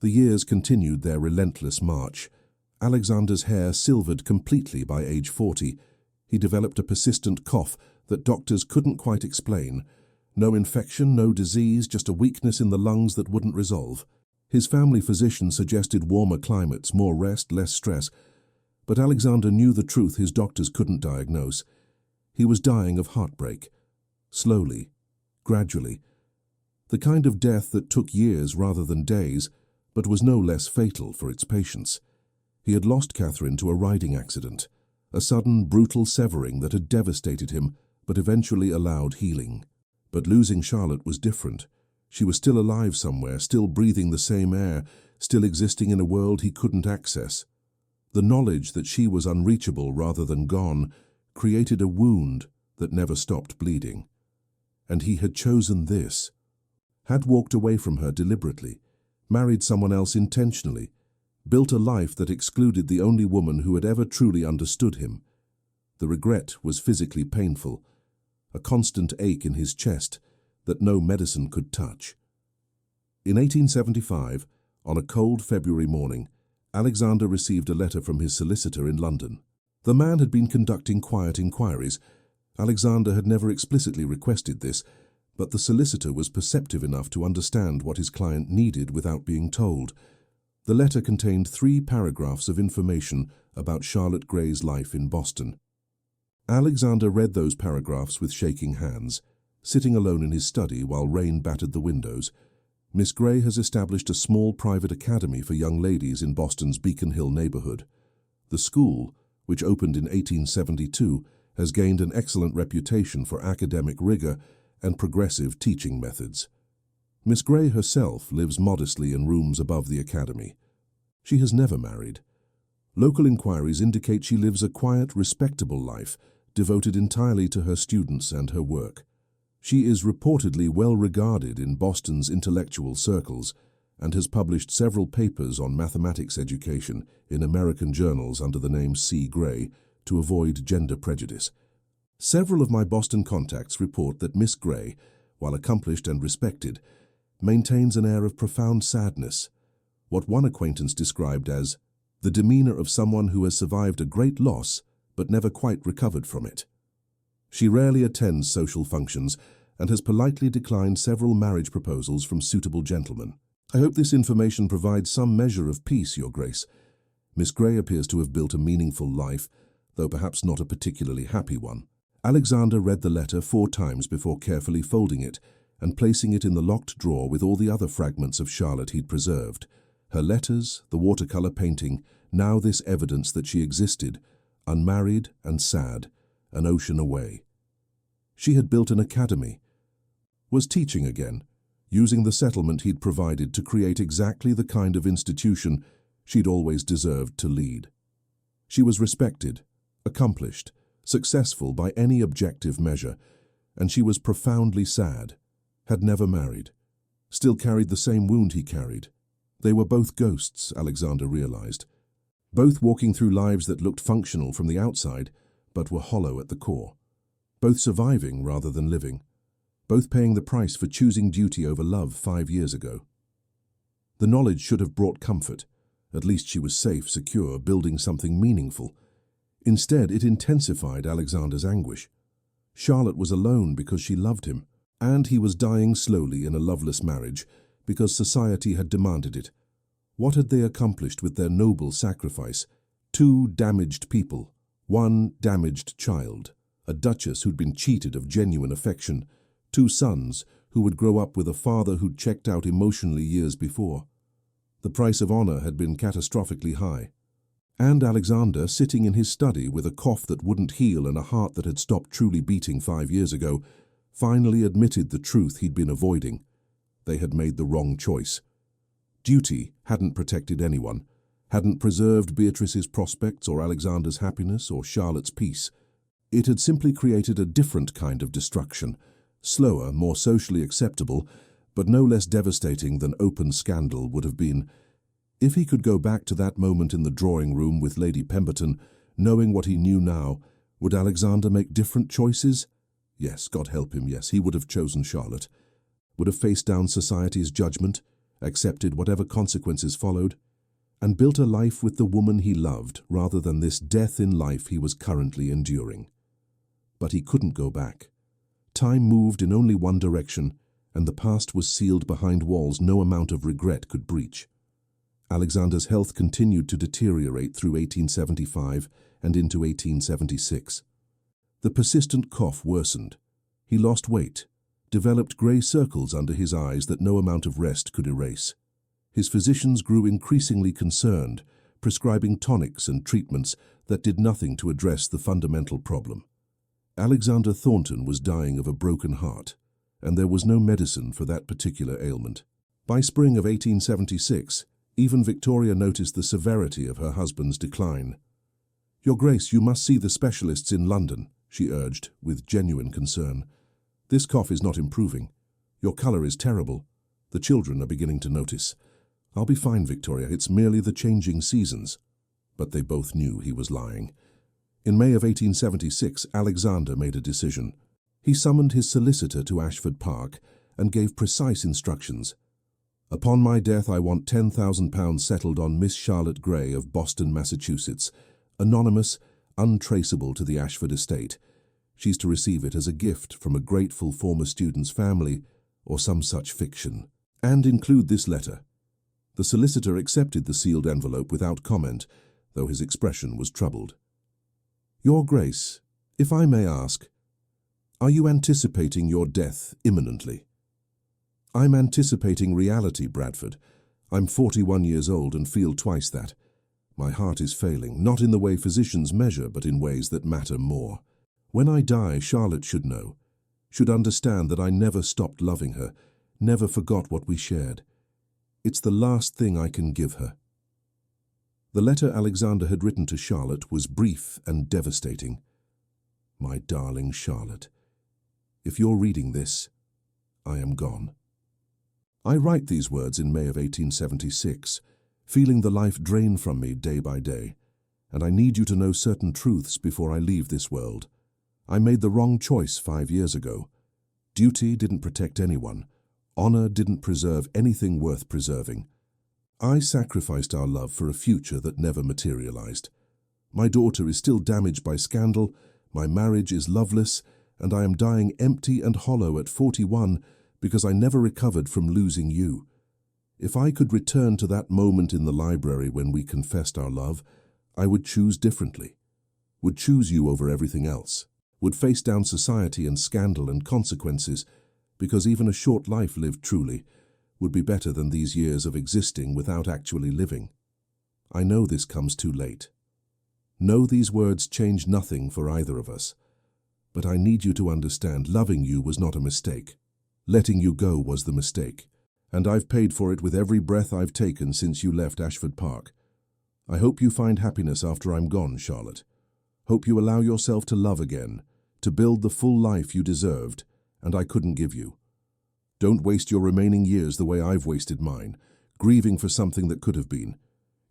Speaker 1: The years continued their relentless march. Alexander's hair silvered completely by age 40. He developed a persistent cough that doctors couldn't quite explain. No infection, no disease, just a weakness in the lungs that wouldn't resolve. His family physician suggested warmer climates, more rest, less stress. But Alexander knew the truth his doctors couldn't diagnose. He was dying of heartbreak. Slowly, gradually. The kind of death that took years rather than days, but was no less fatal for its patients. He had lost Catherine to a riding accident, a sudden, brutal severing that had devastated him, but eventually allowed healing. But losing Charlotte was different. She was still alive somewhere, still breathing the same air, still existing in a world he couldn't access. The knowledge that she was unreachable rather than gone created a wound that never stopped bleeding. And he had chosen this. Had walked away from her deliberately, married someone else intentionally, built a life that excluded the only woman who had ever truly understood him. The regret was physically painful, a constant ache in his chest that no medicine could touch. In 1875, on a cold February morning, Alexander received a letter from his solicitor in London. The man had been conducting quiet inquiries. Alexander had never explicitly requested this, but the solicitor was perceptive enough to understand what his client needed without being told. The letter contained 3 paragraphs of information about Charlotte Gray's life in Boston. Alexander read those paragraphs with shaking hands, sitting alone in his study while rain battered the windows. Miss Gray has established a small private academy for young ladies in Boston's Beacon Hill neighborhood. The school, which opened in 1872, has gained an excellent reputation for academic rigor and progressive teaching methods. Miss Gray herself lives modestly in rooms above the academy. She has never married. Local inquiries indicate she lives a quiet, respectable life, devoted entirely to her students and her work. She is reportedly well regarded in Boston's intellectual circles and has published several papers on mathematics education in American journals under the name C. Gray to avoid gender prejudice. Several of my Boston contacts report that Miss Gray, while accomplished and respected, maintains an air of profound sadness, what one acquaintance described as the demeanor of someone who has survived a great loss but never quite recovered from it. She rarely attends social functions and has politely declined several marriage proposals from suitable gentlemen. I hope this information provides some measure of peace, Your Grace. Miss Gray appears to have built a meaningful life, though perhaps not a particularly happy one. Alexander read the letter 4 times before carefully folding it and placing it in the locked drawer with all the other fragments of Charlotte he'd preserved. Her letters, the watercolor painting, now this evidence that she existed, unmarried and sad, an ocean away. She had built an academy, was teaching again, using the settlement he'd provided to create exactly the kind of institution she'd always deserved to lead. She was respected, accomplished, successful by any objective measure, and she was profoundly sad, had never married, still carried the same wound he carried. They were both ghosts, Alexander realized, both walking through lives that looked functional from the outside, but were hollow at the core, both surviving rather than living, both paying the price for choosing duty over love 5 years ago. The knowledge should have brought comfort. At least she was safe, secure, building something meaningful. Instead, it intensified Alexander's anguish. Charlotte was alone because she loved him, and he was dying slowly in a loveless marriage because society had demanded it. What had they accomplished with their noble sacrifice? 2 damaged people, 1 damaged child, a duchess who'd been cheated of genuine affection, 2 sons who would grow up with a father who'd checked out emotionally years before. The price of honor had been catastrophically high. And Alexander, sitting in his study with a cough that wouldn't heal and a heart that had stopped truly beating 5 years ago, finally admitted the truth he'd been avoiding. They had made the wrong choice. Duty hadn't protected anyone, hadn't preserved Beatrice's prospects or Alexander's happiness or Charlotte's peace. It had simply created a different kind of destruction, slower, more socially acceptable, but no less devastating than open scandal would have been. If he could go back to that moment in the drawing room with Lady Pemberton, knowing what he knew now, would Alexander make different choices? Yes, God help him, yes, he would have chosen Charlotte. Would have faced down society's judgment, accepted whatever consequences followed, and built a life with the woman he loved rather than this death in life he was currently enduring. But he couldn't go back. Time moved in only one direction, and the past was sealed behind walls no amount of regret could breach. Alexander's health continued to deteriorate through 1875 and into 1876. The persistent cough worsened. He lost weight, developed grey circles under his eyes that no amount of rest could erase. His physicians grew increasingly concerned, prescribing tonics and treatments that did nothing to address the fundamental problem. Alexander Thornton was dying of a broken heart, and there was no medicine for that particular ailment. By spring of 1876, even Victoria noticed the severity of her husband's decline. "Your Grace, you must see the specialists in London," she urged, with genuine concern. "This cough is not improving. Your colour is terrible. The children are beginning to notice." "I'll be fine, Victoria. It's merely the changing seasons." But they both knew he was lying. In May of 1876, Alexander made a decision. He summoned his solicitor to Ashford Park and gave precise instructions. "Upon my death, I want £10,000 settled on Miss Charlotte Gray of Boston, Massachusetts, anonymous, untraceable to the Ashford estate. She's to receive it as a gift from a grateful former student's family or some such fiction. And include this letter." The solicitor accepted the sealed envelope without comment, though his expression was troubled. "Your Grace, if I may ask, are you anticipating your death imminently?" "I'm anticipating reality, Bradford. I'm 41 years old and feel twice that. My heart is failing, not in the way physicians measure, but in ways that matter more. When I die, Charlotte should know, should understand that I never stopped loving her, never forgot what we shared. It's the last thing I can give her." The letter Alexander had written to Charlotte was brief and devastating. "My darling Charlotte, if you're reading this, I am gone. I write these words in May of 1876, feeling the life drain from me day by day, and I need you to know certain truths before I leave this world. I made the wrong choice 5 years ago. Duty didn't protect anyone. Honor didn't preserve anything worth preserving. I sacrificed our love for a future that never materialized. My daughter is still damaged by scandal, my marriage is loveless, and I am dying empty and hollow at 41 because I never recovered from losing you. If I could return to that moment in the library when we confessed our love, I would choose differently, would choose you over everything else, would face down society and scandal and consequences, because even a short life lived truly would be better than these years of existing without actually living. I know this comes too late. No, these words change nothing for either of us. But I need you to understand, loving you was not a mistake. Letting you go was the mistake, and I've paid for it with every breath I've taken since you left Ashford Park. I hope you find happiness after I'm gone, Charlotte. Hope you allow yourself to love again, to build the full life you deserved, and I couldn't give you. Don't waste your remaining years the way I've wasted mine, grieving for something that could have been.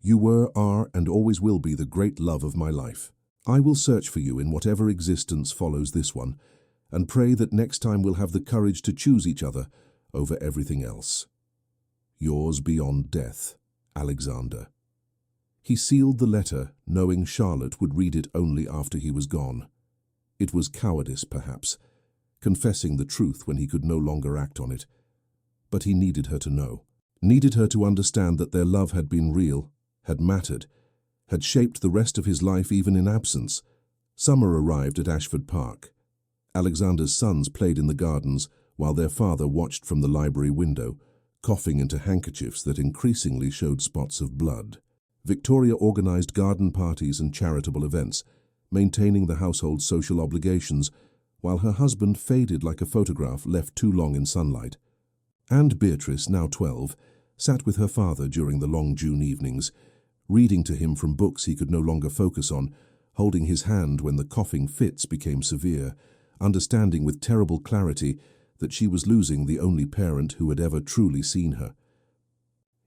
Speaker 1: You were, are, and always will be the great love of my life. I will search for you in whatever existence follows this one, and pray that next time we'll have the courage to choose each other over everything else. Yours beyond death, Alexander." He sealed the letter, knowing Charlotte would read it only after he was gone. It was cowardice, perhaps, confessing the truth when he could no longer act on it. But he needed her to know, needed her to understand that their love had been real, had mattered, had shaped the rest of his life even in absence. Summer arrived at Ashford Park. Alexander's sons played in the gardens while their father watched from the library window, coughing into handkerchiefs that increasingly showed spots of blood. Victoria organized garden parties and charitable events, maintaining the household's social obligations, while her husband faded like a photograph left too long in sunlight. And Beatrice, now 12, sat with her father during the long June evenings, reading to him from books he could no longer focus on, holding his hand when the coughing fits became severe, understanding with terrible clarity that she was losing the only parent who had ever truly seen her.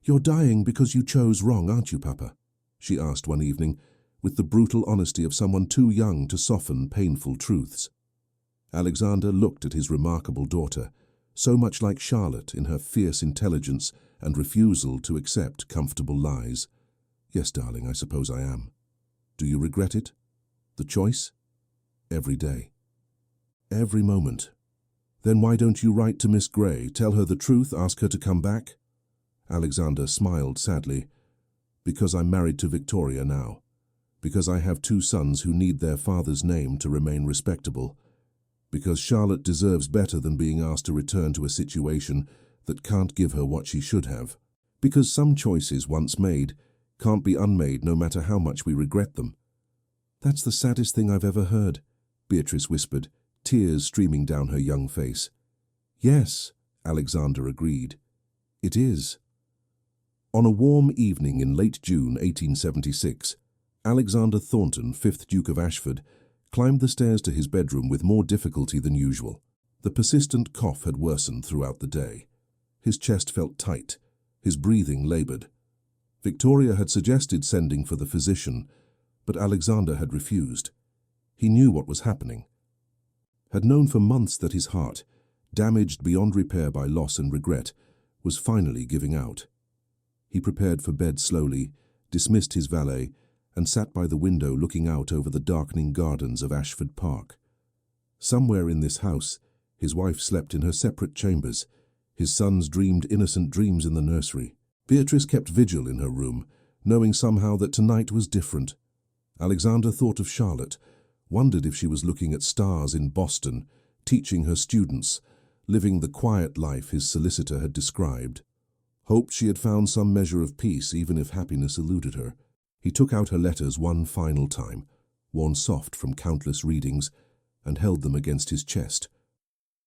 Speaker 1: "You're dying because you chose wrong, aren't you, Papa?" she asked one evening, with the brutal honesty of someone too young to soften painful truths. Alexander looked at his remarkable daughter, so much like Charlotte in her fierce intelligence and refusal to accept comfortable lies. "Yes, darling, I suppose I am. Do you regret it? The choice?" "Every day." Every moment. Then why don't you write to Miss Gray, tell her the truth, ask her to come back? Alexander smiled sadly. Because I'm married to Victoria now. Because I have 2 sons who need their father's name to remain respectable. Because Charlotte deserves better than being asked to return to a situation that can't give her what she should have. Because some choices once made can't be unmade no matter how much we regret them. That's the saddest thing I've ever heard, Beatrice whispered, tears streaming down her young face. Yes, Alexander agreed. It is. On a warm evening in late June 1876, Alexander Thornton, 5th Duke of Ashford, climbed the stairs to his bedroom with more difficulty than usual. The persistent cough had worsened throughout the day. His chest felt tight, his breathing labored. Victoria had suggested sending for the physician, but Alexander had refused. He knew what was happening. Had known for months that his heart, damaged beyond repair by loss and regret, was finally giving out. He prepared for bed slowly, dismissed his valet, and sat by the window looking out over the darkening gardens of Ashford Park. Somewhere in this house, his wife slept in her separate chambers. His sons dreamed innocent dreams in the nursery. Beatrice kept vigil in her room, knowing somehow that tonight was different. Alexander thought of Charlotte, wondered if she was looking at stars in Boston, teaching her students, living the quiet life his solicitor had described. Hoped she had found some measure of peace even if happiness eluded her. He took out her letters one final time, worn soft from countless readings, and held them against his chest.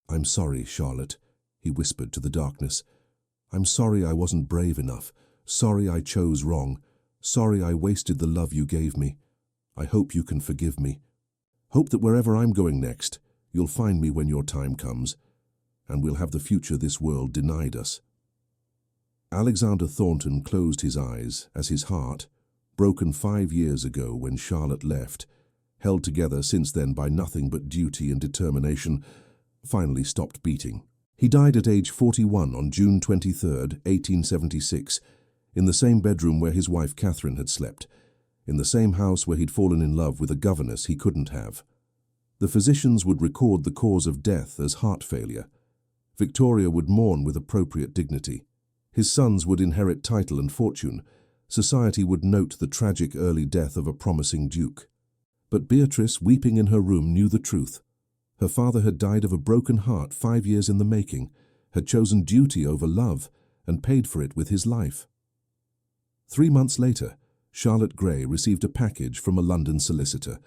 Speaker 1: "I'm sorry, Charlotte," he whispered to the darkness. "I'm sorry I wasn't brave enough. Sorry I chose wrong. Sorry I wasted the love you gave me. I hope you can forgive me. Hope that wherever I'm going next, you'll find me when your time comes, and we'll have the future this world denied us." Alexander Thornton closed his eyes as his heart, broken 5 years ago when Charlotte left, held together since then by nothing but duty and determination, finally stopped beating. He died at age 41 on June 23, 1876, in the same bedroom where his wife Catherine had slept, in the same house where he'd fallen in love with a governess he couldn't have. The physicians would record the cause of death as heart failure. Victoria would mourn with appropriate dignity. His sons would inherit title and fortune. Society would note the tragic early death of a promising duke. But Beatrice, weeping in her room, knew the truth. Her father had died of a broken heart 5 years in the making, had chosen duty over love, and paid for it with his life. 3 months later, Charlotte Gray received a package from a London solicitor.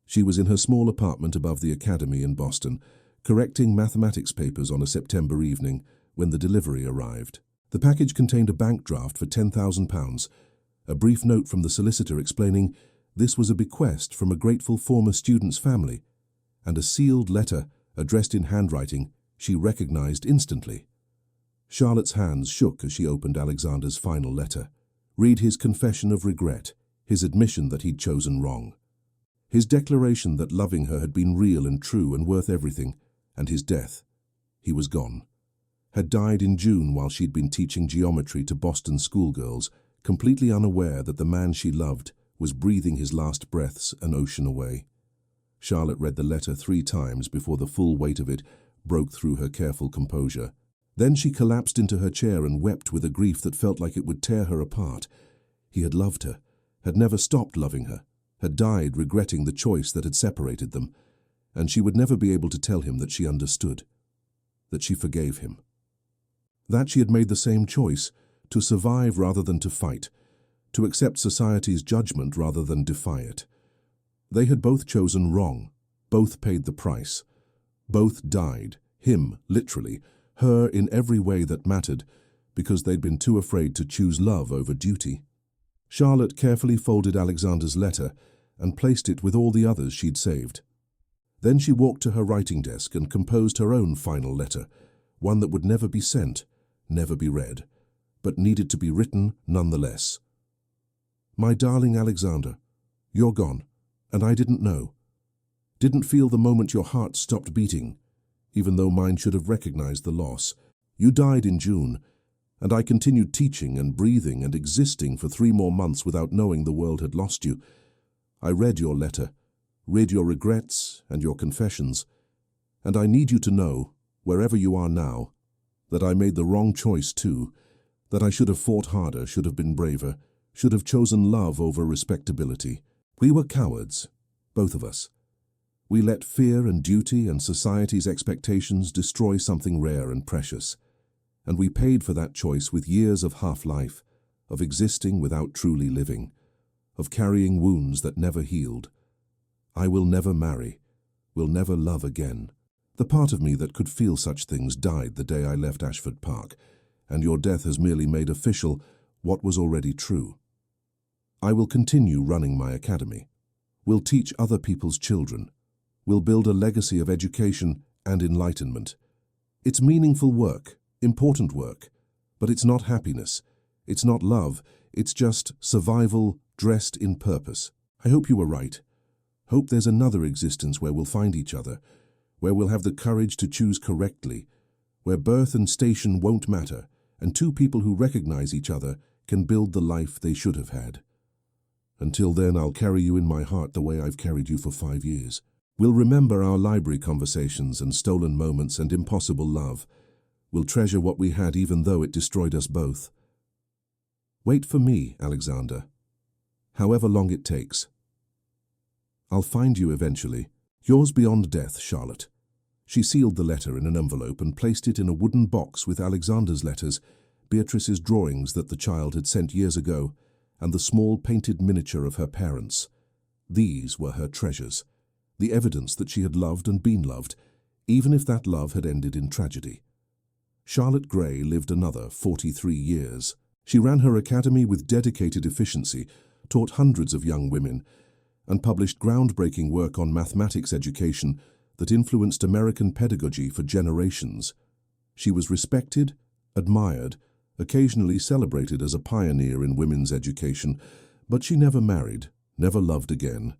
Speaker 1: She was in her small apartment above the Academy in Boston, correcting mathematics papers on a September evening when the delivery arrived. The package contained a bank draft for £10,000, a brief note from the solicitor explaining this was a bequest from a grateful former student's family, and a sealed letter addressed in handwriting she recognized instantly. Charlotte's hands shook as she opened Alexander's final letter. Read his confession of regret, his admission that he'd chosen wrong, his declaration that loving her had been real and true and worth everything, and his death. He was gone. Had died in June while she'd been teaching geometry to Boston schoolgirls, completely unaware that the man she loved was breathing his last breaths an ocean away. Charlotte read the letter 3 times before the full weight of it broke through her careful composure. Then she collapsed into her chair and wept with a grief that felt like it would tear her apart. He had loved her, had never stopped loving her, had died regretting the choice that had separated them, and she would never be able to tell him that she understood, that she forgave him. That she had made the same choice, to survive rather than to fight, to accept society's judgment rather than defy it. They had both chosen wrong, both paid the price. Both died, him, literally, her in every way that mattered, because they'd been too afraid to choose love over duty. Charlotte carefully folded Alexander's letter and placed it with all the others she'd saved. Then she walked to her writing desk and composed her own final letter, one that would never be sent, never be read, but needed to be written nonetheless. My darling Alexander, you're gone, and I didn't know. Didn't feel the moment your heart stopped beating, even though mine should have recognized the loss. You died in June, and I continued teaching and breathing and existing for 3 more months without knowing the world had lost you. I read your letter, read your regrets and your confessions, And I need you to know, wherever you are now, that I made the wrong choice too, that I should have fought harder, should have been braver, should have chosen love over respectability. We were cowards, both of us. We let fear and duty and society's expectations destroy something rare and precious. And we paid for that choice with years of half-life, of existing without truly living, of carrying wounds that never healed. I will never marry, will never love again. The part of me that could feel such things died the day I left Ashford Park, and your death has merely made official what was already true. I will continue running my academy. Will teach other people's children. Will build a legacy of education and enlightenment. It's meaningful work, important work, but it's not happiness. It's not love. It's just survival dressed in purpose. I hope you were right. Hope there's another existence where we'll find each other, where we'll have the courage to choose correctly, where birth and station won't matter, and two people who recognize each other can build the life they should have had. Until then, I'll carry you in my heart the way I've carried you for 5 years. We'll remember our library conversations and stolen moments and impossible love. We'll treasure what we had even though it destroyed us both. Wait for me, Alexander. However long it takes. I'll find you eventually. Yours beyond death, Charlotte. She sealed the letter in an envelope and placed it in a wooden box with Alexander's letters, Beatrice's drawings that the child had sent years ago, and the small painted miniature of her parents. These were her treasures, the evidence that she had loved and been loved, even if that love had ended in tragedy. Charlotte Gray lived another 43 years. She ran her academy with dedicated efficiency, taught hundreds of young women, and published groundbreaking work on mathematics education that influenced American pedagogy for generations. She was respected, admired, occasionally celebrated as a pioneer in women's education, but she never married, never loved again,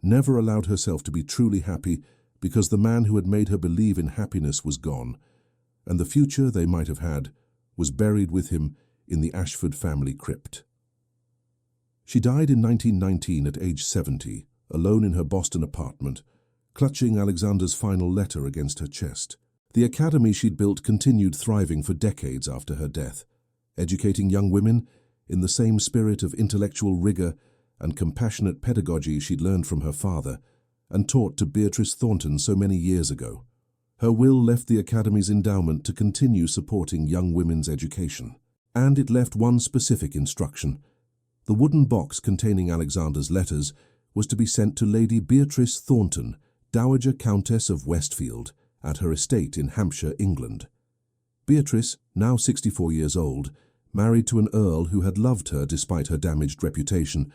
Speaker 1: never allowed herself to be truly happy because the man who had made her believe in happiness was gone, and the future they might have had was buried with him in the Ashford family crypt. She died in 1919 at age 70, alone in her Boston apartment, clutching Alexander's final letter against her chest. The academy she'd built continued thriving for decades after her death, educating young women in the same spirit of intellectual rigor and compassionate pedagogy she'd learned from her father and taught to Beatrice Thornton so many years ago. Her will left the academy's endowment to continue supporting young women's education. And it left one specific instruction. The wooden box containing Alexander's letters was to be sent to Lady Beatrice Thornton, Dowager Countess of Westfield, at her estate in Hampshire, England. Beatrice, now 64 years old, married to an earl who had loved her despite her damaged reputation,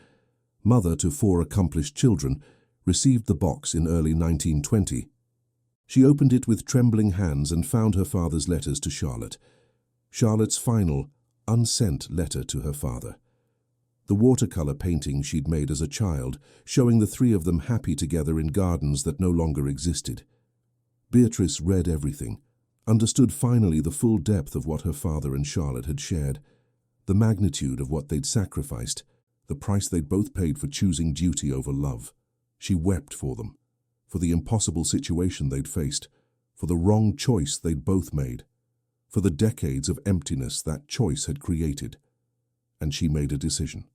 Speaker 1: mother to 4 accomplished children, received the box in early 1920. She opened it with trembling hands and found her father's letters to Charlotte. Charlotte's final, unsent letter to her father. The watercolor painting she'd made as a child, showing the 3 of them happy together in gardens that no longer existed. Beatrice read everything, understood finally the full depth of what her father and Charlotte had shared, the magnitude of what they'd sacrificed, the price they'd both paid for choosing duty over love. She wept for them, for the impossible situation they'd faced, for the wrong choice they'd both made, for the decades of emptiness that choice had created. And she made a decision.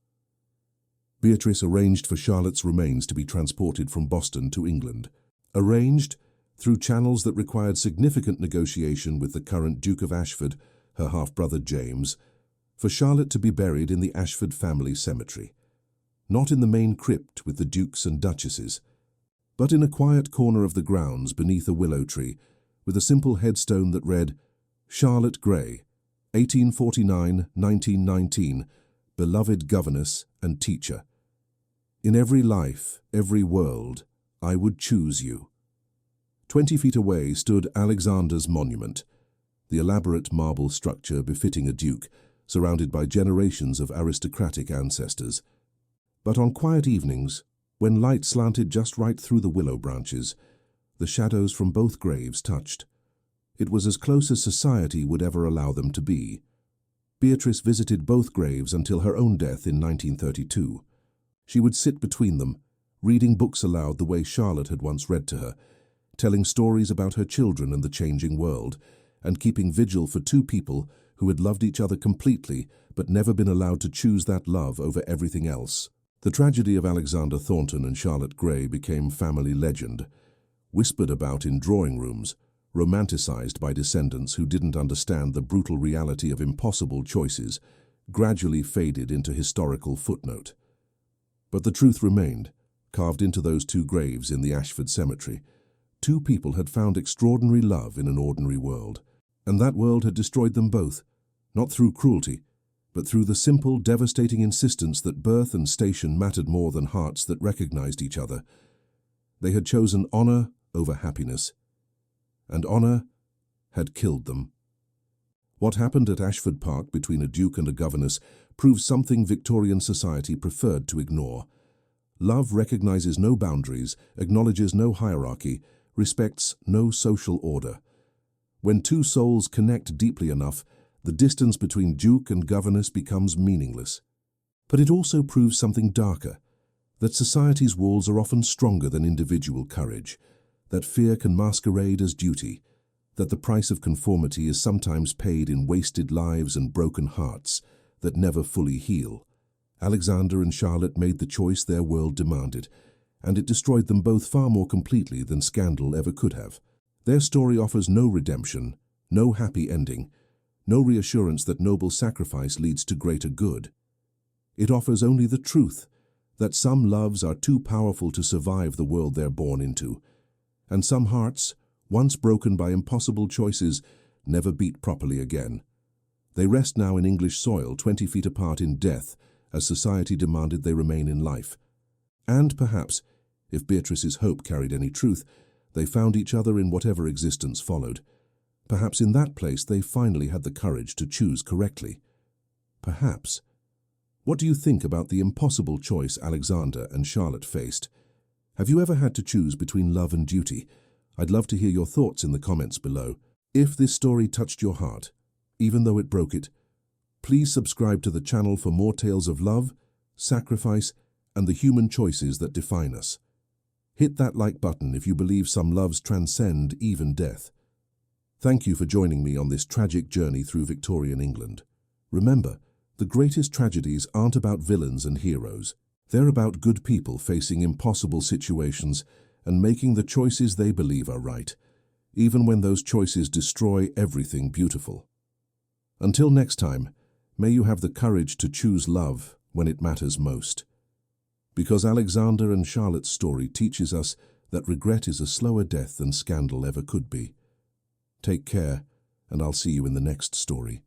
Speaker 1: Beatrice arranged for Charlotte's remains to be transported from Boston to England. Arranged through channels that required significant negotiation with the current Duke of Ashford, her half-brother James, for Charlotte to be buried in the Ashford family cemetery. Not in the main crypt with the dukes and duchesses, but in a quiet corner of the grounds beneath a willow tree, with a simple headstone that read, Charlotte Gray, 1849-1919, beloved governess and teacher. In every life, every world, I would choose you. 20 feet away stood Alexander's monument, the elaborate marble structure befitting a duke, surrounded by generations of aristocratic ancestors. But on quiet evenings, when light slanted just right through the willow branches, the shadows from both graves touched. It was as close as society would ever allow them to be. Beatrice visited both graves until her own death in 1932. She would sit between them, reading books aloud the way Charlotte had once read to her, telling stories about her children and the changing world, and keeping vigil for two people who had loved each other completely but never been allowed to choose that love over everything else. The tragedy of Alexander Thornton and Charlotte Gray became family legend, whispered about in drawing rooms, romanticized by descendants who didn't understand the brutal reality of impossible choices, gradually faded into historical footnote. But the truth remained, carved into those two graves in the Ashford Cemetery. Two people had found extraordinary love in an ordinary world, and that world had destroyed them both, not through cruelty, but through the simple, devastating insistence that birth and station mattered more than hearts that recognized each other. They had chosen honor over happiness, and honor had killed them. What happened at Ashford Park between a duke and a governess proves something Victorian society preferred to ignore. Love recognizes no boundaries, acknowledges no hierarchy, respects no social order. When two souls connect deeply enough, the distance between duke and governess becomes meaningless. But it also proves something darker, that society's walls are often stronger than individual courage, that fear can masquerade as duty, that the price of conformity is sometimes paid in wasted lives and broken hearts that never fully heal. Alexander and Charlotte made the choice their world demanded, and it destroyed them both far more completely than scandal ever could have. Their story offers no redemption, no happy ending, no reassurance that noble sacrifice leads to greater good. It offers only the truth that some loves are too powerful to survive the world they're born into, and some hearts, once broken by impossible choices, never beat properly again. They rest now in English soil, 20 feet apart in death, as society demanded they remain in life. And perhaps, if Beatrice's hope carried any truth, they found each other in whatever existence followed. Perhaps in that place they finally had the courage to choose correctly. Perhaps. What do you think about the impossible choice Alexander and Charlotte faced? Have you ever had to choose between love and duty? I'd love to hear your thoughts in the comments below. If this story touched your heart, even though it broke it, please subscribe to the channel for more tales of love, sacrifice, and the human choices that define us. Hit that like button if you believe some loves transcend even death. Thank you for joining me on this tragic journey through Victorian England. Remember, the greatest tragedies aren't about villains and heroes. They're about good people facing impossible situations and making the choices they believe are right, even when those choices destroy everything beautiful. Until next time, may you have the courage to choose love when it matters most. Because Alexander and Charlotte's story teaches us that regret is a slower death than scandal ever could be. Take care, and I'll see you in the next story.